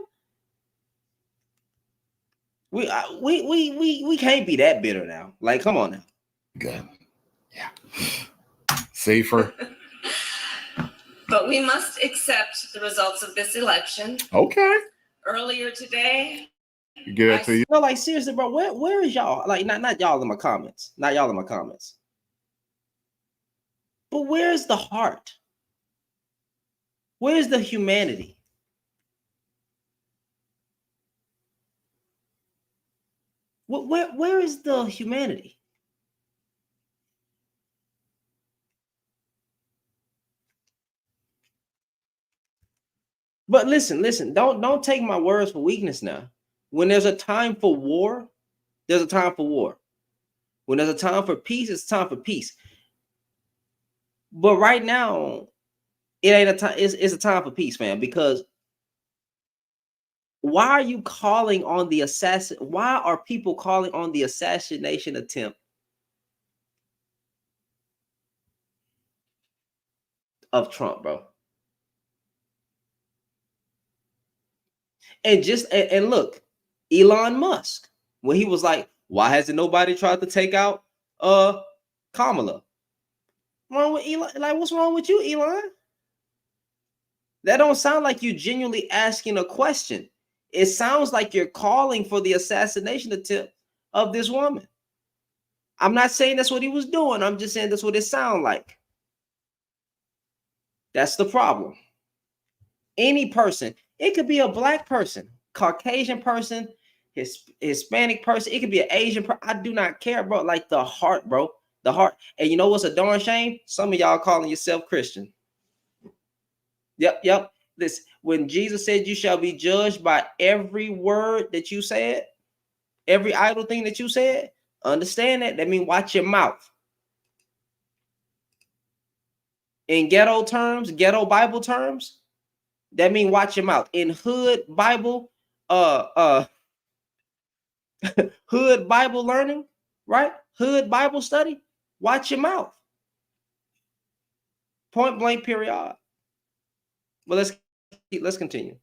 We can't be that bitter now. Like, come on now.
Good. Yeah. Safer.
But we must accept the results of this election.
Okay.
Earlier today,
you get that to you.
No, like seriously, bro. Where is y'all? Like, not y'all in my comments. Not y'all in my comments. But where's the heart? Where's the humanity? Where is the humanity? But listen, don't take my words for weakness now. When there's a time for war, there's a time for war. When there's a time for peace, it's time for peace. But right now, it ain't a time, it's a time for peace, fam, because why are you calling on the assassin? Why are people calling on the assassination attempt of Trump, bro? And look, Elon Musk, when he was like, why hasn't nobody tried to take out Kamala? Wrong with Elon? Like, what's wrong with you, Elon? That don't sound like you genuinely asking a question. It sounds like you're calling for the assassination attempt of this woman. I'm not saying that's what he was doing. I'm just saying that's what it sounds like. That's the problem. Any person, it could be a black person, Caucasian person, Hispanic person. It could be an Asian person. I do not care, bro. Like the heart, bro. The heart. And you know what's a darn shame? Some of y'all calling yourself Christian. Yep. Listen, when Jesus said you shall be judged by every word that you said, every idle thing that you said, understand that. That means watch your mouth. In ghetto terms, ghetto Bible terms, that means watch your mouth. In hood Bible, hood Bible learning, right? Hood Bible study, watch your mouth. Point blank, period. Well, let's continue.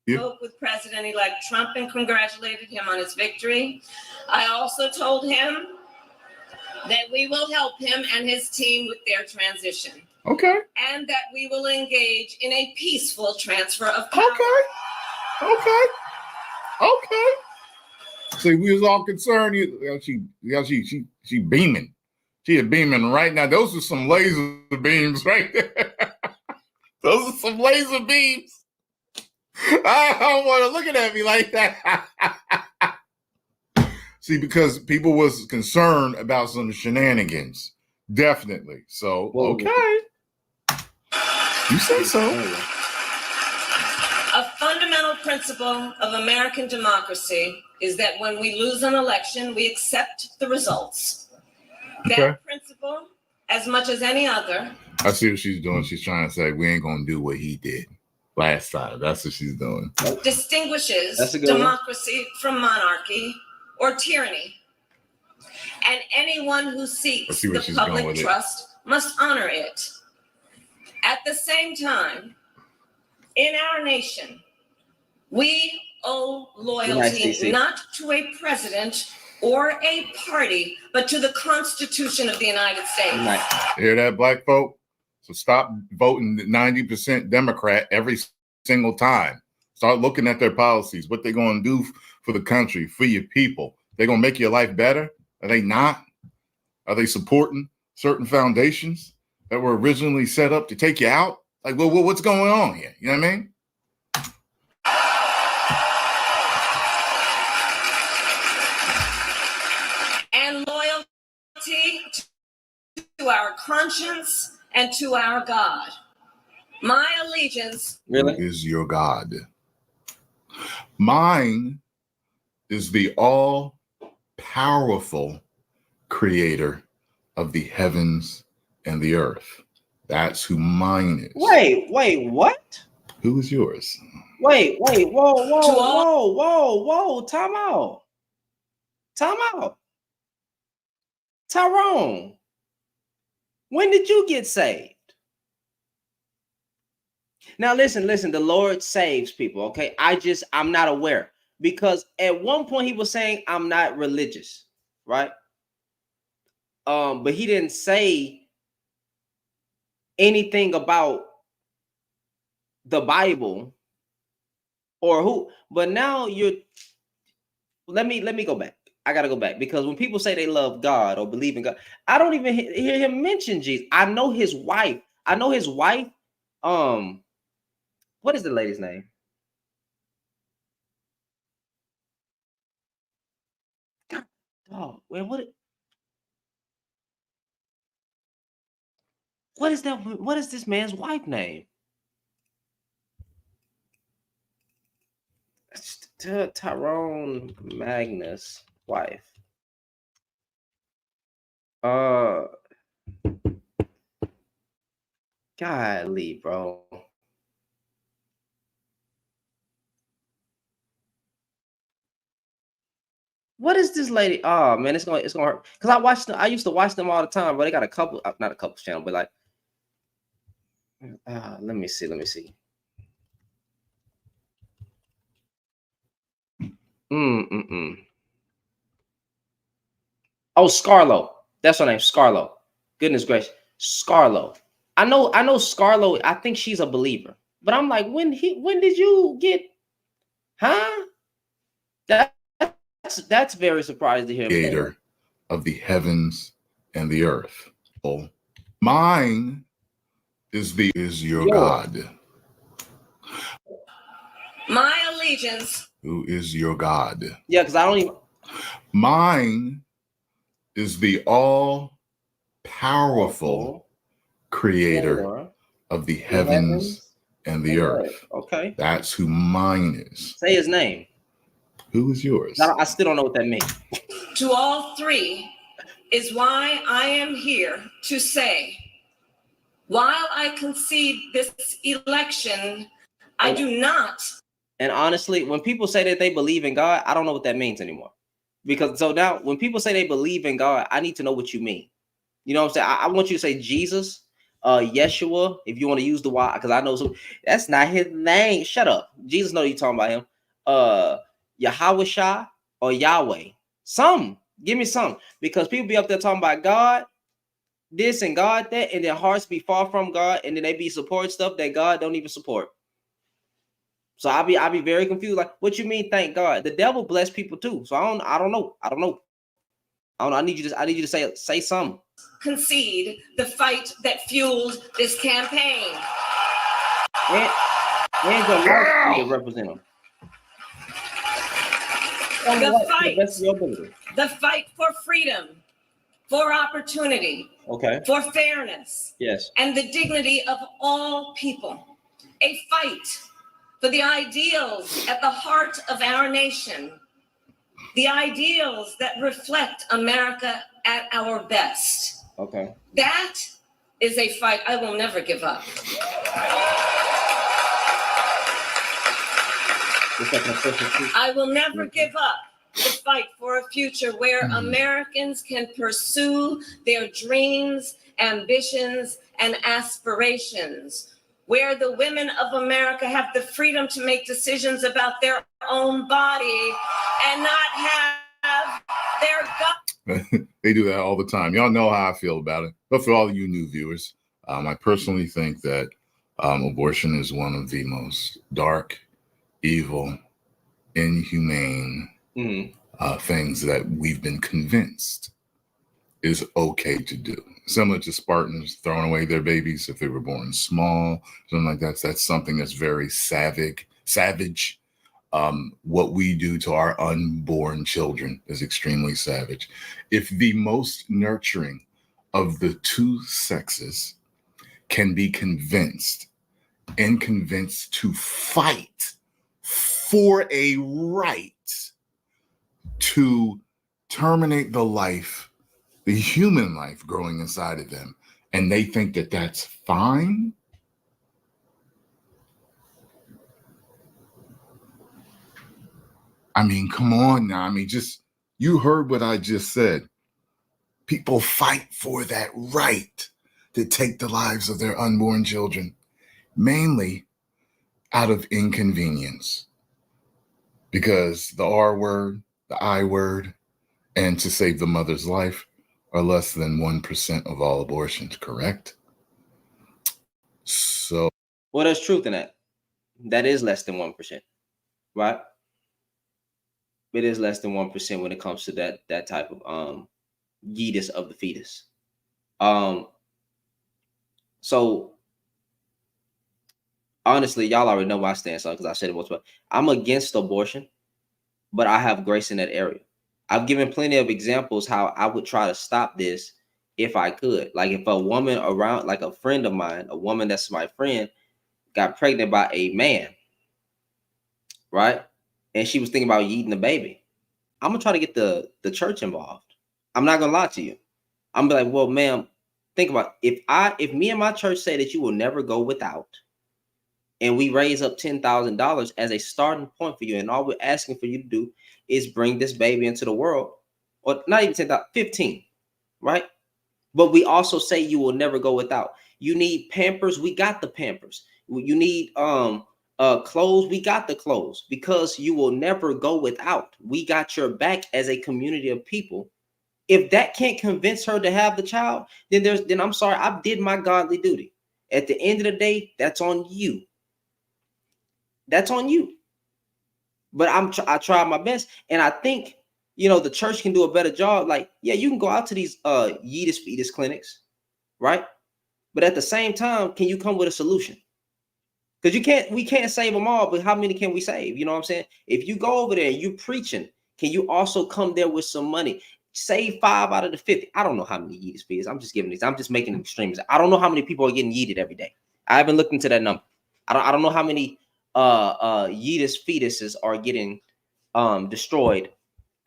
Spoke with President-elect Trump and congratulated him on his victory. I also told him that we will help him and his team with their transition.
Okay.
And that we will engage in a peaceful transfer of power.
Okay. See, we was all concerned. She beaming. She is beaming right now. Those are some laser beams right there. Those are some laser beams. I don't want to look at me like that. See, because people was concerned about some shenanigans. Definitely. So, okay. You say so.
A fundamental principle of American democracy is that when we lose an election, we accept the results.
Okay.
That principle, as much as any other.
I see what she's doing. She's trying to say we ain't gonna do what he did last time. That's what she's doing.
Distinguishes democracy from monarchy or tyranny. and anyone who seeks
see where
the
she's going
public
with it.
trust must honor it. At the same time, in our nation, we owe loyalty
CC.
not to a president or a party, but to the Constitution of the United States.
Good night.
Hear that, black folk? So stop voting 90% Democrat every single time. Start looking at their policies, what they're going to do for the country, for your people. They're going to make your life better? Are they not? Are they supporting certain foundations that were originally set up to take you out? Like, well, what's going on here? You know what I mean?
And loyalty to our conscience and to our God. My allegiance
Really?
Is your God. Mine is the all-powerful creator of the heavens and the earth. That's who mine is.
Wait, what?
Who is yours?
Wait, whoa, time out. Tyrone, when did you get saved? Now listen, the Lord saves people, okay? I'm not aware, because at one point he was saying I'm not religious, right? But he didn't say anything about the Bible or who, but now let me go back. I gotta go back, because when people say they love God or believe in God, I don't even hear him mention Jesus. I know his wife. What is the lady's name? God, oh, wait, what is that? What is this man's wife name? Tyrone Magnus' wife. Golly, bro. What is this lady? Oh man, it's gonna hurt. Because I used to watch them all the time, but they got a couple, not a couple channel, but like, let me see. Oh, Scarlo. That's her name, Scarlo. Goodness gracious, Scarlo. I know Scarlo. I think she's a believer, but I'm like, when did you get? Huh? That's very surprised to hear.
Creator of the heavens and the earth. Oh, mine is your God.
My allegiance.
Who is your God?
Yeah, because I don't even.
Mine is the all-powerful creator of the heavens and the earth.
Okay.
That's who mine is.
Say his name.
Who is yours?
I still don't know what that means.
To all three is why I am here to say, while I concede this election, I do not.
And honestly, when people say that they believe in God, I don't know what that means anymore. Because so now when people say they believe in God, I need to know what you mean. You know what I'm saying? I want you to say Jesus, Yeshua, if you want to use the Y, because I know that's not his name. Shut up. Jesus know you're talking about him. Yahweh Shah or Yahweh. Give me some. Because people be up there talking about God, this and God that, and their hearts be far from God, and then they be support stuff that God don't even support. So I'll be very confused. Like, what you mean? Thank God. The devil bless people too. So I don't know. I need you to say something.
Concede the fight that fueled this campaign.
And to represent him.
The fight for freedom, for opportunity, for fairness,
yes,
and the dignity of all people. A fight for the ideals at the heart of our nation, the ideals that reflect America at our best.
Okay.
That is a fight I will never give up. I will never give up to fight for a future where Americans can pursue their dreams, ambitions, and aspirations, where the women of America have the freedom to make decisions about their own body and not have their
They do that all the time. Y'all know how I feel about it. But for all of you new viewers, I personally think that abortion is one of the most dark, evil, inhumane things that we've been convinced is okay to do. Similar to Spartans throwing away their babies if they were born small, something like that. That's something that's very savage. What we do to our unborn children is extremely savage. If the most nurturing of the two sexes can be convinced to fight for a right to terminate the life, the human life growing inside of them, and they think that that's fine, I mean, come on now. I mean, you heard what I just said. People fight for that right to take the lives of their unborn children, mainly out of inconvenience, because the R word, the I word, and to save the mother's life are less than 1% of all abortions, correct? So,
well, there's truth in that. That is less than 1%, right? It is less than 1% when it comes to that type of yeetus of the fetus. So honestly, y'all already know my stance on, because I said it once, but I'm against abortion, but I have grace in that area. I've given plenty of examples how I would try to stop this if I could. Like if a woman around, like a friend of mine, a woman that's my friend, got pregnant by a man, right? And she was thinking about eating the baby. I'm gonna try to get the church involved. I'm not gonna lie to you. I'm gonna be like, well, ma'am, think about if me and my church say that you will never go without, and we raise up $10,000 as a starting point for you, and all we're asking for you to do is bring this baby into the world, or not even 10,000, 15, right? But we also say you will never go without. You need Pampers, we got the Pampers. You need clothes, we got the clothes, because you will never go without. We got your back as a community of people. If that can't convince her to have the child, then I'm sorry, I did my godly duty. At the end of the day, that's on you. That's on you. But I tried my best, and I think the church can do a better job. Like, yeah, you can go out to these yeetus fetus clinics, right? But at the same time, can you come with a solution? Because we can't save them all, but how many can we save? You know what I'm saying? If you go over there and you preaching, can you also come there with some money? Save 5 out of the 50. I don't know how many yeetus fetus. I'm just giving these. I'm just making extremes. I don't know how many people are getting yeeted every day. I haven't looked into that number. I don't know how many yeetus fetuses are getting destroyed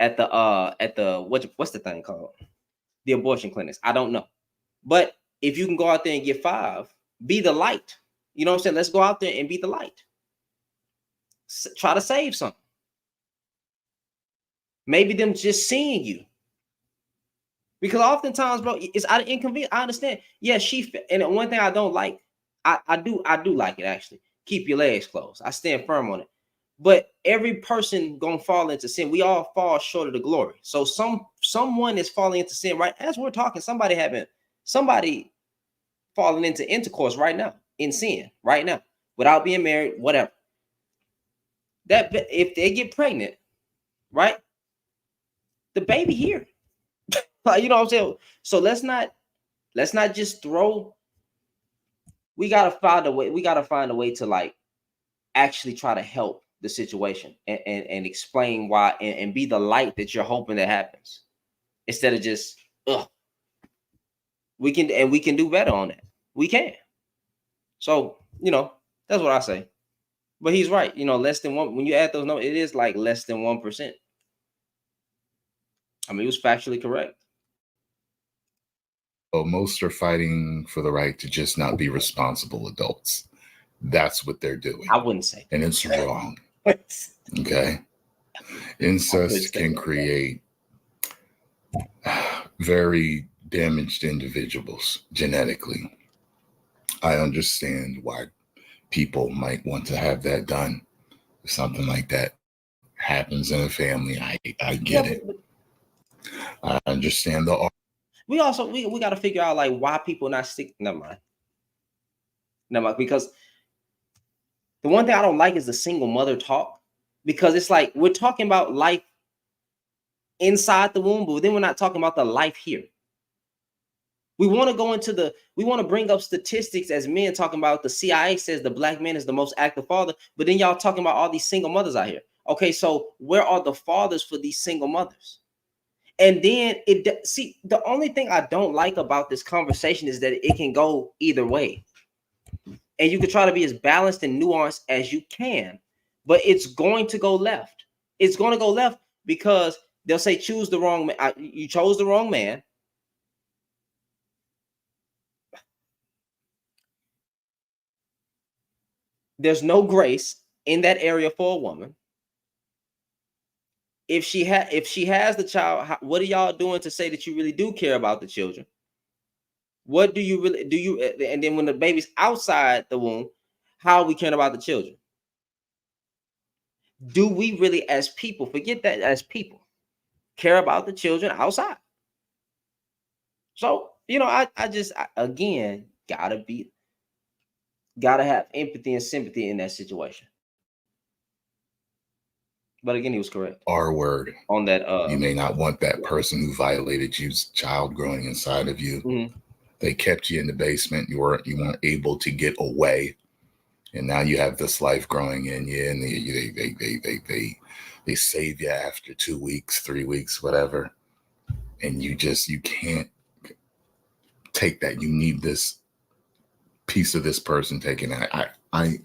at the what's the thing called? The abortion clinics. I don't know. But if you can go out there and get 5, be the light. You know what I'm saying? Let's go out there and be the light. Try to save something. Maybe them just seeing you. Because oftentimes, bro, it's out of inconvenience. I understand. Yeah, and one thing I don't like, I do like it actually. Keep your legs closed. I stand firm on it. But every person gonna fall into sin. We all fall short of the glory. So someone is falling into sin, right? As we're talking, somebody falling into intercourse right now, in sin, right now, without being married, whatever. That if they get pregnant, right? The baby here. You know what I'm saying? So let's not just throw. We gotta find a way. We gotta find a way to like actually try to help the situation and explain why and be the light that you're hoping that happens, instead of just we can do better on that. We can. So that's what I say. But he's right. Less than 1. When you add those numbers, it is like less than 1%. I mean, it was factually correct.
Well, most are fighting for the right to just not be responsible adults. That's what they're doing.
I wouldn't say.
And it's wrong. Okay. Incest can create very damaged individuals genetically. I understand why people might want to have that done. If something like that happens in a family, I get it. I understand the.
We also we got to figure out like why people not stick. Never mind. Because the one thing I don't like is the single mother talk, because it's like we're talking about life inside the womb, but then we're not talking about the life here. We want to go into we want to bring up statistics as men talking about the CIA says the black man is the most active father, but then y'all talking about all these single mothers out here. Okay, so where are the fathers for these single mothers? And then the only thing I don't like about this conversation is that it can go either way. And you can try to be as balanced and nuanced as you can, but it's going to go left. It's going to go left because they'll say, choose the wrong man. You chose the wrong man. There's no grace in that area for a woman. If she has the child, what are y'all doing to say that you really do care about the children? What do you really do? And then when the baby's outside the womb, how are we caring about the children? Do we really, as people, forget that as people, care about the children outside? So, I again gotta have empathy and sympathy in that situation. But again, he was correct.
R word
on that.
You may not want that person who violated you's child growing inside of you.
Mm-hmm.
They kept you in the basement. You weren't able to get away, and now you have this life growing in you, and they save you after 2 weeks, 3 weeks, whatever, and you can't take that. You need this piece of this person taken out. I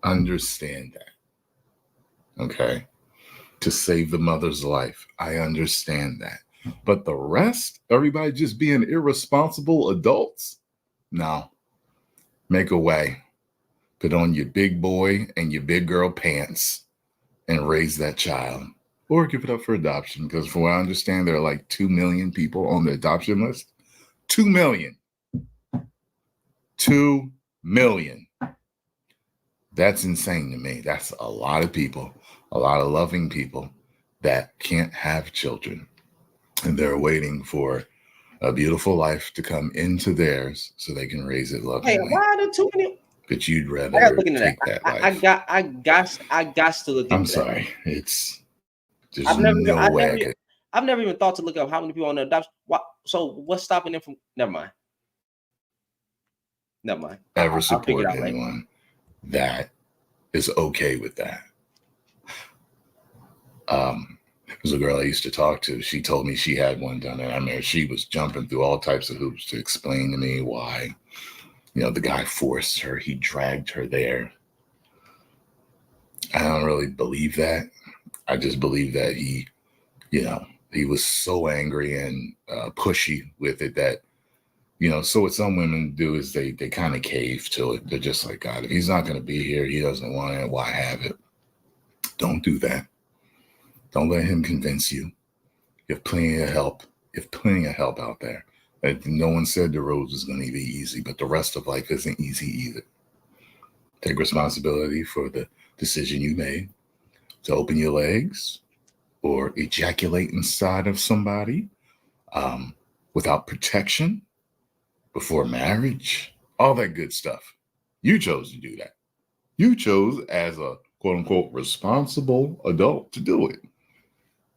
understand that. Okay. To save the mother's life. I understand that. But the rest, everybody just being irresponsible adults? No. Make a way. Put on your big boy and your big girl pants and raise that child. Or give it up for adoption. Because from what I understand, there are like 2 million people on the adoption list. 2 million. 2 million. That's insane to me. That's a lot of people, a lot of loving people that can't have children. And they're waiting for a beautiful life to come into theirs so they can raise it lovingly.
Hey, why are there too many?
But you'd rather take that life.
I got to look into that.
I'm sorry. I've
never even thought to look up how many people on the adoption. So what's stopping them from? Never mind.
Ever support anyone that is okay with that. There's a girl I used to talk to. She told me she had one done, and I mean, she was jumping through all types of hoops to explain to me why, the guy forced her. He dragged her there. I don't really believe that. I just believe that he was so angry and pushy with it that, so what some women do is they kind of cave to it. They're just like, God, if he's not going to be here, he doesn't want it, why have it? Don't do that. Don't let him convince you. You have plenty of help. You have plenty of help out there. No one said the road was going to be easy, but the rest of life isn't easy either. Take responsibility for the decision you made to open your legs or ejaculate inside of somebody without protection before marriage, all that good stuff. You chose to do that. You chose as a quote unquote responsible adult to do it.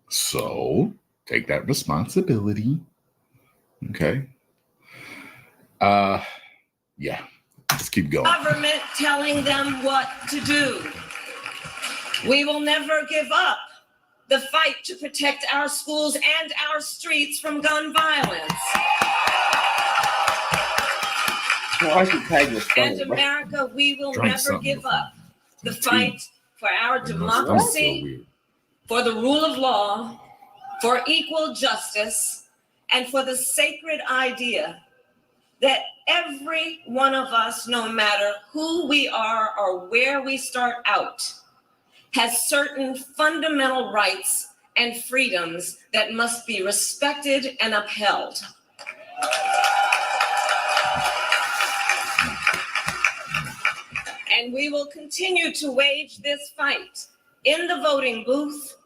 So take that responsibility. Okay. Yeah. Let's keep going.
Government telling them what to do. We will never give up the fight to protect our schools and our streets from gun violence. And America, we will never give up the fight for our democracy, for the rule of law, for equal justice, and for the sacred idea that every one of us, no matter who we are or where we start out, has certain fundamental rights and freedoms that must be respected and upheld. And we will continue to wage this fight in the voting booth,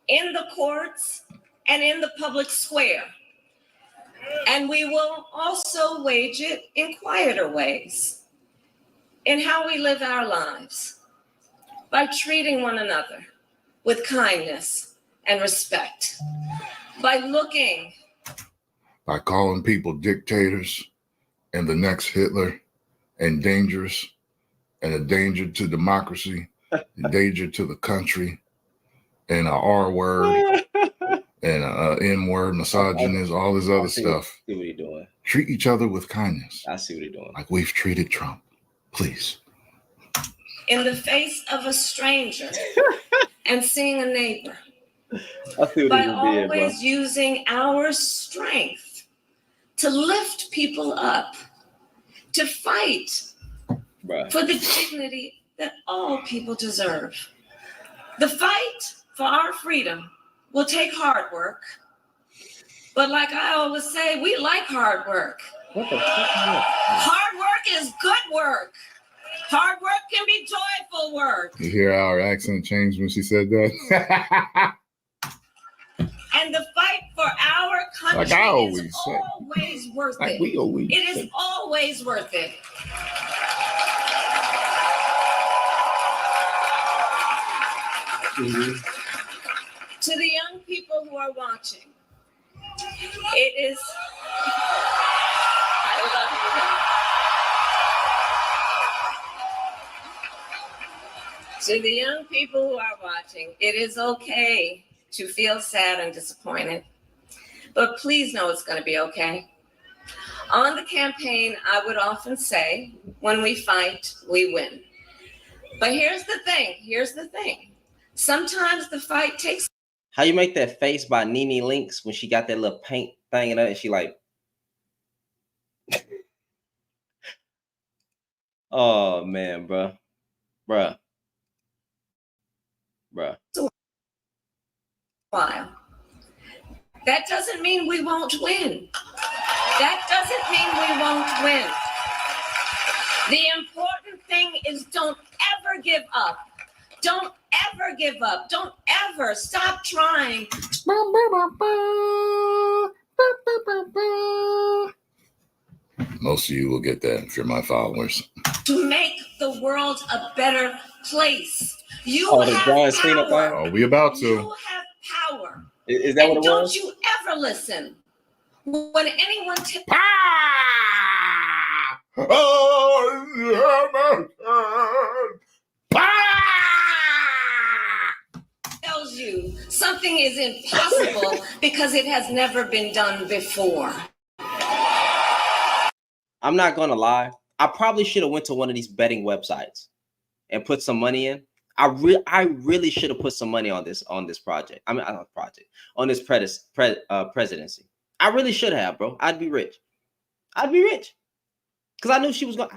in the courts, and in the public square. And we will also wage it in quieter ways, in how we live our lives, by treating one another with kindness and respect, by
calling people dictators and the next Hitler and dangerous and a danger to democracy, a danger to the country, and a R word and a N word, misogynist, all this other stuff.
See what you're doing.
Treat each other with kindness.
I see what you're doing.
Like we've treated Trump. Please.
in the face of a stranger and seeing a neighbor. By always using our strength to lift people up, to fight for the dignity that all people deserve. The fight for our freedom will take hard work. But like I always say, we like hard work.
What the fuck is that?
Hard work is good work. Hard work can be joyful work.
You hear how her accent changed when she said that?
And the fight for our country
Like I always
is
say.
always worth
Like
it.
we always
It is
say.
always worth it. To the young people who are watching, it is. I love you. To the young people who are watching, it is okay to feel sad and disappointed, but please know it's going to be okay. On the campaign, I would often say, when we fight, we win. But here's the thing. Sometimes the fight takes.
How you make that face by Nene Lynx when she got that little paint thing in her and she like, oh man, bruh.
While. That doesn't mean we won't win. That doesn't mean we won't win. The important thing is don't ever give up. Don't ever give up. Don't ever stop trying.
Most of you will get that if you're my followers.
To make the world a better place. You
Oh, the
have
drawing screen up there?
power.
Oh, we about to.
You have power.
Is that
And
what it
don't
was?
you ever listen when anyone tells you something is impossible because it has never been done before.
I'm not gonna lie. I probably should have went to one of these betting websites and put some money in. I really should have put some money on this project. I mean, not project, on this presidency. I really should have, bro. I'd be rich. Because I knew she was going.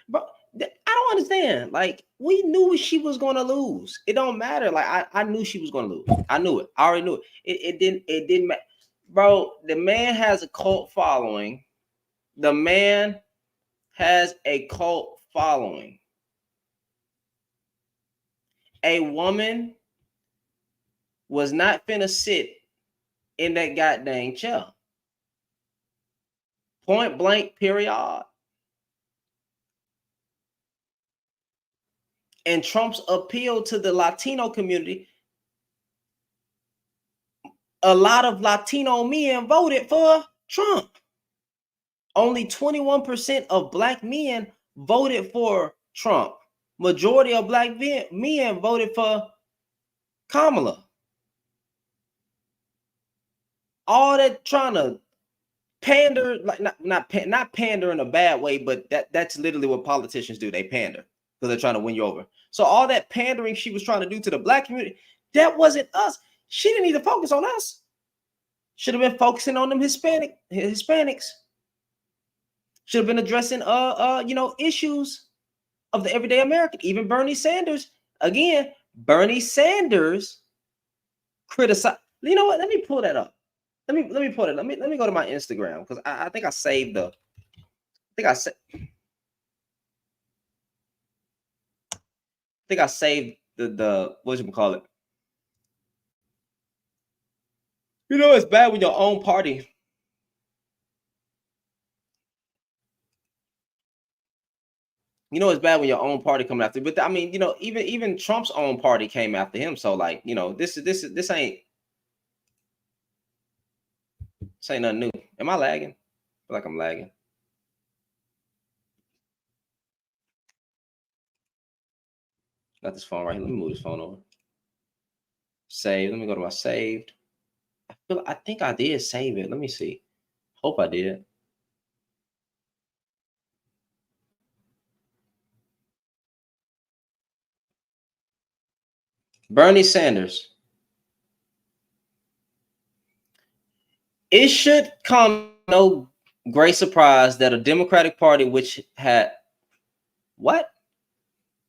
Bro, I don't understand. Like, we knew she was going to lose. It don't matter. Like, I knew she was going to lose. I knew it. I already knew it. It didn't matter. Bro, the man has a cult following. The man has a cult following. A woman was not finna sit in that goddamn chair. Point blank, period. And Trump's appeal to the Latino community, a lot of Latino men voted for Trump. Only 21% of black men voted for Trump. Majority of black men voted for Kamala. All that trying to pander, like not pander in a bad way, but that's literally what politicians do. They pander because they're trying to win you over. So all that pandering she was trying to do to the black community, that wasn't us. She didn't need to focus on us. Should have been focusing on them Hispanics. Should have been addressing issues of the everyday American. Even Bernie Sanders, again, Bernie Sanders criticized. You know what? Let me pull that up. Let me pull it. Let me go to my Instagram because I think I saved the. I think I saved the what you call it. You know, it's bad when your own party. You know, it's bad when your own party coming after. But I mean, you know, even Trump's own party came after him. So like, you know, this ain't nothing new. Am I lagging? I feel like I'm lagging. Got this phone right here. Let me move this phone over. Save. Let me go to my saved. I think I did save it. Let me see. Hope I did. Bernie Sanders. It should come no great surprise that a Democratic Party which had what?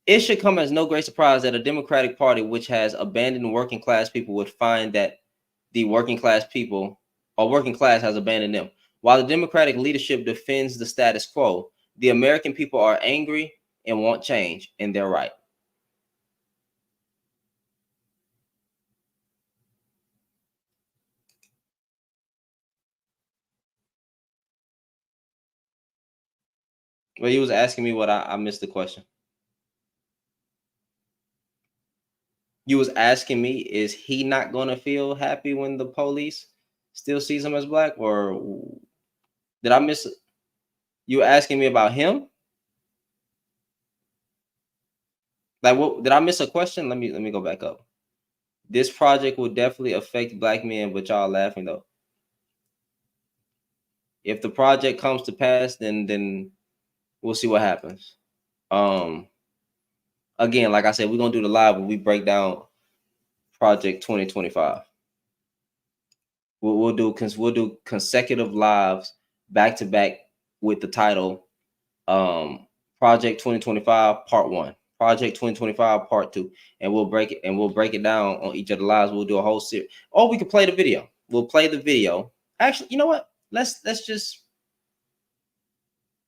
It should come as no great surprise that a Democratic Party which has abandoned working class people would find that the working class people or working class has abandoned them. While the Democratic leadership defends the status quo, the American people are angry and want change, and they're right. Well, he was asking me what I missed the question. You was asking me, is he not going to feel happy when the police still sees him as black, or did I miss it? You asking me about him? Like, what did I miss a question? Let me go back up. This project will definitely affect black men, but y'all laughing though. If the project comes to pass, then we'll see what happens. Again, like I said, we're gonna do the live when we break down Project 2025. We'll do consecutive lives back to back with the title Project 2025 Part 1, Project 2025 Part 2, and we'll break it down on each of the lives. We'll do a whole series. Or we can play the video. We'll play the video. Actually, you know what? Let's just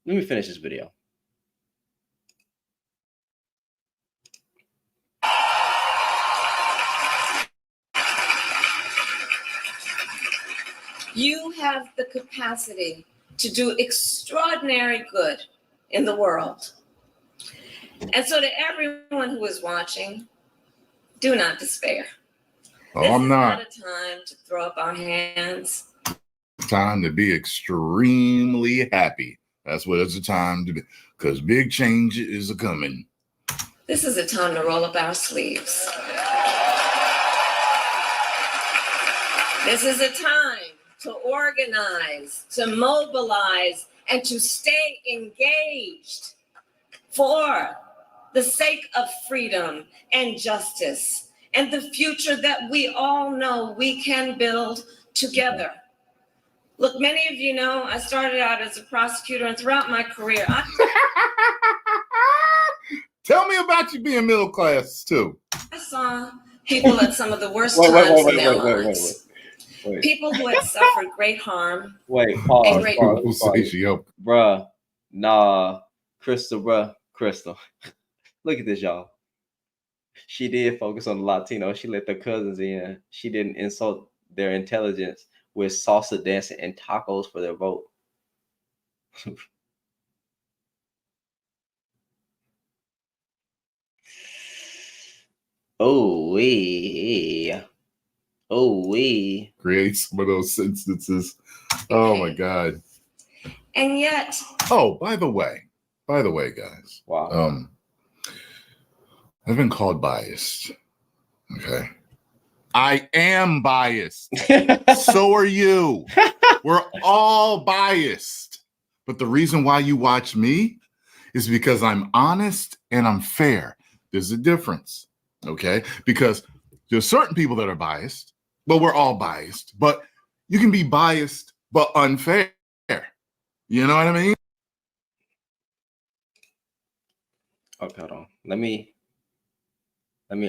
let me finish this video.
You have the capacity to do extraordinary good in the world. And so to everyone who is watching, do not despair.
Oh,
This
I'm
is
not.
a time to throw up our hands.
Time to be extremely happy. That's what it's a time to be, because big change is a coming.
This is a time to roll up our sleeves. This is a time to organize, to mobilize, and to stay engaged for the sake of freedom and justice and the future that we all know we can build together. Look, many of you know I started out as a prosecutor, and throughout my career,
Tell me about you being middle class too.
I saw people at some of the worst times in their lives.
Wait.
People who had suffered great harm.
Wait, pause.
People say she helped.
Bruh, nah, Crystal, Crystal. Look at this, y'all. She did focus on the Latino. She let their cousins in. She didn't insult their intelligence with salsa dancing and tacos for their vote. Oh, we
Create some of those instances. Oh my God.
And yet.
Oh, by the way, guys.
Wow.
I've been called biased. Okay. I am biased. So are you. We're all biased. But the reason why you watch me is because I'm honest and I'm fair. There's a difference. Okay. Because there's certain people that are biased, but we're all biased. But you can be biased, but unfair. You know what I mean?
Okay, hold on. Let me Let me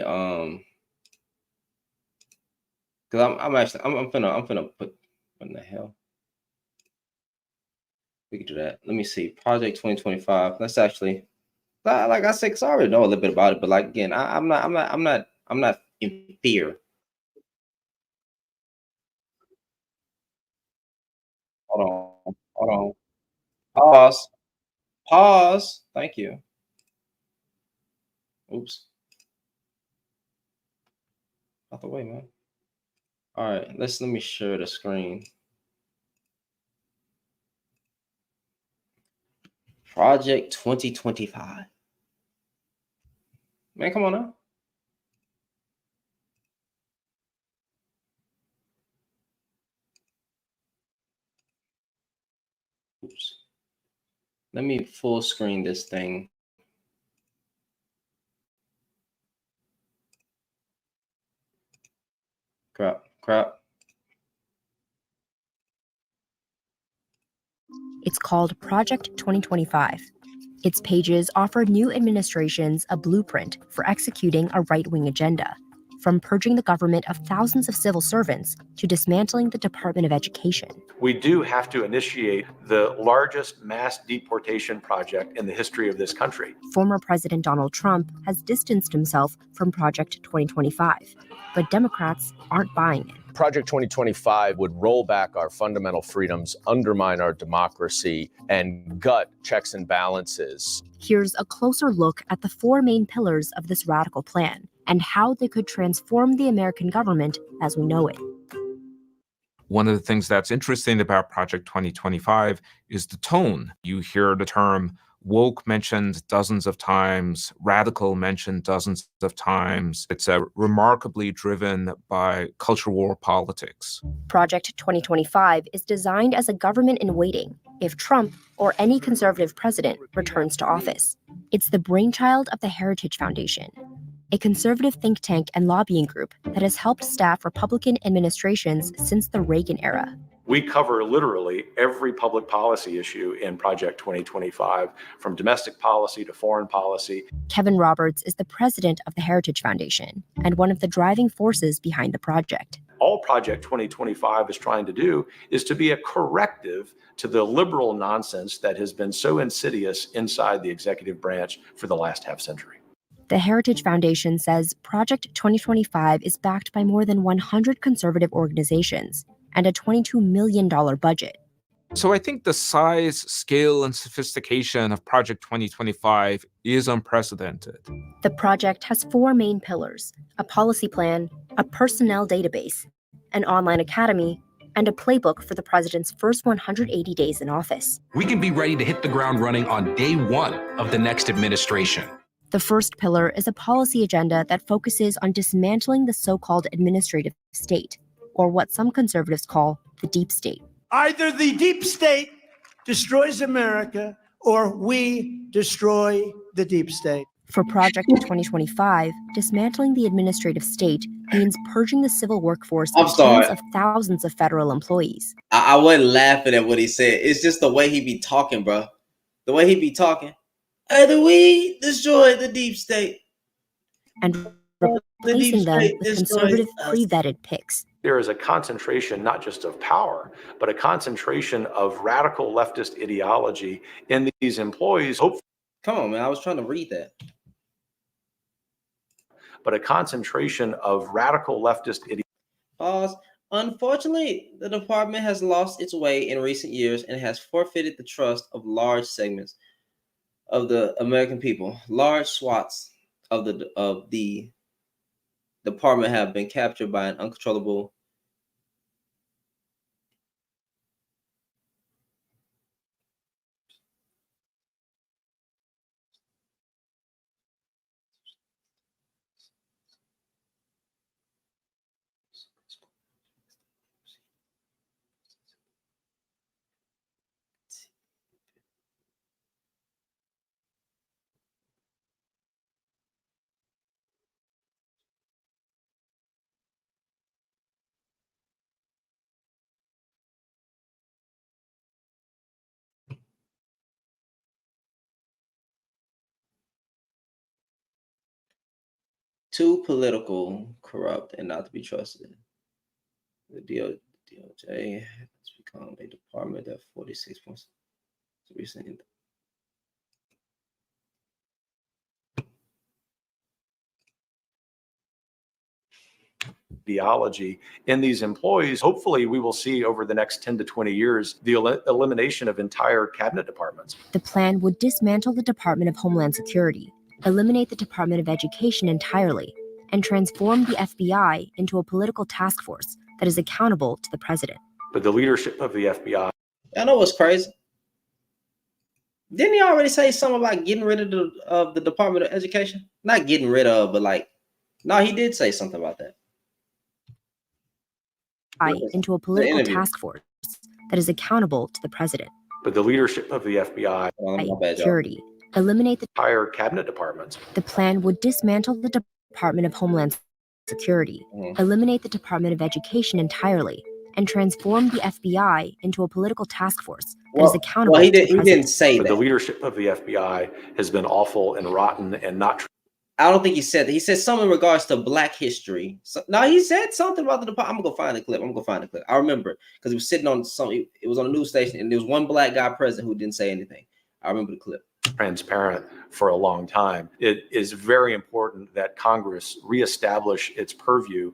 because I'm finna put what in the hell. We can do that. Let me see. Project 2025. Let's actually, like I said, because I already know a little bit about it. But like again, I'm not in fear. Hold on. Pause. Pause. Thank you. Oops. Out the way, man. All right. Let me share the screen. Project 2025. Man, come on now. Oops. Let me full screen this thing. Crap.
It's called Project 2025. Its pages offer new administrations a blueprint for executing a right-wing agenda, from purging the government of thousands of civil servants to dismantling the Department of Education.
We do have to initiate the largest mass deportation project in the history of this country.
Former President Donald Trump has distanced himself from Project 2025, but Democrats aren't buying it.
Project 2025 would roll back our fundamental freedoms, undermine our democracy, and gut checks and balances.
Here's a closer look at the four main pillars of this radical plan and how they could transform the American government as we know it.
One of the things that's interesting about Project 2025 is the tone. You hear the term woke mentioned dozens of times, radical mentioned dozens of times. It's remarkably driven by culture war politics.
Project 2025 is designed as a government in waiting if Trump or any conservative president returns to office. It's the brainchild of the Heritage Foundation, a conservative think tank and lobbying group that has helped staff Republican administrations since the Reagan era.
We cover literally every public policy issue in Project 2025, from domestic policy to foreign policy.
Kevin Roberts is the president of the Heritage Foundation and one of the driving forces behind the project.
All Project 2025 is trying to do is to be a corrective to the liberal nonsense that has been so insidious inside the executive branch for the last half century.
The Heritage Foundation says Project 2025 is backed by more than 100 conservative organizations and a $22 million budget.
So I think the size, scale, and sophistication of Project 2025 is unprecedented.
The project has four main pillars: a policy plan, a personnel database, an online academy, and a playbook for the president's first 180 days in office.
We can be ready to hit the ground running on day one of the next administration.
The first pillar is a policy agenda that focuses on dismantling the so-called administrative state, or what some conservatives call the deep state.
Either the deep state destroys America or we destroy the deep state.
For Project 2025, dismantling the administrative state means purging the civil workforce of tens of thousands of federal employees.
I wasn't laughing at what he said. It's just the way he be talking, bro. The way he be talking. Either we destroy the deep state.
And replacing them with conservative pre-vetted picks.
There is a concentration not just of power, but a concentration of radical leftist ideology in these employees.
Come on, man. I was trying to read that.
But a concentration of radical leftist ideology.
Pause. Unfortunately, the department has lost its way in recent years and has forfeited the trust of large segments of the American people. Large swaths of the department have been captured by an uncontrollable Too political, corrupt, and not to be trusted. The DOJ has become a department that 46 points recently.
Ideology in these employees. Hopefully, we will see over the next 10 to 20 years the elimination of entire cabinet departments.
The plan would dismantle the Department of Homeland Security, eliminate the Department of Education entirely, and transform the FBI into a political task force that is accountable to the president.
But the leadership of the FBI.
I know what's crazy. Didn't he already say something about getting rid of the Department of Education? Not getting rid of, but like, no, he did say something about that.
Into a political task force that is accountable to the president.
But the leadership of the FBI.
Security. Eliminate the
entire cabinet departments.
The plan would dismantle the Department of Homeland Security, eliminate the Department of Education entirely, and transform the FBI into a political task force that is accountable
he
to the president.
didn't say
but
that.
The leadership of the FBI has been awful and rotten and not.
I don't think he said that. He said something in regards to Black history. So, no, he said something about the department. I'm gonna go find the clip. I remember because he was sitting on something. It was on a news station, and there was one Black guy present who didn't say anything. I remember the clip.
Transparent for a long time. It is very important that Congress reestablish its purview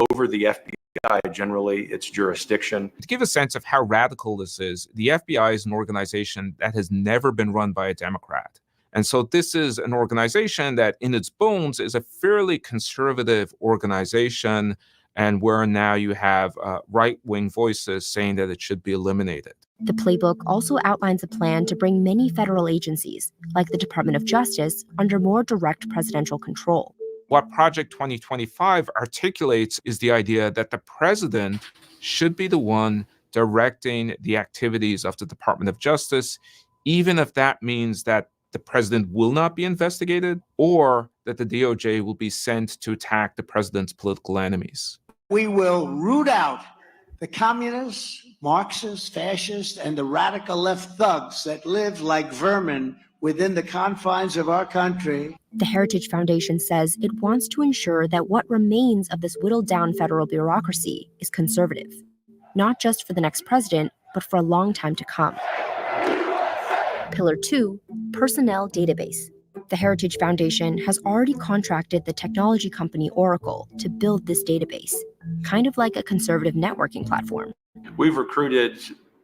over the FBI, generally its jurisdiction.
To give a sense of how radical this is, the FBI is an organization that has never been run by a Democrat. And so this is an organization that in its bones is a fairly conservative organization, and where now you have right-wing voices saying that it should be eliminated.
The playbook also outlines a plan to bring many federal agencies, like the Department of Justice, under more direct presidential control.
What Project 2025 articulates is the idea that the president should be the one directing the activities of the Department of Justice, even if that means that the president will not be investigated or that the DOJ will be sent to attack the president's political enemies.
We will root out the communists, Marxists, fascists, and the radical left thugs that live like vermin within the confines of our country.
The Heritage Foundation says it wants to ensure that what remains of this whittled down federal bureaucracy is conservative, not just for the next president, but for a long time to come. Pillar 2, Personnel Database. The Heritage Foundation has already contracted the technology company Oracle to build this database, kind of like a conservative networking platform.
We've recruited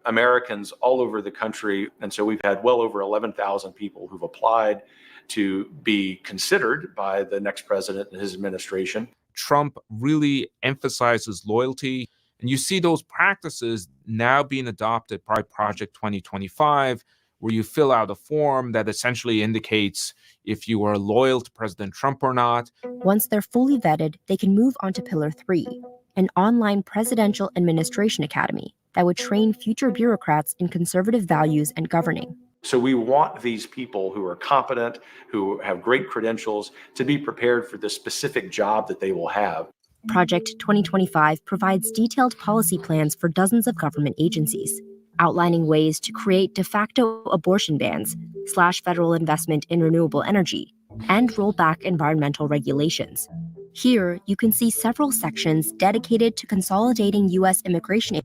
Americans all over the country, and so we've had well over 11,000 people who've applied to be considered by the next president and his administration.
Trump really emphasizes loyalty, and you see those practices now being adopted by Project 2025, where you fill out a form that essentially indicates if you are loyal to President Trump or not.
Once they're fully vetted, they can move on to Pillar 3, an online presidential administration academy that would train future bureaucrats in conservative values and governing.
So we want these people who are competent, who have great credentials, to be prepared for the specific job that they will have.
Project 2025 provides detailed policy plans for dozens of government agencies, outlining ways to create de facto abortion bans, slash federal investment in renewable energy, and roll back environmental regulations. Here, you can see several sections dedicated to consolidating U.S. immigration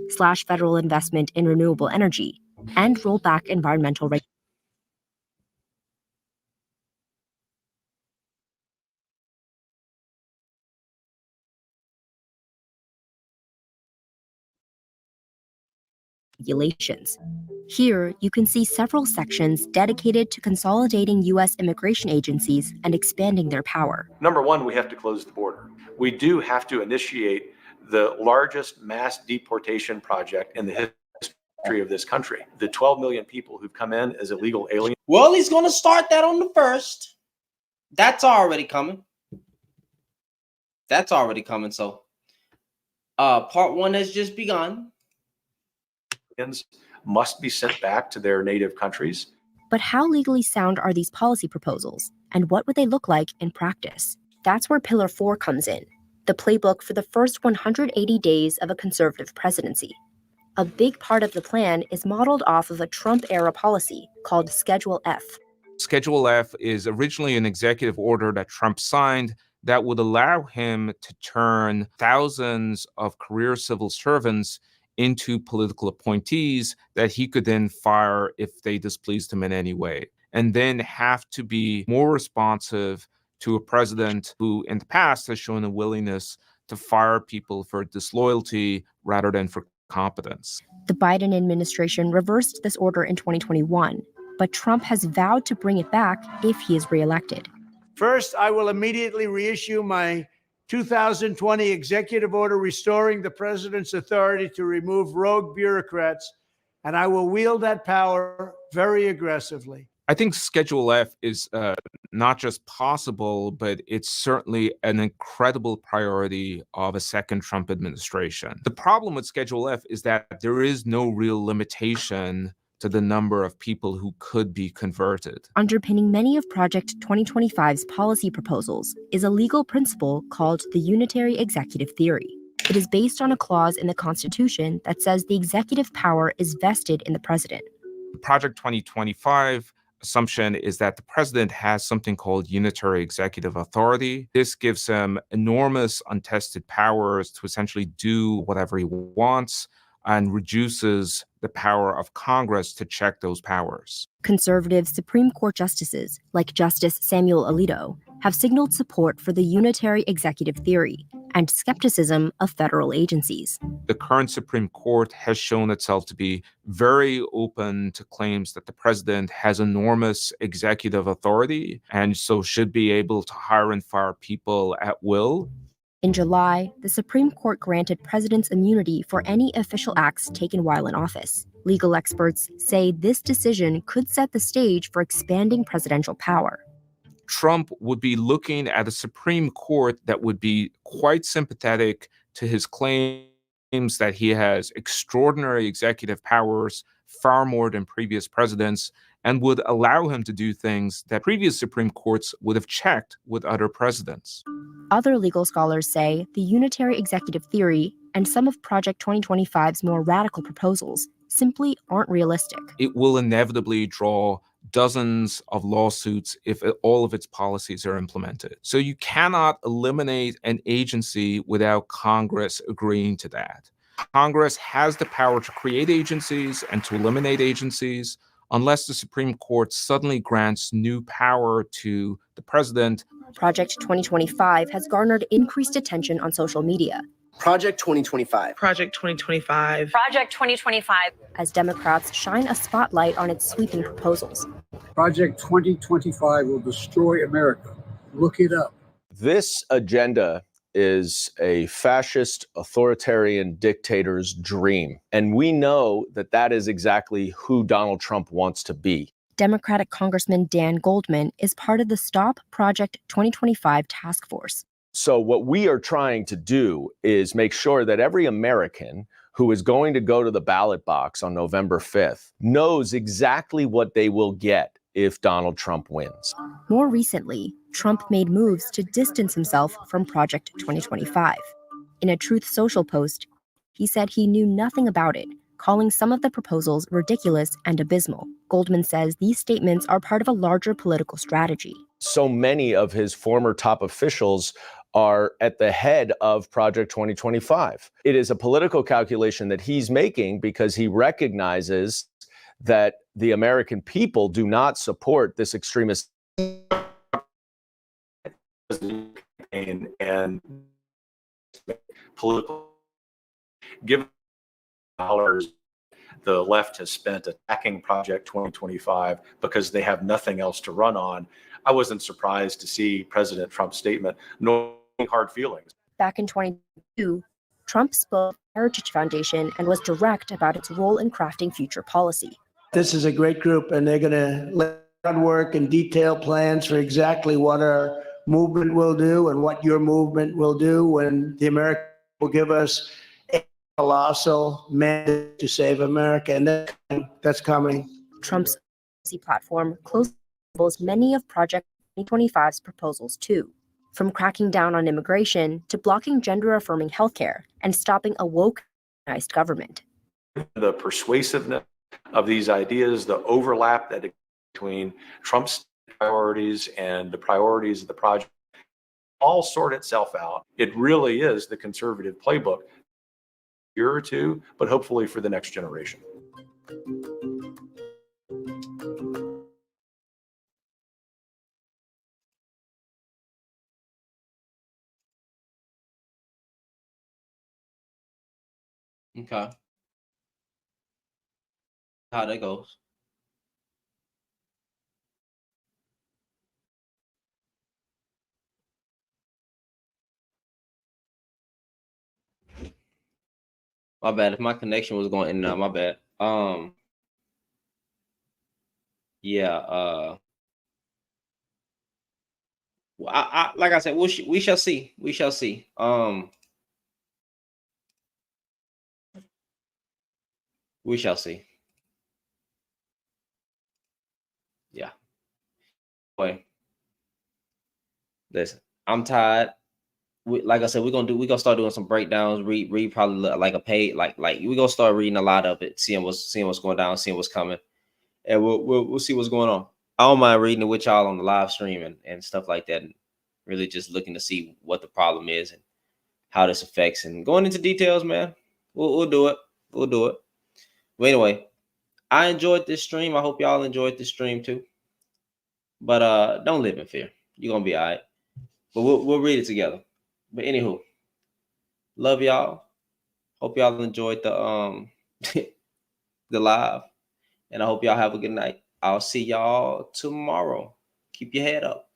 slash federal investment in renewable energy, and roll back environmental regulations. Here, you can see several sections dedicated to consolidating U.S. immigration agencies and expanding their power.
Number one, we have to close the border. We do have to initiate the largest mass deportation project in the history of this country. The 12 million people who've come in as illegal aliens.
Well, he's going to start that on the 1st. That's already coming. So, part 1 has just begun.
Must be sent back to their native countries.
But how legally sound are these policy proposals, and what would they look like in practice? That's where Pillar 4 comes in, the playbook for the first 180 days of a conservative presidency. A big part of the plan is modeled off of a Trump-era policy called Schedule F.
Schedule F is originally an executive order that Trump signed that would allow him to turn thousands of career civil servants into political appointees that he could then fire if they displeased him in any way, and then have to be more responsive to a president who in the past has shown a willingness to fire people for disloyalty rather than for competence.
The Biden administration reversed this order in 2021, but Trump has vowed to bring it back if he is reelected.
First, I will immediately reissue my 2020 executive order restoring the president's authority to remove rogue bureaucrats, and I will wield that power very aggressively.
I think Schedule F is not just possible, but it's certainly an incredible priority of a second Trump administration. The problem with Schedule F is that there is no real limitation to the number of people who could be converted.
Underpinning many of Project 2025's policy proposals is a legal principle called the unitary executive theory. It is based on a clause in the Constitution that says the executive power is vested in the president.
The Project 2025 assumption is that the president has something called unitary executive authority. This gives him enormous untested powers to essentially do whatever he wants and reduces the power of Congress to check those powers.
Conservative Supreme Court justices, like Justice Samuel Alito, have signaled support for the unitary executive theory and skepticism of federal agencies.
The current Supreme Court has shown itself to be very open to claims that the president has enormous executive authority and so should be able to hire and fire people at will.
In July, the Supreme Court granted presidents immunity for any official acts taken while in office. Legal experts say this decision could set the stage for expanding presidential power.
Trump would be looking at a Supreme Court that would be quite sympathetic to his claims that he has extraordinary executive powers, far more than previous presidents, and would allow him to do things that previous Supreme Courts would have checked with other presidents.
Other legal scholars say the unitary executive theory and some of Project 2025's more radical proposals simply aren't realistic.
It will inevitably draw dozens of lawsuits if all of its policies are implemented. So you cannot eliminate an agency without Congress agreeing to that. Congress has the power to create agencies and to eliminate agencies unless the Supreme Court suddenly grants new power to the president.
Project 2025 has garnered increased attention on social media.
Project 2025.
Project 2025.
Project 2025.
As Democrats shine a spotlight on its sweeping proposals.
Project 2025 will destroy America. Look it up.
This agenda is a fascist authoritarian dictator's dream. And we know that that is exactly who Donald Trump wants to be.
Democratic Congressman Dan Goldman is part of the Stop Project 2025 task force.
So what we are trying to do is make sure that every American who is going to go to the ballot box on November 5th knows exactly what they will get if Donald Trump wins.
More recently, Trump made moves to distance himself from Project 2025. In a Truth Social post, he said he knew nothing about it, calling some of the proposals ridiculous and abysmal. Goldman says these statements are part of a larger political strategy.
So many of his former top officials are at the head of Project 2025. It is a political calculation that he's making because he recognizes that the American people do not support this extremist
and political. Given dollars the left has spent attacking Project 2025 because they have nothing else to run on, I wasn't surprised to see President Trump's statement, knowing hard feelings.
Back in 2022, Trump spoke at the Heritage Foundation and was direct about its role in crafting future policy.
This is a great group, and they're going to lay groundwork and detail plans for exactly what our movement will do and what your movement will do when the American will give us a colossal mandate to save America, and that's coming.
Trump's policy platform closely resembles many of Project 2025's proposals too, from cracking down on immigration to blocking gender-affirming healthcare and stopping a woke government.
The persuasiveness of these ideas, the overlap that between Trump's priorities and the priorities of the project all sort itself out. It really is the conservative playbook, year or two, but hopefully for the next generation.
Okay. How that goes. My bad. If my connection was going in and out, my bad. Yeah, like I said, we shall see. We shall see. We shall see. Yeah. Boy, listen, I'm tired. Like I said, we're gonna start doing some breakdowns. Read probably like a page, like we're gonna start reading a lot of it, seeing what's going down, seeing what's coming, and we'll see what's going on. I don't mind reading it with y'all on the live stream and stuff like that, and really just looking to see what the problem is and how this affects and going into details, man. We'll do it. We'll do it. But anyway, I enjoyed this stream. I hope y'all enjoyed this stream too. But don't live in fear. You're gonna be all right. But we'll read it together. But anywho, love y'all. Hope y'all enjoyed the the live. And I hope y'all have a good night. I'll see y'all tomorrow. Keep your head up.